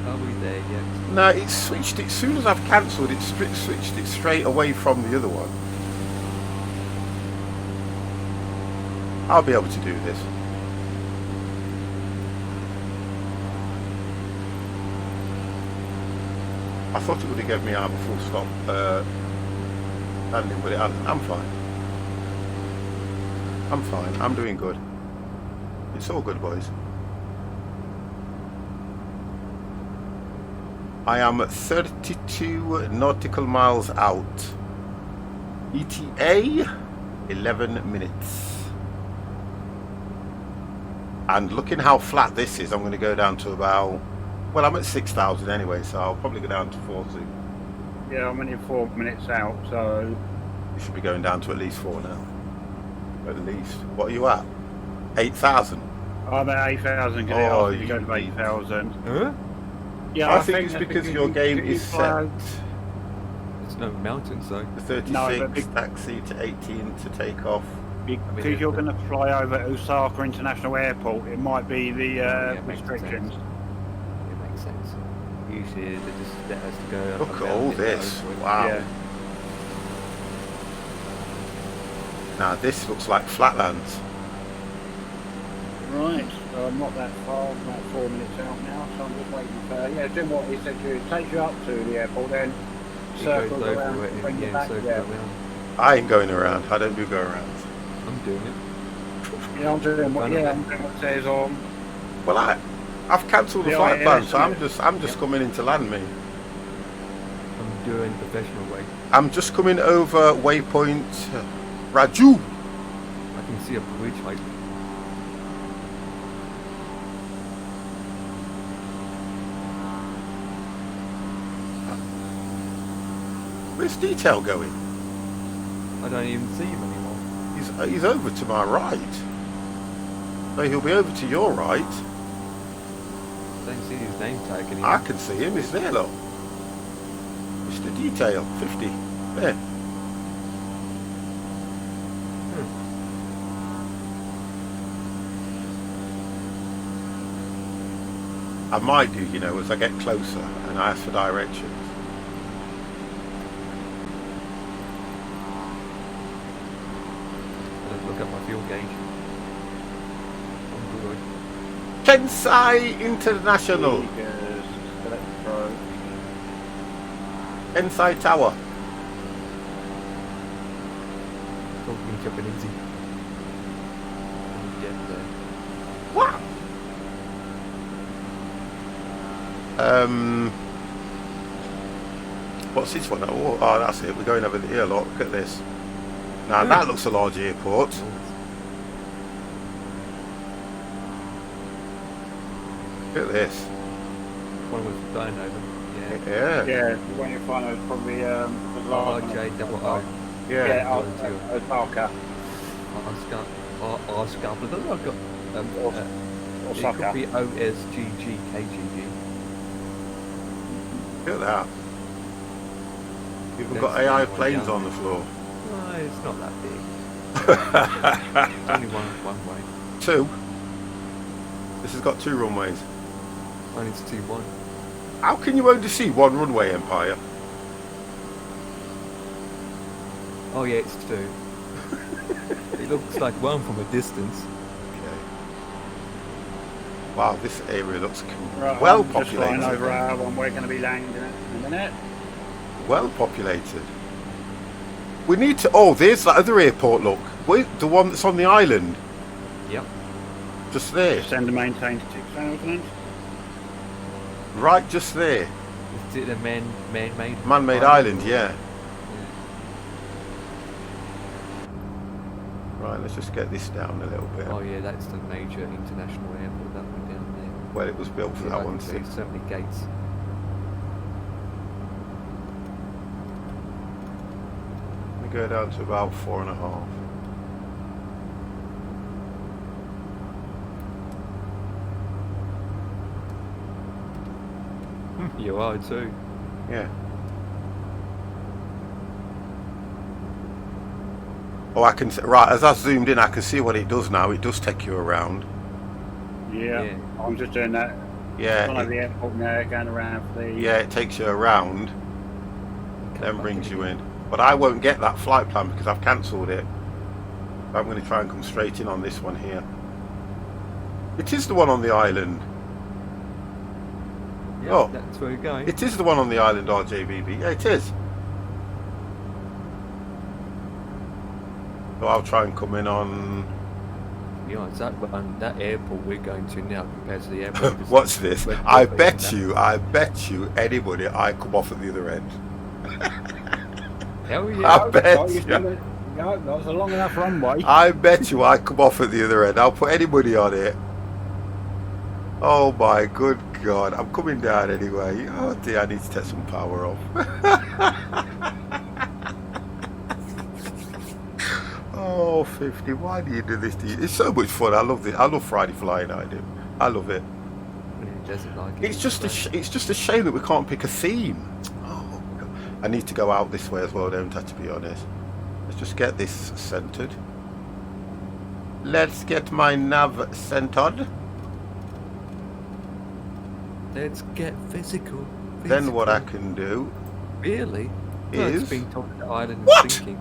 Are we there yet? No, it switched it. As soon as I've cancelled it, switched it straight away from the other one. I'll be able to do this. I thought it would have given me out a full stop landing, but it hasn't. I'm fine. I'm fine. I'm doing good. It's all good, boys. I am 32 nautical miles out. ETA 11 minutes. And looking how flat this is, I'm going to go down to about, well, I'm at 6,000 anyway, so I'll probably go down to 4 soon. Yeah, I'm only 4 minutes out, so You should be going down to at least 4 now. At least. What are you at? 8,000? I'm at 8,000 because Oh, it asked me to go to you 8,000. Huh? Yeah, I think it's because your game is set There's no mountains though. to 36, No, but taxi to 18 to take off. because you're going to fly over Osaka International Airport, it might be the Yeah, it makes restrictions. sense. It makes sense. Usually they just let us to go. Look at around all it this. over it. Wow. Yeah. Now this looks like flatlands. Right. So I'm not that far, I'm about 4 minutes out now, so I'm just waiting for, yeah, doing what he said to you. It takes you up to the airport, then He circles goes around, over it bring and you back. circle Yeah. around. I ain't going around. I don't do go arounds. I'm doing it. Yeah, I'm doing what, Fun yeah, of I'm doing what it says on. Well, I've cancelled the Yeah, flight yeah, plan, that's so I'm it. just coming in to land me. I'm doing professional way. I'm just coming over waypoint Raju. I can see a bridge like Where's Detail going? I don't even see him anymore. He's over to my right. So he'll be over to your right. I don't see his name tag anymore. I can see him. He's there, look. Mr. Detail, 50. There. I might do, you know, as I get closer and I ask for directions. Let's look at my fuel gauge. I'm good. Kensai International. Because select pro. Kensai Tower. Talking Japanese. Get there. What? What's this one? Oh, that's it. We're going over here. Look at this. Now that looks a large airport. Look at this. One was flying over. Yeah. Yeah. Yeah, when you find out, probably the last one. RJ00. Yeah. Yeah, Osaka. Oscar. But then I've got it Osaka. could be OSGGKGG. Look at that. People Don't got see AI anyone planes down on the floor. No, it's not that big. It's only one way. Two. This has got 2 runways. Mine is 2-1. How can you only see 1 runway, Empire? Oh yeah, it's 2. It looks like 1 from a distance. Okay. Wow, this area looks Right, well I'm just flying populated. over our one. We're going to be landing in a minute. Well populated. We need to. Oh, there's that other airport. Look, wait, the one that's on the island, Yep. just there, Send and maintain 6,000. right, just there. Is it a man-made? Man-made island, yeah. Right, let's just get this down a little bit. Oh yeah, that's the major international airport that went down there. Well, it was built for Yeah, that I one. can see so many gates. We go down to about 4.5. You are too. Yeah. Oh, I can. Right, as I zoomed in, I can see what it does now. It does take you around. Yeah, Yeah. I'm just doing that. Yeah. Gone over the airport now, going around for the. Yeah, it takes you around, then brings you in. But I won't get that flight plan because I've cancelled it. I'm going to try and come straight in on this one here. It is the one on the island. Yeah, Oh. that's where we're going. It is the one on the island, RJBB. Yeah, it is. So I'll try and come in on... Yeah, it's that airport we're going to now compared to the airport. What's this? We're I going bet that. you anybody, I come off at the other end. Hell I yeah. bet you. you. Yeah, that was a long enough runway. I bet you I come off at the other end. I'll put anybody on it. Oh my good God. I'm coming down anyway. Oh dear, I need to take some power off. Oh, 50. Why do you do this to you? It's so much fun. I love it. I love Friday flying. I do. I love it. It doesn't like it. It's just a shame that we can't pick a theme. Oh God. I need to go out this way as well, don't I, to be honest. Let's just get this centered. Let's get my nav centered. Let's get physical. Then what I can do Really? No, is... it's being told that the island is What? sinking.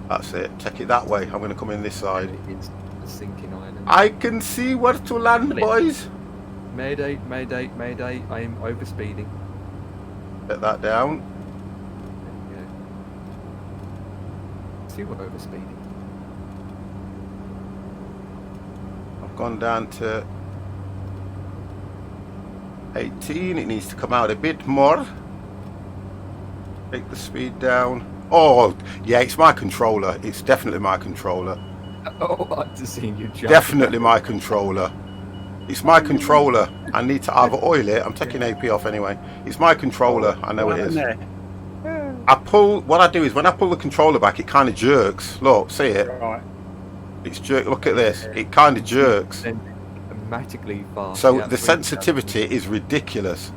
That's it. Take it that way. I'm going to come in this side. It's sinking island. I can see where to land, boys. Mayday, mayday, mayday. I am overspeeding. Get that down. There you go. See, we're overspeeding. I've gone down to 18. It needs to come out a bit more. Take the speed down. Oh, yeah, it's my controller. It's definitely my controller. Oh, I've just seen you jump. Definitely my controller. It's my controller. I need to either oil it. I'm taking AP off anyway. It's my controller. I know it is. I pull. What I do is when I pull the controller back, it kind of jerks. Look, see it? Right. It's jerk. Look at this. It kind of jerks. Dramatically fast. So Yeah, the sensitivity is ridiculous.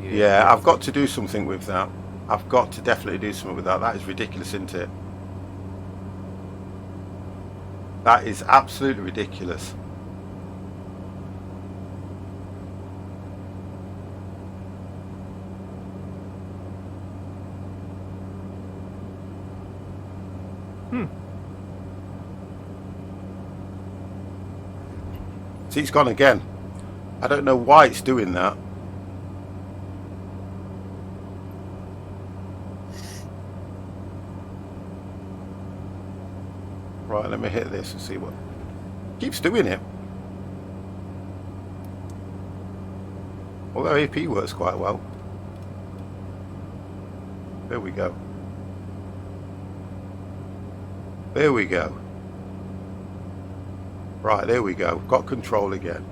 Yeah, I've got to do something with that. I've got to definitely do something with that. That is ridiculous, isn't it? That is absolutely ridiculous. See, it's gone again. I don't know why it's doing that. Right, let me hit this and see what keeps doing it. Although AP works quite well. There we go. There we go. Right, there we go. Got control again.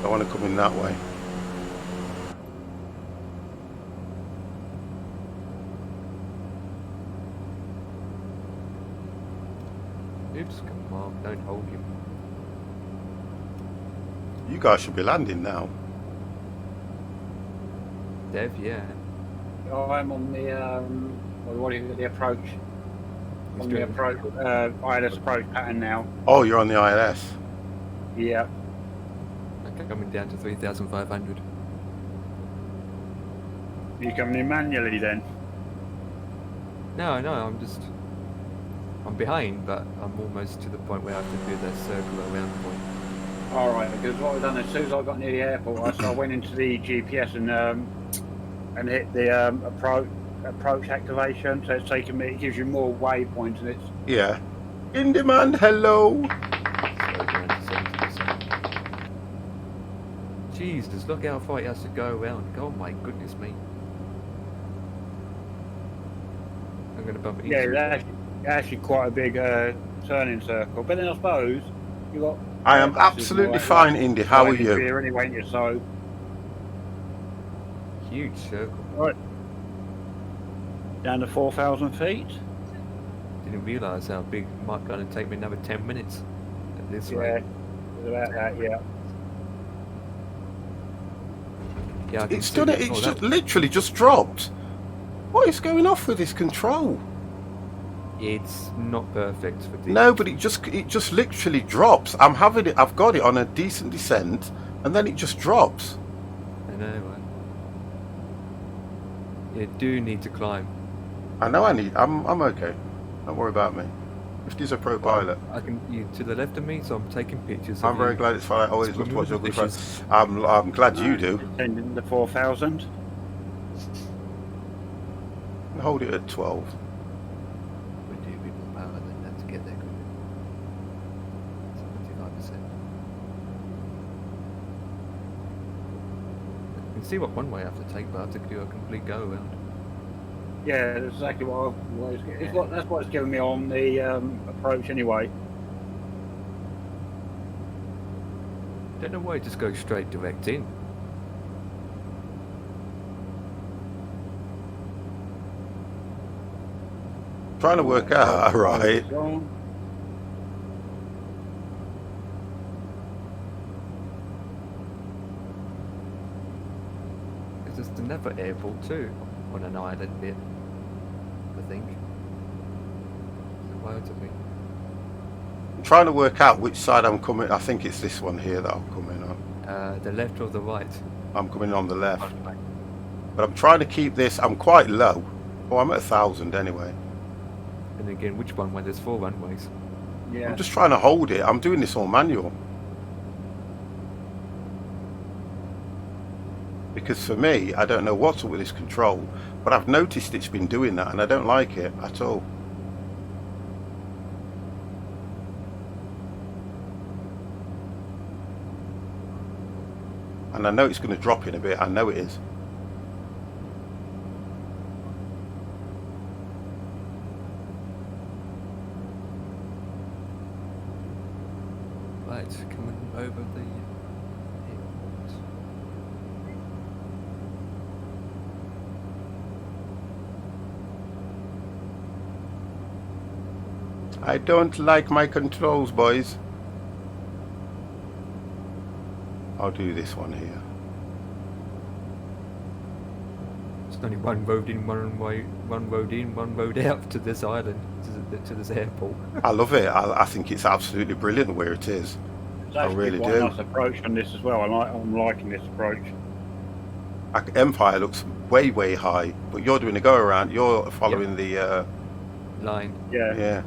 I want to come in that way. Oops, come on, don't hold him. You guys should be landing now. Dev, yeah. I'm on the what is it? The approach. He's On the doing- approach, ILS approach pattern now. Oh, you're on the ILS. Yeah. Okay, coming down to 3,500. You coming in manually then? No, I'm behind, but I'm almost to the point where I have to do the circle around point. All right. Because what I've done as soon as I got near the airport, I went into the GPS and hit the approach activation. So it's taking me. It gives you more waypoints, and it's Yeah. In demand, hello. So down to 70%. Jesus, look how far it has to go around. Oh my goodness me. I'm going to bump into yeah, it. it's actually quite a big turning circle. But then I suppose you got. I am buses absolutely like fine, that. Indy. How are Right, you? here anyway, ain't you? So Huge circle. right down to 4,000 feet. Didn't realise how big it might going to take me another 10 minutes at this Yeah, rate. it's about that. Yeah. Yeah, I can It's see done it. that. It's Oh, just that- literally just dropped. What is going off with this control? It's not perfect for the. No, but it just literally drops. I'm having it. I've got it on a decent descent, and then it just drops. I know, right? You do need to climb. I know. I'm okay. Don't worry about me. If there's a pro pilot, I can. You to the left of me, so I'm taking pictures. I'm of very you. glad it's fine. I always love to watch your good Dishes. friends. I'm glad you do. Descending to 4,000. Hold it at 12. We do a bit more power than that to get there quicker. 75%. You can see what one way I have to take, but I have to do a complete go around. Yeah, that's exactly that's what it's giving me on the approach anyway. Don't know why it just goes straight direct in. Trying to work out, right? It's just another airport too, on an island bit, I think. Supposedly. I'm trying to work out which side I'm coming. I think it's this one here that I'm coming on. The left or the right? I'm coming on the left. One way. But I'm trying to keep this. I'm quite low. Oh, I'm at 1,000 anyway. And again, which one way? There's 4 runways. Yeah. I'm just trying to hold it. I'm doing this all manual. Because for me, I don't know what's up with this control, but I've noticed it's been doing that and I don't like it at all. And I know it's going to drop in a bit. I know it is. Right, coming over the airport. I don't like my controls, boys. I'll do this one here. There's only one road in, one road in, one road out to this island, to this airport. I love it. I think it's absolutely brilliant where it is. It's I actually really quite do. a nice approach on this as well. I'm liking this approach. Empire looks way, way high, but you're doing a go around. You're following the Line. Yeah. yeah.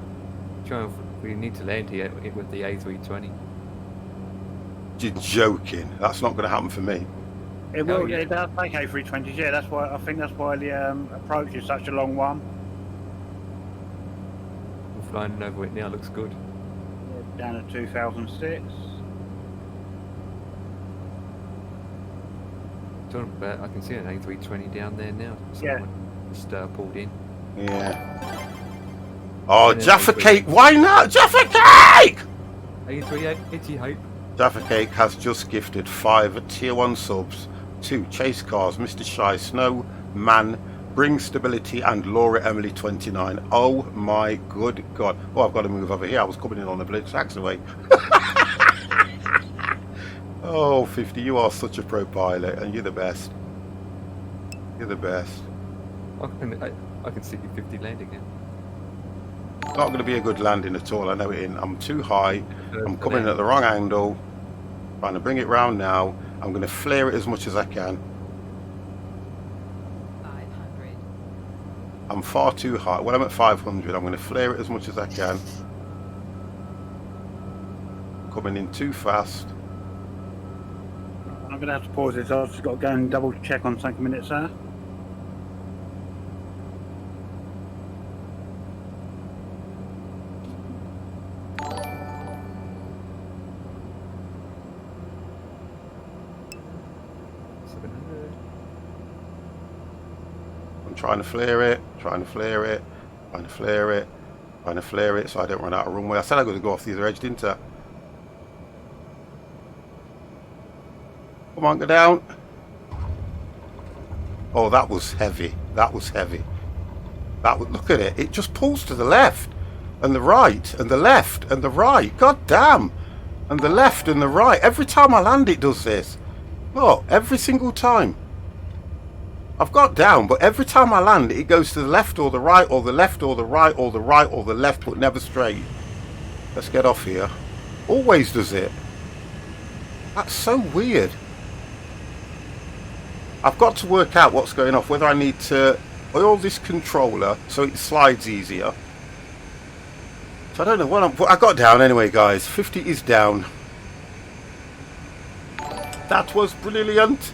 We need to land here with the A320. You're joking. That's not going to happen for me. It will. Oh, yeah. It does take A320s. Yeah, that's why I think that's why the approach is such a long one. We're flying over it now. Looks good. Down to 2006. But I can see an A320 down there now. Yeah. Someone just pulled in. Yeah. Oh, And then Jaffa A3. Cake! Why not? Jaffa Cake! A380 Hope. Jaffa Cake has just gifted 5 tier 1 subs to Chase Cars, Mr. Shy, Snow, Man, Bring Stability, and Laura Emily 29. Oh my good god. Oh, I've got to move over here. I was coming in on the blitz taxiway. Oh, 50, you are such a pro pilot, and you're the best. You're the best. I can see you 50 landing now. Not going to be a good landing at all. I know it in. I'm too high. I'm coming in landing. at the wrong angle. Trying to bring it round now. I'm going to flare it as much as I can. 500. I'm far too high. When I'm at 500, I'm going to flare it as much as I can. Coming in too fast. I'm going to have to pause this. I've just got to go and double check on something a minute, sir. I'm trying to flare it, trying to flare it, trying to flare it, trying to flare it so I don't run out of runway. I said I was going to go off the other edge, didn't I? Come on, go down. Oh, that was heavy. That was heavy. Look at it. It just pulls to the left and the right and the left and the right. God damn. And the left and the right. Every time I land, it does this. Look, every single time. I've got down, but every time I land, it goes to the left or the right or the left or the right or the right or the left, but never straight. Let's get off here. Always does it. That's so weird. I've got to work out what's going off, whether I need to oil this controller so it slides easier. So I don't know what I got down anyway, guys. 50 is down. That was brilliant.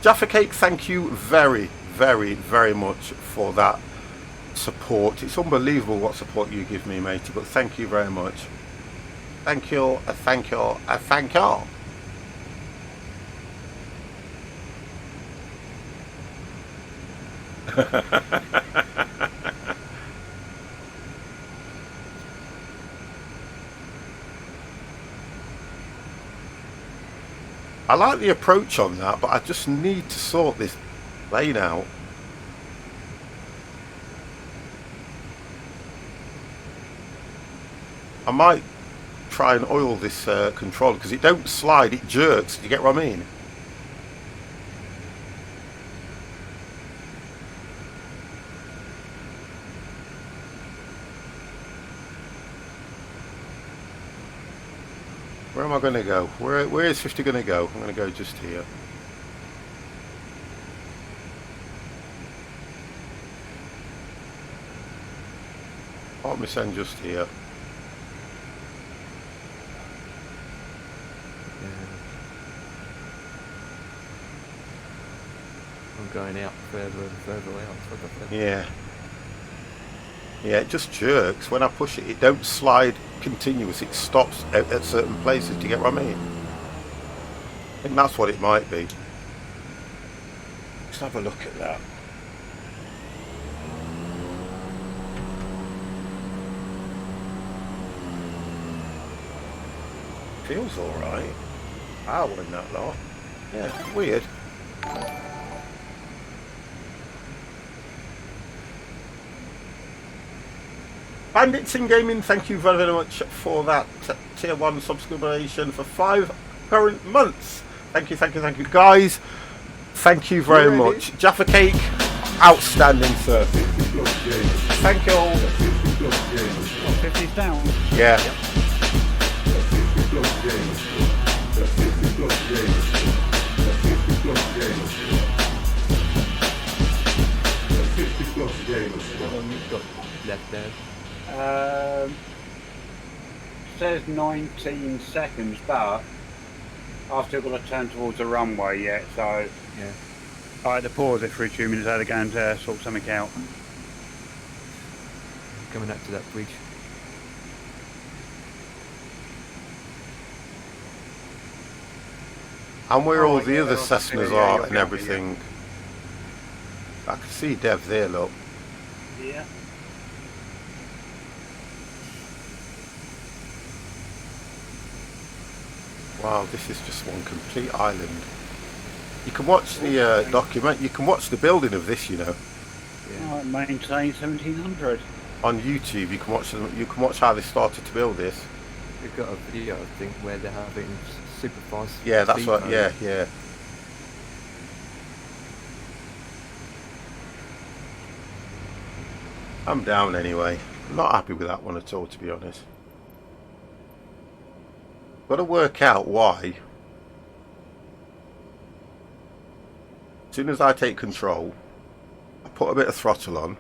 Jaffa Cake, thank you very, very, very much for that support. It's unbelievable what support you give me, matey, but thank you very much. Thank you, thank you, thank you. I like the approach on that, but I just need to sort this lane out. I might try and oil this controller because it don't slide, it jerks. Do you get what I mean? Where am I going to go? Where is 50 going to go? I'm going to go just here. Park my Sen just here. Yeah. I'm going out further and further out. What the fuck? Yeah. Yeah, it just jerks. When I push it, it don't slide continuous. It stops at certain places. Do you get what I mean? I think that's what it might be. Let's have a look at that. Feels alright. Power in that lot. Yeah, weird. Bandits in Gaming, thank you very much for that tier 1 subscription for 5 current months. Thank you, thank you, thank you. Guys, thank you very much. Jaffa Cake, outstanding, sir. Thank you all. 50's down. Yeah. How long you've got left there? Says 19 seconds, but I've still got to turn towards the runway yet, so Yeah. I had to pause it for a few minutes. I had to go and sort something out. Coming up to that bridge. And where all Oh, the yeah, other I can see Cessnas it, yeah, are you're and behind me, everything. I can see Dev there, look. Yeah. Wow, this is just one complete island. You can watch the document. You can watch the building of this, you know, Yeah. Right, maintain 1700. on YouTube. You can watch them. You can watch how they started to build this. We've got a video, I think, where they're having super fast. Yeah, that's speed what. mode. Yeah, yeah. I'm down anyway. I'm not happy with that one at all, to be honest. Got to work out why. As soon as I take control, I put a bit of throttle on,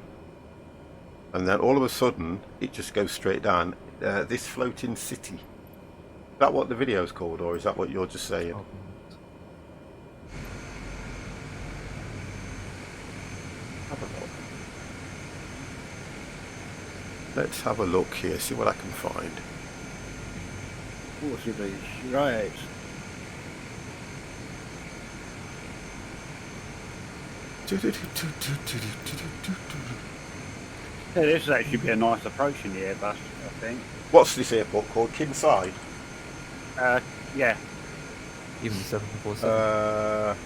and then all of a sudden it just goes straight down. This floating city. Is that what the video's called, or is that what you're just saying? Oh, Have a look. Let's have a look here, see what I can find. Possibly, right. Yeah, this would actually be a nice approach in the Airbus, I think. What's this airport called? Kinside? Yeah. even the 747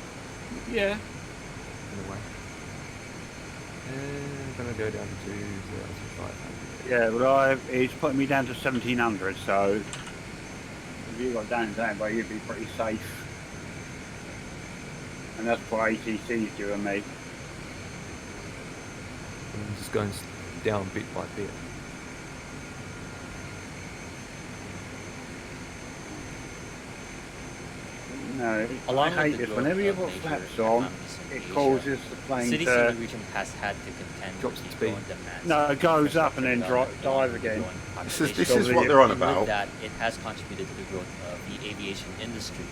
Yeah. in a way. I'm gonna go down to 500. Yeah, but he's putting me down to 1700, so if you got down that way, you'd be pretty safe. And that's what ATC's doing me. I'm just going down bit by bit. No, Along I with hate the this. growth Whenever you of put major flaps on, economies in it Asia, causes the plane cities in to... the region has had to contend Drops with its the growing speed. demands. No, it goes of up and then infrastructure dive development again. with the growing This population. is what they're on And with about. that, it has contributed to the growth of the aviation industry.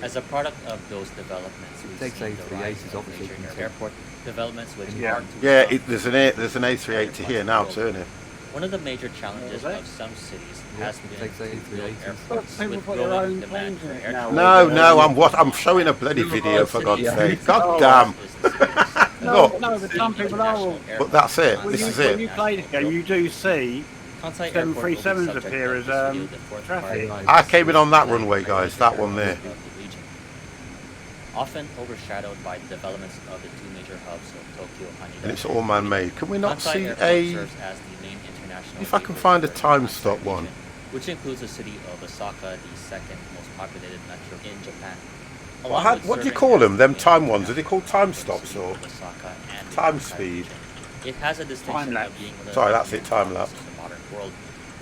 As a product of those developments, we've takes seen the rise A380s of obviously major can take- airport developments which Yeah. are to Yeah, result there's an A380 here now turning. One of the major challenges Oh, is it? of some cities Yeah, has it been takes to build A380s. airports People with put their growing own demand planes for in it air now. travel. No, I'm showing a bloody video for God's Yeah. sake. God Oh, damn. No, Look. no, but some people are. But that's it. When This you, is when it. you play this game, you do see Kansai 737s Airport will be appear subject as, of this video, the fourth traffic. part I came in on that of the runway, guys. That one there. of the region. Often overshadowed by the developments of the two major hubs of Tokyo, Haneda, And it's all man-made. Can we not Kansai see Airport a... serves as the main international If I can gateway find a for the time Kansai stop region, one. which includes the city of Osaka, the second most populated metro in Japan. What Along with do you serving call as them? the Them main time ones? Are they international called time hub for the stops city or of Osaka and the time Kansai speed? region. It has a distinction Time-lapse. of being one of the Sorry, that's it, main time-lapse. hubs of the modern world,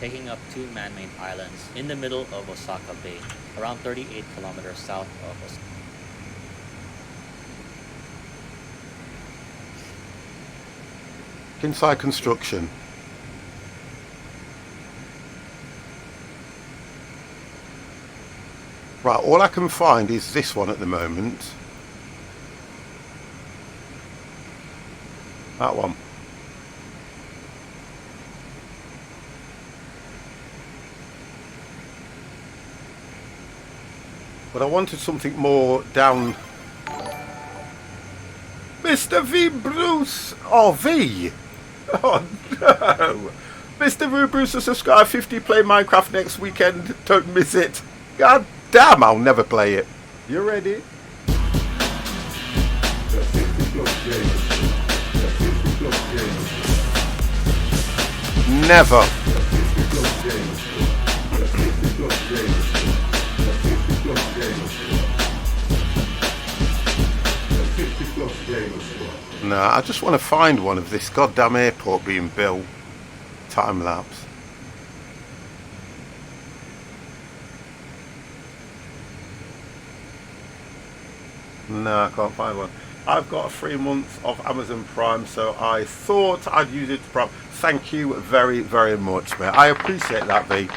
taking up two man-made islands in the middle of Osaka Bay, around 38 kilometers south of Osaka. Inside construction. Right, all I can find is this one at the moment. That one. But I wanted something more down. Mr. V. Bruce! Oh, V! Oh, no! Mr. V. Bruce has subscribed 50, play Minecraft next weekend. Don't miss it. God damn, I'll never play it. You ready? Never. No, I just want to find one of this goddamn airport being built. Time lapse. No, I can't find one. I've got a free month of Amazon Prime, so I thought I'd use it to Prime. Thank you very, very much, mate. I appreciate that, V.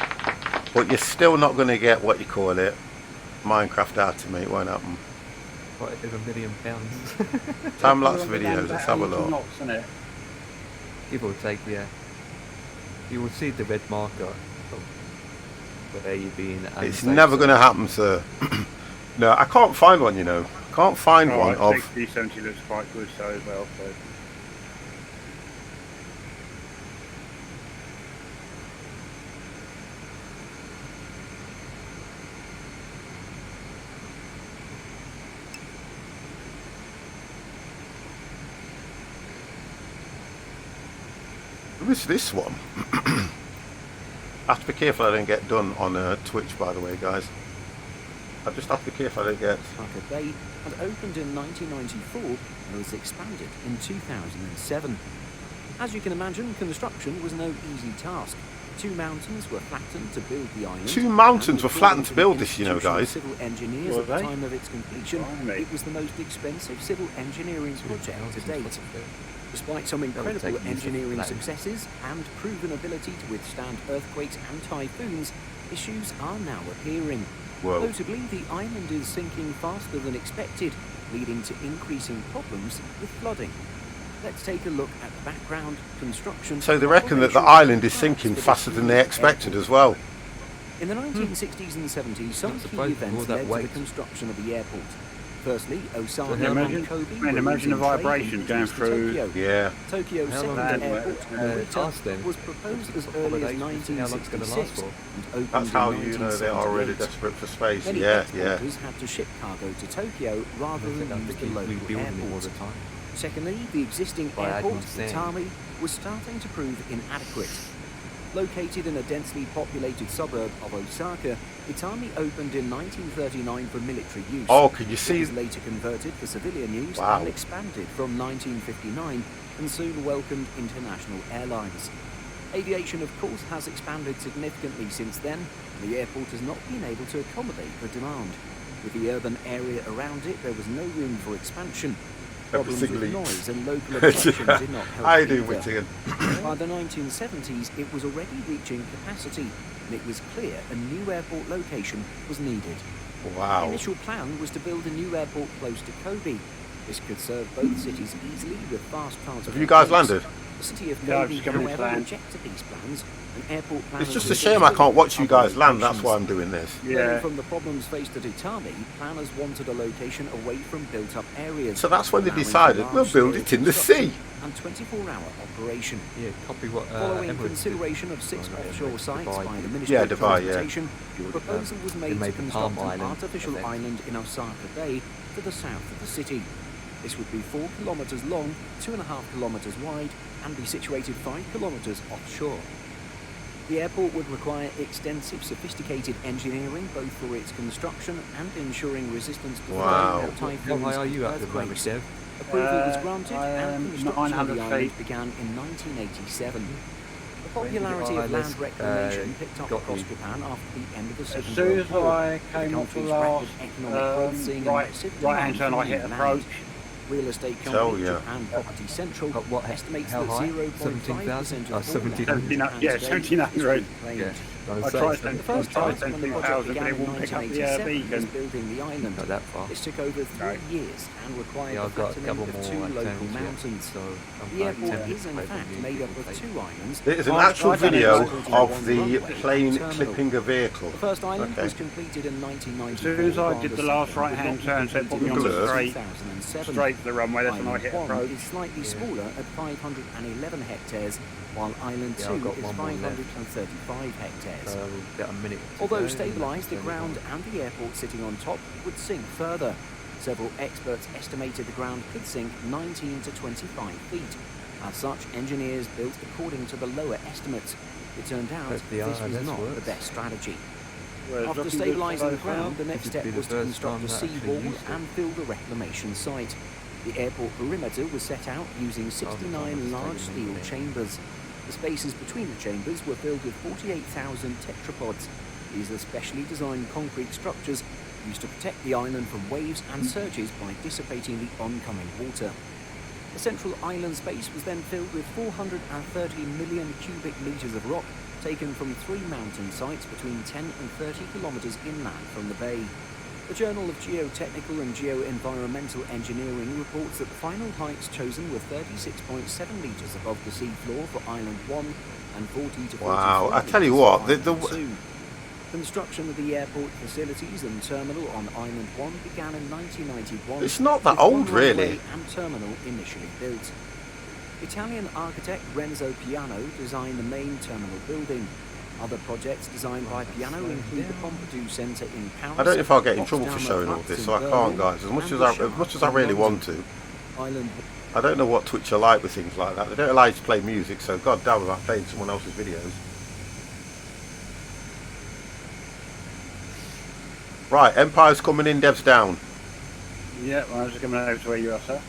But you're still not going to get what you call it. Minecraft out to me. It won't happen. What is £1 million? Time lapse videos. Let's have a look. Give or take, yeah. You will see the red marker of where you're being. It's never going to happen, sir. No, I can't find one. You know, can't find one of. 60-70 looks quite good, so as well. So. Who is this one? I have to be careful I don't get done on Twitch, by the way, guys. I just have to be careful I don't get... Osaka Bay had opened in 1994 and was expanded in 2007. As you can imagine, construction was no easy task. 2 mountains were flattened to build the island. 2 mountains were flattened to build this, you know, guys. Civil engineers at the time of its completion, it was the most expensive civil engineering project to date. Despite some incredible engineering successes and proven ability to withstand earthquakes and typhoons, issues are now appearing. Whoa. Notably, the island is sinking faster than expected, leading to increasing problems with flooding. Let's take a look at the background, construction... So they reckon that the island is sinking faster than they expected as well. In the 1960s and 70s, some key events led to the construction of the airport. Firstly, Osaka and Kobe were imagine the losing trade vibrations going routes to through. Tokyo. Yeah. Tokyo's second airport, Narita, then? was proposed as early as 1966 and opened That's how in you know they're already 1978. desperate for space. Many Yeah, exporters had to ship cargo to Tokyo rather than use the local airport. Secondly, the existing By airport, adding sand. Itami, was starting to prove inadequate. Located in a densely populated suburb of Osaka, Itami opened in 1939 for military use. Oh, can you It see? was later converted for civilian use Wow. and expanded from 1959 and soon welcomed international airlines. Aviation, of course, has expanded significantly since then, and the airport has not been able to accommodate the demand. With the urban area around it, there was no room for expansion. Problems with noise and local attraction did not help How you doing, either. Whittingham? By the 1970s, it was already reaching capacity, and it was clear a new airport location was needed. The Wow. initial plan was to build a new airport close to Kobe. This could serve both cities easily with fast transport. Have you guys links. landed? The city of Yeah, I've Kobe, just come in to however, land. rejected these plans. An airport plan It's just a shame I can't watch you guys land. That's why I'm doing this. Learning from the problems faced at Itami, planners wanted a location away from built-up areas. So that's when they allowing for decided we'll build large-scale it in the construction sea. And 24-hour operation. Yeah, copy what Following Emirates did. consideration of 6 Oh, no, offshore sites Dubai. by the Ministry Yeah, of Dubai, yeah. Transportation, a proposal was made made to the Palm construct an Island artificial event. island in Osaka Bay to the south of the city. This would be 4 kilometres long, 2.5 kilometres wide, and be situated 5 kilometres offshore. The airport would require extensive, sophisticated engineering, both for its construction and ensuring resistance to Wow. flooding, How typhoons, high are you and at the moment, earthquakes. Dev? Approval was granted I and am construction of 900 the island feet. began in 1987. The When did popularity the of land islands, reclamation picked up got across you? Japan after the end of the As Second soon World as War. I The came off the country's last rapid economic growth seeing a massive right hand demand turn, for I hit new approach. land. Real estate Tell company ya. Japan Property Central But what, estimates how that high? 0.5% 17,000? of Oh, 1700. Yeah, 1700. Yeah. I tried The 10, first I tried time when the 17,000, project but began it in won't pick up the 1987 was beacon. building the island. Not that far. This took over 3 Right. years and required Yeah, the I've got a flattening couple of 2 more local attempts yet, mountains. so I'm The like airport 10 is minutes in away from fact you, made give up or of take. 2 islands. There's an I actual don't know video about of one the runway plane and terminal. clipping a vehicle. The first island Okay. was completed in 1994. As soon as I while did the second last was right-hand not turn, so it put me on the completed straight- until 2007. Straight to the runway, that's when I Island hit 1 approach. is slightly Yeah. smaller at 511 hectares, while Island Yeah, 2 I've got is one more left. 535 hectares. So about a minute. to Although go, and then stabilised, the turn it ground on. and the airport sitting on top would sink further. Several experts estimated the ground could sink 19 to 25 feet. As such, engineers built according to the lower estimates. It turned out Hope the this was ILS not the works. best strategy. Whereas After looking good stabilising so the far. ground, the next This would step be the was to first construct a time that I actually seawall used it. and build a reclamation site. The airport perimeter was set out using 69 large steel chambers. The spaces between the chambers were filled with 48,000 tetrapods. These are specially designed concrete structures used to protect the island from waves and surges by dissipating the oncoming water. The central island space was then filled with 430 million cubic metres of rock taken from 3 mountain sites between 10 and 30 kilometres inland from the bay. The Journal of Geotechnical and Geoenvironmental Engineering reports that the final heights chosen were 36.7 metres above the seafloor for Island 1 and 40 to 44 Wow, I tell you metres what, for the- Island 2. Construction of the airport facilities and terminal on Island 1 began in 1991. It's not that with old, one really. runway and terminal initially built. Italian architect Renzo Piano designed the main terminal building. Other projects designed by Piano include the Pompidou Centre in Paris. I don't know if I'll get in trouble for Potsdamer showing all Platz this, in so I can't, Berlin, guys. As much and as the I Chartres really in want to, London. Island I don't know what Twitch are like with things like that. They don't allow you to play music, so god damn am I playing someone else's videos. Right, Empire's coming in, Dev's down. Yeah, well, I was just coming over to where you are, sir.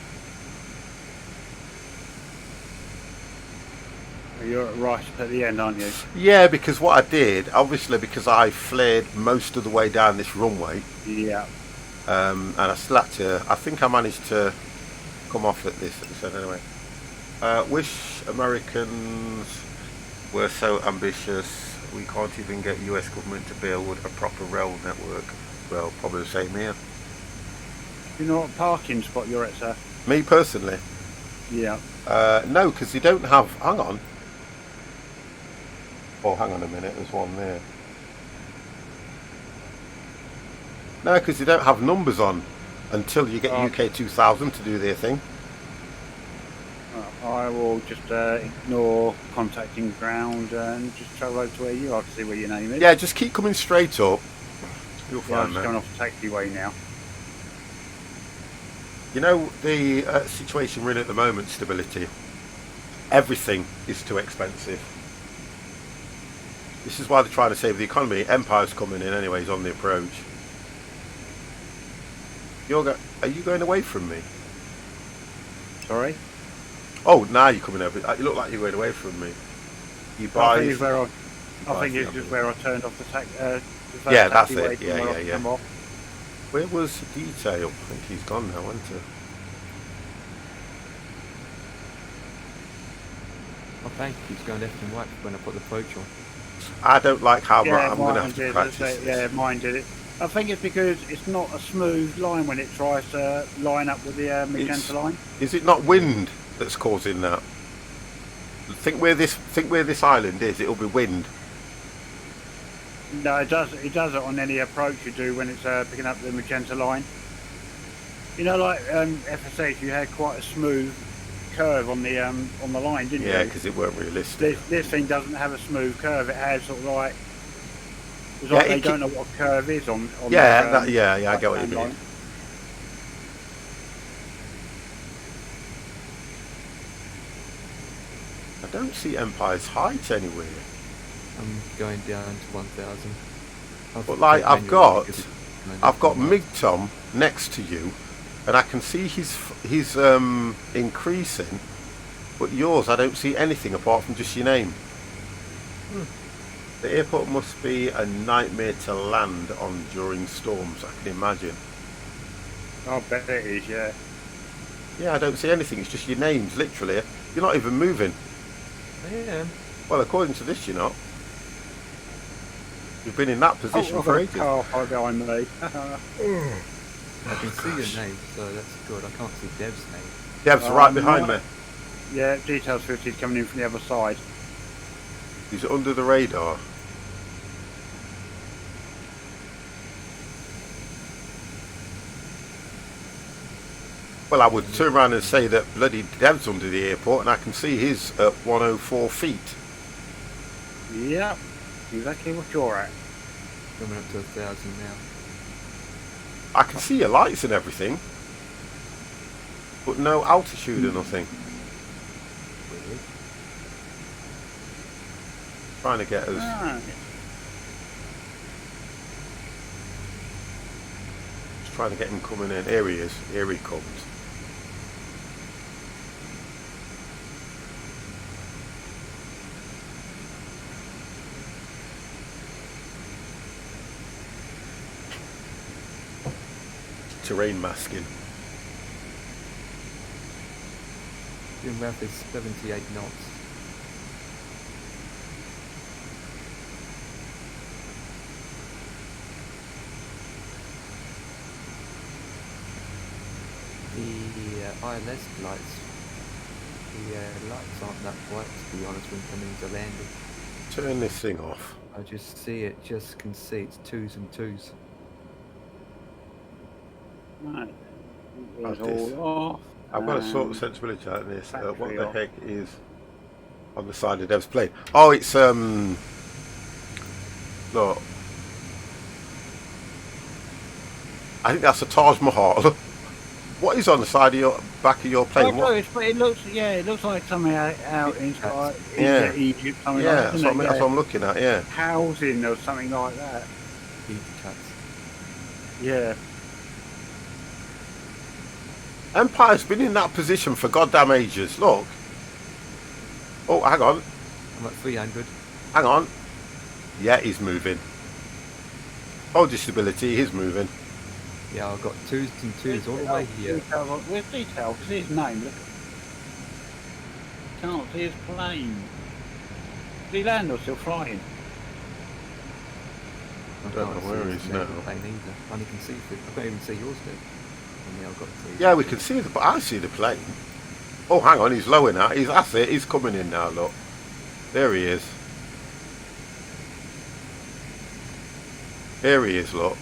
You're right at the end, aren't you? Yeah, because what I did, obviously because I flared most of the way down this runway, Yeah. and I still had to, I think I managed to come off at this episode anyway. Wish Americans were so ambitious, we can't even get US government to build a proper rail network. Well, probably the same here. You know what parking spot you're at, sir? Me personally, Yeah. no, because they don't have, hang on. Oh, hang on a minute, there's one there. No, because they don't have numbers on until you get Oh. UK 2000 to do their thing. I will just ignore contacting ground and just travel over to where you are to see where your name is. Yeah, just keep coming straight up. You'll Yeah, I'm find just going that. off the taxiway now. You know, the situation we're in at the moment, stability, everything is too expensive. This is why they're trying to save the economy. Empire's coming in anyway, he's on the approach. Are you going away from me? Sorry? Oh, now you're coming over. You look like you're going away from me. You I buy. think it's where I buy think it's the just other where I turned off the Yeah, that's taxiway it. from Yeah, where yeah, I yeah. come off. Where was Detail? I think he's gone now, isn't he? Oh, thank you. It's going left and right when I put the approach on. I don't like how Yeah, I'm going to mine have to did. practice. Yeah, mine did it. I think it's because it's not a smooth line when it tries to line up with the magenta line. Is it not wind that's causing that? Think where this island is. It'll be wind. No, it does. It does it on any approach you do when it's picking up the magenta line. You know, like FSH, you had quite a smooth curve on the line, didn't Yeah, you? because it weren't realistic. This thing doesn't have a smooth curve. It has sort of like. It's Yeah, like they it don't know what curve is on. Yeah, their, yeah, I get what you left-hand mean. line. I don't see Empire's height anywhere. I'm going down to 1,000. But like I've got Mig. Migtom next to you, and I can see he's increasing, but yours I don't see anything apart from just your name. The airport must be a nightmare to land on during storms, I can imagine. I bet it is. Yeah. Yeah, I don't see anything. It's just your names, literally. You're not even moving. I am. Well, according to this, you're not. You've been in that position I've for got a ages. car right behind me. I can see your name, so that's good. I can't see Dev's name. Dev's right behind me. Yeah, details 50 is coming in from the other side. He's under the radar. Well, I would turn around and say that bloody Dev's under the airport, and I can see his at 104 feet. Yep, exactly what you're at. Coming up to 1,000 now. I can see your lights and everything, but no altitude or nothing. Weird. Trying to get us. Right. Just trying to get him coming in. Here he is. Here he comes. Terrain masking. Doing roughly 78 knots. The ILS lights, the lights aren't that bright, to be honest, when coming into landing. Turn this thing off. I just see it, just can see it's twos and twos. Right. How's It's this? all off. I've got a sort of and sensibility out of this. What battery the off. heck is on the side of Dev's plane? Oh, it's look. I think that's a Taj Mahal. What is on the side of your back of your plane? Oh, no, it looks like something out in like, Yeah. Egypt, something Yeah, like that. that's doesn't it? what I'm looking at. Yeah. Housing or something like that. Heat cuts. Yeah. Empire's been in that position for goddamn ages. Look. Oh, hang on. I'm at 300. Hang on. Yeah, he's moving. Hold your stability. He's moving. Yeah, I've got twos and twos all the way here. Where's detail? See his name. Look. Can't see his plane. Did he land or still flying? I Don't can't know where see he his is name now. on the plane either. I only can see it. I can't even see yours, dude. And yeah, I've got three. Yeah, we can see the. I see the plane. Oh, hang on. He's low in that. That's it. He's coming in now. Look. There he is. There he is. Look.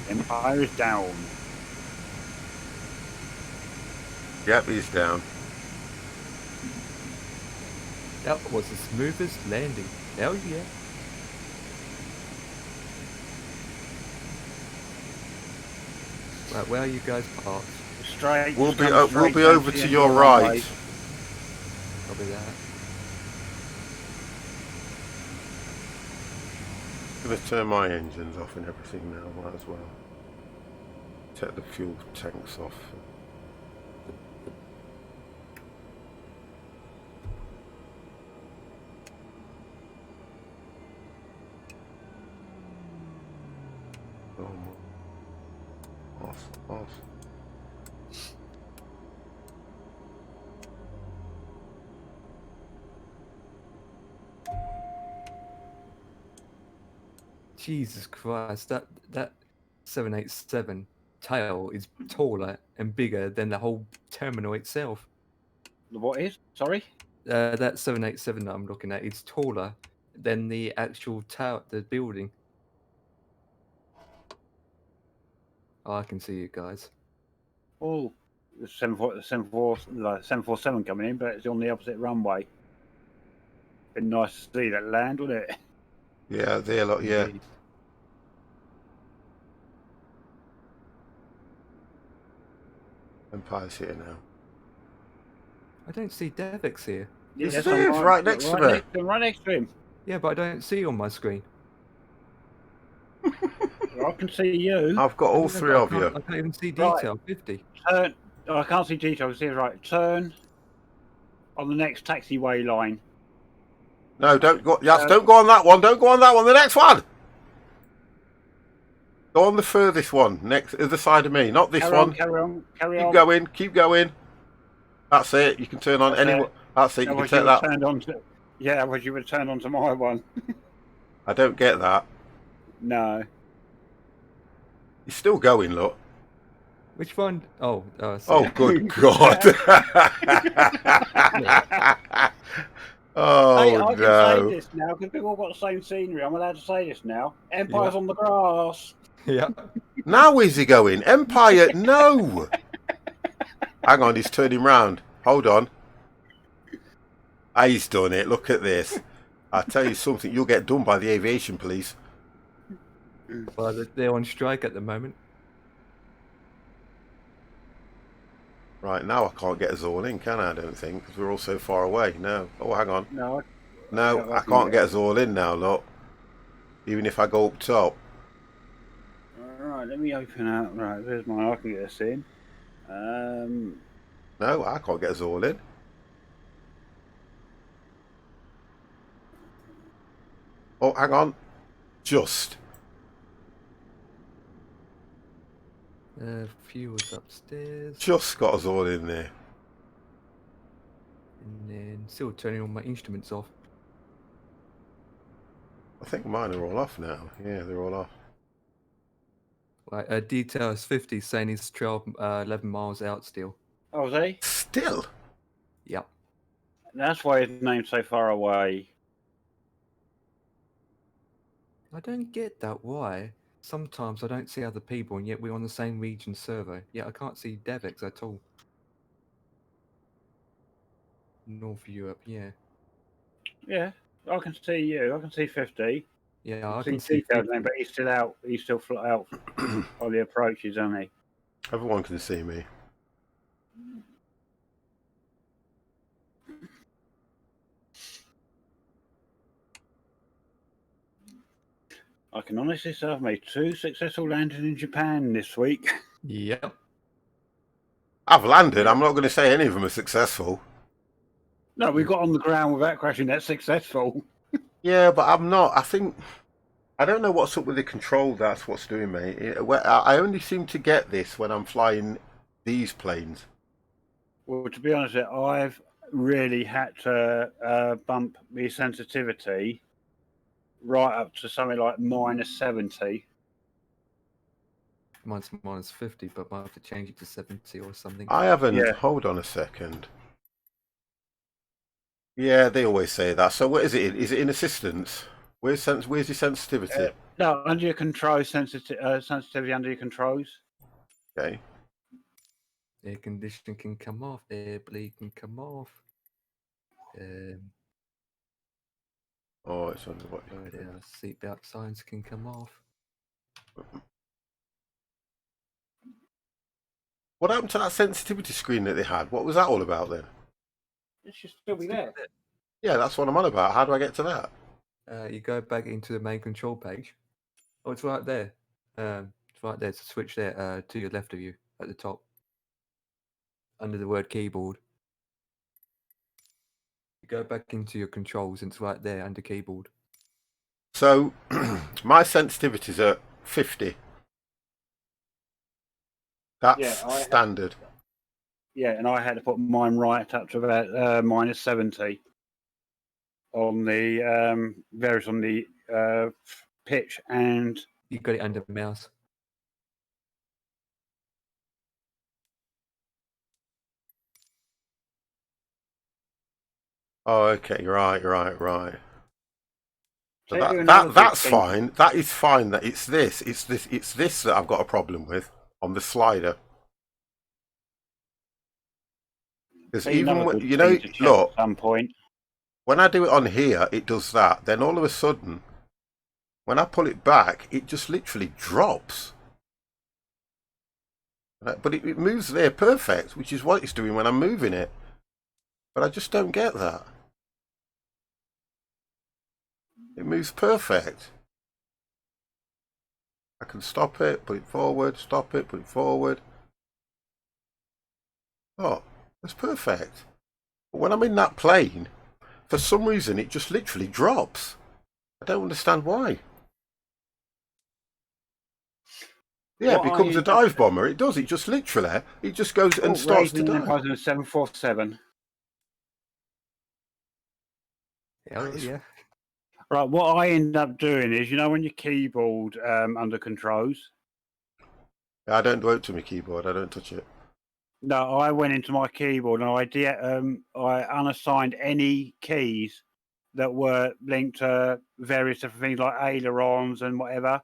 Empire is down. Yep, he's down. That was the smoothest landing. Hell yeah. Right, where are you guys parked? Straight. We'll just be come straight down over the to end your of the runway. right. Probably that. I'm gonna turn my engines off and everything now. Might as well. Take the fuel tanks off. Off. Jesus Christ, that 787 tail is taller and bigger than the whole terminal itself. What is? Sorry? That 787 that I'm looking at is taller than the actual tower, the building. Oh, I can see you guys. Oh, the 747 coming in, but it's on the opposite runway. Been nice to see that land, wouldn't it? Yeah, there, look, yeah. Indeed. Empire's here now. I don't see Devix here. He's that's there, on right next to me. Right next to him. Yeah, but I don't see you on my screen. I can see you. I've got all three of you. I can't even see Right. detail. 50. Turn. Oh, I can't see detail. I can see it right. Turn. on the next taxiway line. No, don't go. Yes, don't go on that one. Don't go on that one. The next one. Go on the furthest one, next other side of me, not this Carry one. on, carry on, carry Keep on. going, keep going. That's it. You can turn on That's any. it. That's it. You can Otherwise take would that. turned on to, yeah, otherwise you would turn on to my one. I don't get that. No. You're still going, look. Which one? Oh, Oh, good God. Oh, Hey, I can say no. this now because we've all got the same scenery. I'm allowed to say this now. Empire's Yeah. on the grass. yeah. Now where's he going? Empire, no. Hang on, he's turning round. Hold on. Ah, he's done it. Look at this. I'll tell you something. You'll get done by the aviation police. Well, they're on strike at the moment. Right, now I can't get us all in, can I? I don't think, because we're all so far away. No. Oh, hang on. No. No, I can't get us all in now, look. Even if I go up top. Right, let me open up. Right, there's mine. I can get us in. No, I can't get us all in. Oh, hang on. Just. Fuel's upstairs. Just got us all in there. And then still turning all my instruments off. I think mine are all off now. Yeah, they're all off. Like, details 50 saying he's 11 miles out still. Oh, is he? Still? Yep. That's why his name's so far away. I don't get that. Why? Sometimes I don't see other people, and yet we're on the same region survey. Yeah, I can't see Devix at all. North Europe, yeah. Yeah, I can see you. I can see 50. Yeah, I see can see details 50. name, but he's still out. He's still out on the approaches, isn't he? Everyone can see me. I can honestly say I've made 2 successful landings in Japan this week. Yep. I've landed. I'm not going to say any of them are successful. No, we got on the ground without crashing. That's successful. Yeah, but I'm not. I think... I don't know what's up with the control. That's what's doing me. I only seem to get this when I'm flying these planes. Well, to be honest, I've really had to bump the sensitivity right up to something like -70. Mine's -50, but might have to change it to 70 or something. I haven't... Yeah. Hold on a second. Yeah, they always say that. So what is it? Is it in assistance? Where's your sensitivity? No, under your controls, sensitivity under your controls. Okay. Air conditioning can come off. Air bleed can come off. Oh, it's on what? Seatbelt signs can come off. What happened to that sensitivity screen that they had? What was that all about then? It should still be there. Yeah, that's what I'm on about. How do I get to that? You go back into the main control page. Oh, it's right there. It's right there. It's a switch there to your left of you at the top. Under the word keyboard. You go back into your controls and it's right there under keyboard. So, my sensitivity's at 50. That's standard. Yeah, and I had to put mine right up to about -70 on the varies on the pitch, and You got it under mouse. Oh, okay, right. So Tell you another that's big thing. fine. That is fine. That it's this that I've got a problem with on the slider. Because Tell you even another when, good you know, thing to check look, at some point. when I do it on here, it does that. Then all of a sudden, when I pull it back, it just literally drops. But it moves there perfect, which is what it's doing when I'm moving it. But I just don't get that. It moves perfect. I can stop it, put it forward, stop it, put it forward. Oh, that's perfect. But when I'm in that plane, for some reason it just literally drops. I don't understand why. Yeah, it What I becomes a ended up dive bomber. It does. It just literally, it just goes and starts to raising dive. Empire in a 747. Oh, yeah. Right, what I end up doing is, you know, when your keyboard under controls. I don't go to my keyboard. I don't touch it. No, I went into my keyboard and I unassigned any keys that were linked to various different things like ailerons and whatever.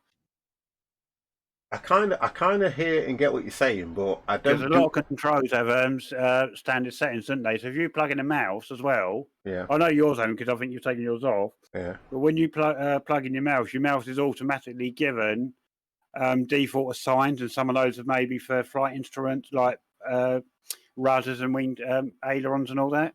I kind of hear and get what you're saying, but I Because a don't lot do. of controls have standard settings, don't they? So if you plug in a mouse as well, Yeah, I know yours haven't because I think you've taken yours off. yeah. But when you plug in your mouse is automatically given default assigned, and some of those are maybe for flight instruments like rudders and wing ailerons and all that.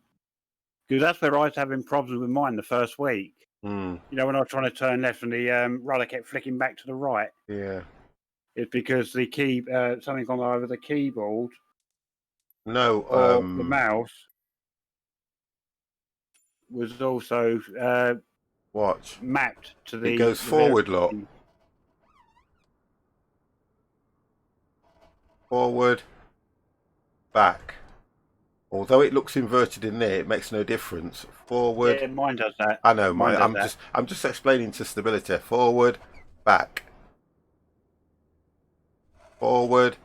Because that's where I was having problems with mine the first week. Mm, You know, when I was trying to turn left and the rudder kept flicking back to the right. yeah. It's because the key, something on either the keyboard No. or the mouse was also Watch. mapped to It the goes forward, look. Forward, back. Although it looks inverted in there, it makes no difference. Forward. Yeah, mine does that. I know. Mine does that. I'm just explaining to stability. Forward, back. Forward,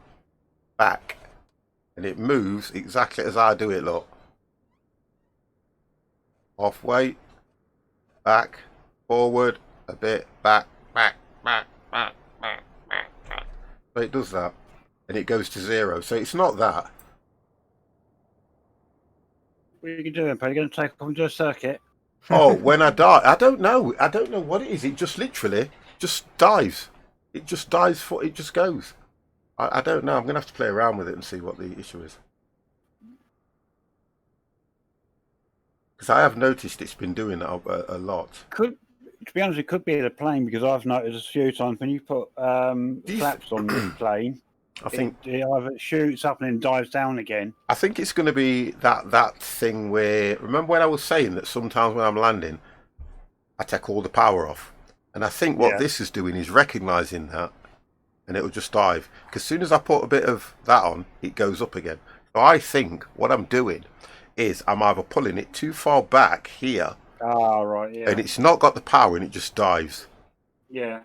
back. And it moves exactly as I do it, look. Off weight, back, forward, a bit, back, back, back, back, back, back, back. So it does that. And it goes to 0. So it's not that. What are you doing, Pat? You're going to take off and do a circuit? Oh, when I die, I don't know. I don't know what it is. It just literally just dives. It just dives for it just goes. I don't know. I'm gonna have to play around with it and see what the issue is. Because I have noticed it's been doing that a lot. To be honest, it could be the plane because I've noticed a few times when you put flaps on the plane, I think it either shoots up and then dives down again. I think it's going to be that thing where, remember when I was saying that sometimes when I'm landing, I take all the power off, and I think what this is doing is recognizing that, and it'll just dive. Because as soon as I put a bit of that on, it goes up again. So I think what I'm doing is I'm either pulling it too far back here, right, yeah, and it's not got the power, and it just dives. yeah.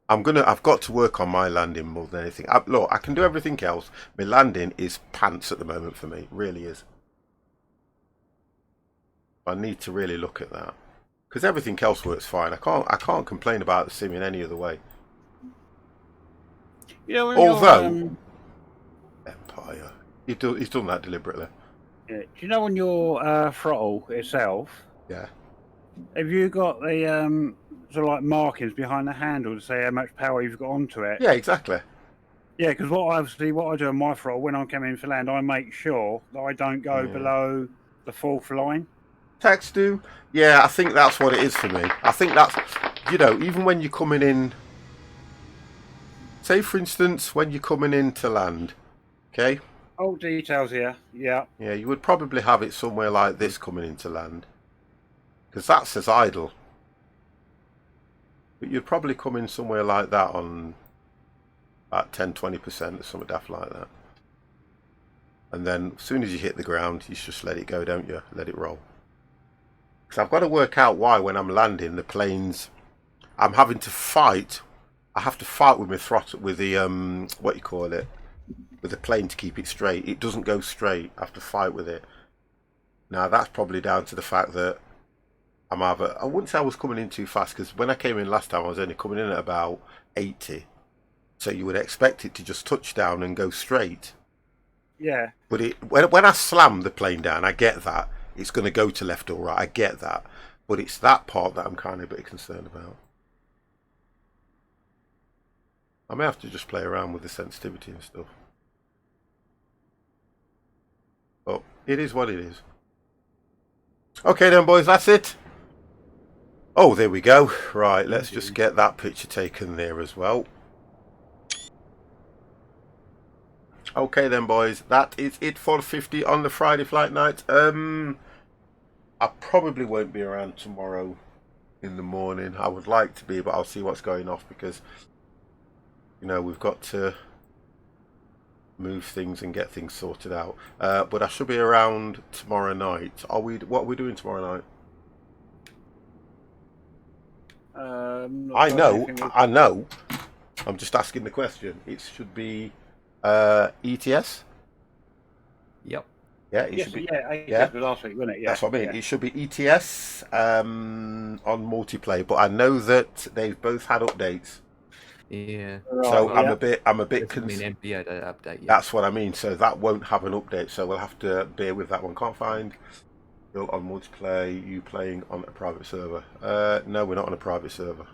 I've got to work on my landing more than anything. Look, I can do everything else. My landing is pants at the moment for me. It really is. I need to really look at that. Because everything else works fine. I can't complain about the sim in any other way. You know, Although Empire. He's done that deliberately. Yeah. Do you know on your throttle itself? Yeah. Have you got the sort of like markings behind the handle to say how much power you've got onto it? Yeah, exactly. Yeah, because what I do on my throttle when I'm coming in for land, I make sure that I don't go below the fourth line. Text do. Yeah, I think that's what it is for me. I think that's, you know, even when you're coming in, say for instance, when you're coming in to land, okay? Oh, details here. Yeah. Yeah, you would probably have it somewhere like this coming into land. Because that says idle. But you'd probably come in somewhere like that on about 10-20% or something daft like that. And then as soon as you hit the ground, you just let it go, don't you? Let it roll. Because I've got to work out why when I'm landing, the planes, I'm having to fight. I have to fight with my throttle, with the, what you call it, with the plane to keep it straight. It doesn't go straight. I have to fight with it. Now that's probably down to the fact that I wouldn't say I was coming in too fast, because when I came in last time I was only coming in at about 80, so you would expect it to just touch down and go straight. Yeah. But when I slam the plane down, I get that it's going to go to left or right. I get that, but it's that part that I'm kind of a bit concerned about. I may have to just play around with the sensitivity and stuff. But it is what it is. Okay then, boys, that's it. Oh, there we go. Right, let's just get that picture taken there as well. Okay then, boys. That is it for 50 on the Friday flight night. I probably won't be around tomorrow in the morning. I would like to be, but I'll see what's going off because, you know, we've got to move things and get things sorted out. But I should be around tomorrow night. What are we doing tomorrow night? I know. I'm just asking the question. It should be ETS. Yep. Yeah, it should be. Yeah, last week, wasn't it? Yeah, that's what I mean. It should be ETS on multiplayer, but I know that they've both had updates. Yeah. So I'm a bit concerned. NBA update. Yeah. That's what I mean. So that won't have an update. So we'll have to bear with that one. Can't find Bill on multiplayer. You playing on a private server? No, we're not on a private server.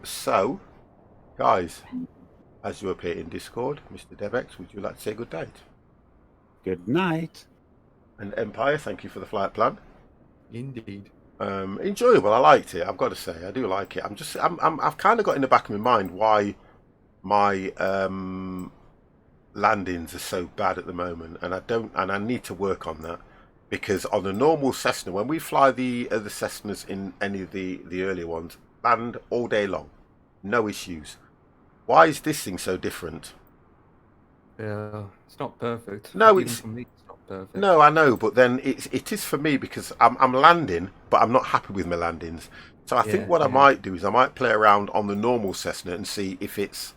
So, guys, as you appear in Discord, Mr. Devex, would you like to say good night? Good night. And Empire, thank you for the flight plan. Indeed. Enjoyable. I liked it. I've got to say, I do like it. I've kind of got in the back of my mind why my landings are so bad at the moment, and I need to work on that because on a normal Cessna, when we fly the other Cessnas in any of the earlier ones, land all day long, no issues. Why is this thing so different? Yeah, it's not perfect. No, even for me, it's not perfect. No, I know, but then it is for me because I'm landing, but I'm not happy with my landings. So I think what I might do is I might play around on the normal Cessna and see if it's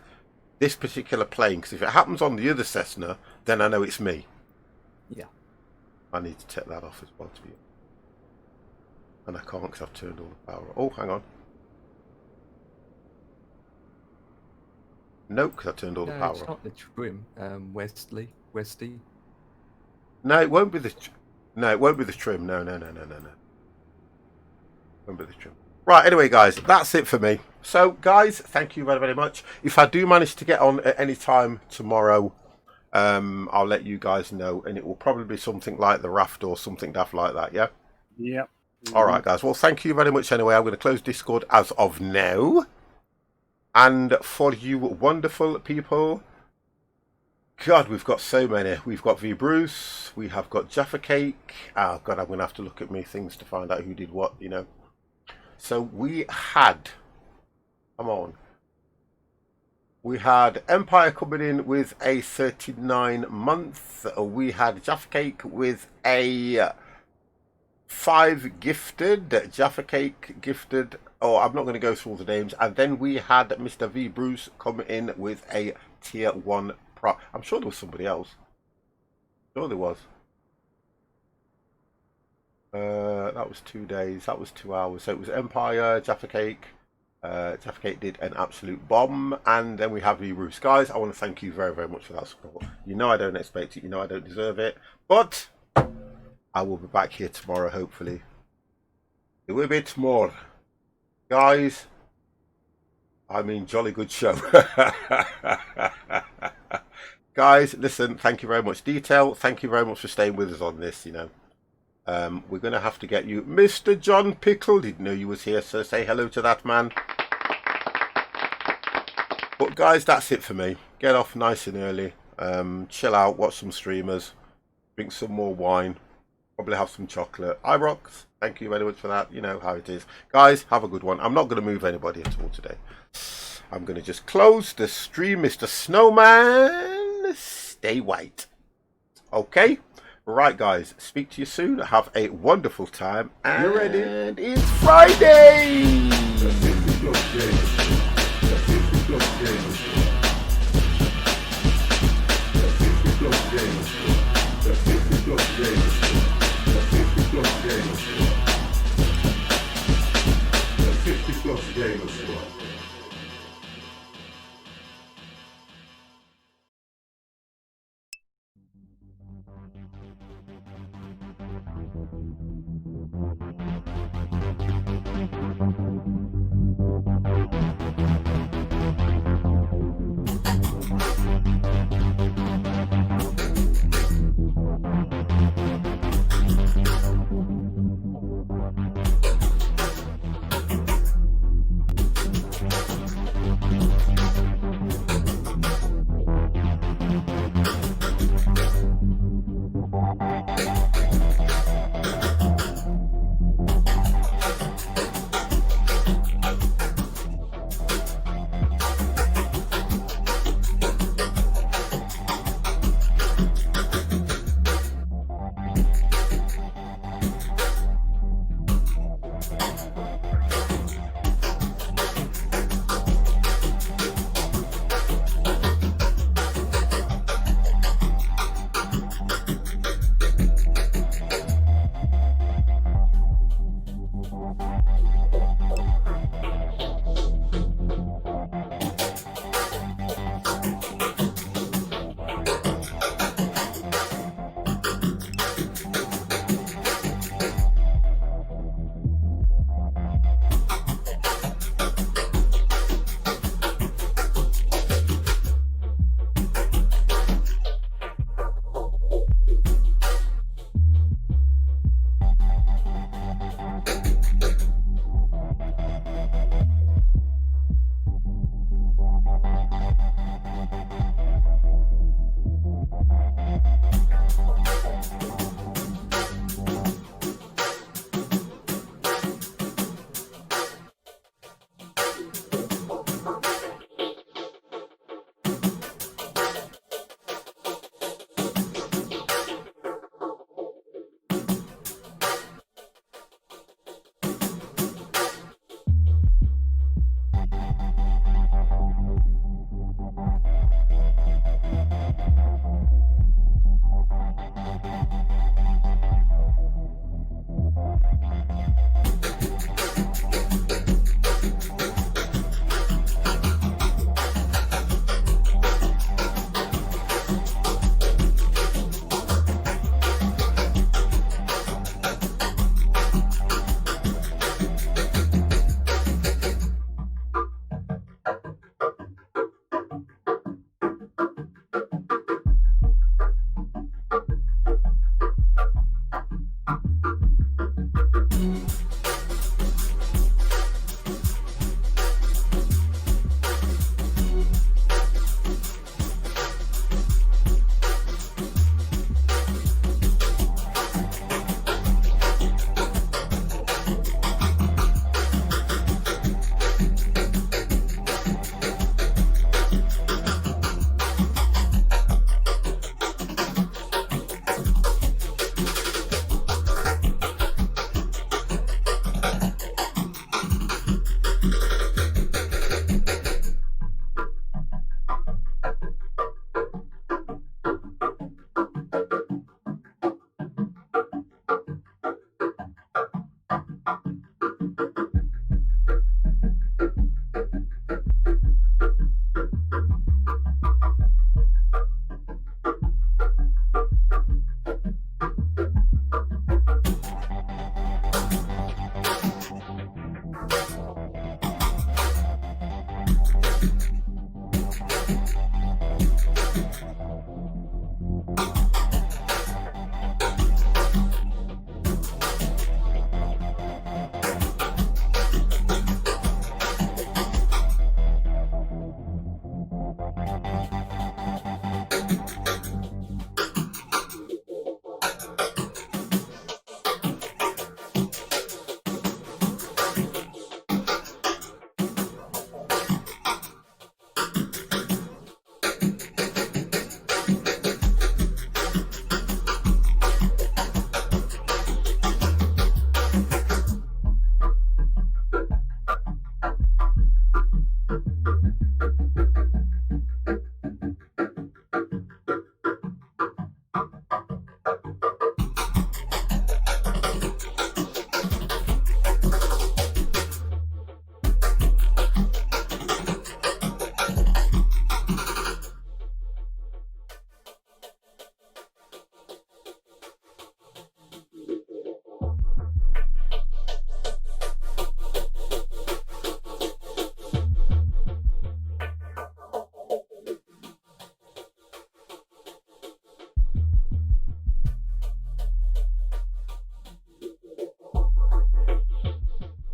this particular plane. Because if it happens on the other Cessna, then I know it's me. Yeah. I need to take that off as well, to be honest. And I can't because I've turned all the power. Oh, hang on. Nope, because I turned all the power off. It's not the trim, Westy. No, it won't be the. No, it won't be the trim. No. Won't be the trim. Right. Anyway, guys, that's it for me. So, guys, thank you very, very much. If I do manage to get on at any time tomorrow, I'll let you guys know, and it will probably be something like the raft or something daft like that. Yeah. Yep. All right, guys. Well, thank you very much. Anyway, I'm going to close Discord as of now. And for you wonderful people, God, we've got so many. We've got V Bruce, we have got Jaffa Cake. Oh God, I'm going to have to look at my things to find out who did what, you know. So we had, come on. We had Empire coming in with a 39 month. We had Jaffa Cake with a 5 gifted. Jaffa Cake gifted. Oh, I'm not going to go through all the names. And then we had Mr. V Bruce come in with a tier 1 prop. I'm sure there was somebody else. Sure there was. That was 2 days. That was 2 hours. So it was Empire, Jaffa Cake. Jaffa Cake did an absolute bomb. And then we have V Bruce. Guys, I want to thank you very, very much for that support. You know I don't expect it. You know I don't deserve it. But I will be back here tomorrow, hopefully. A little bit more. Guys, I mean, jolly good show. Guys, listen, thank you very much. Detail, thank you very much for staying with us on this, you know. We're going to have to get you. Mr. John Pickle, didn't know you was here, so say hello to that man. But guys, that's it for me. Get off nice and early. Chill out, watch some streamers. Drink some more wine. Probably have some chocolate. Ibrox, thank you very much for that. You know how it is. Guys, have a good one. I'm not going to move anybody at all today. I'm going to just close the stream, Mr. Snowman. Stay white. Okay? Right, guys. Speak to you soon. Have a wonderful time. And you're ready. And it's Friday.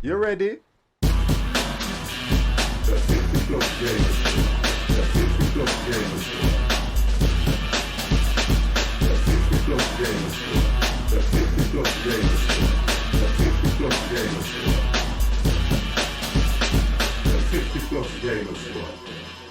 You ready? Gamer Squad.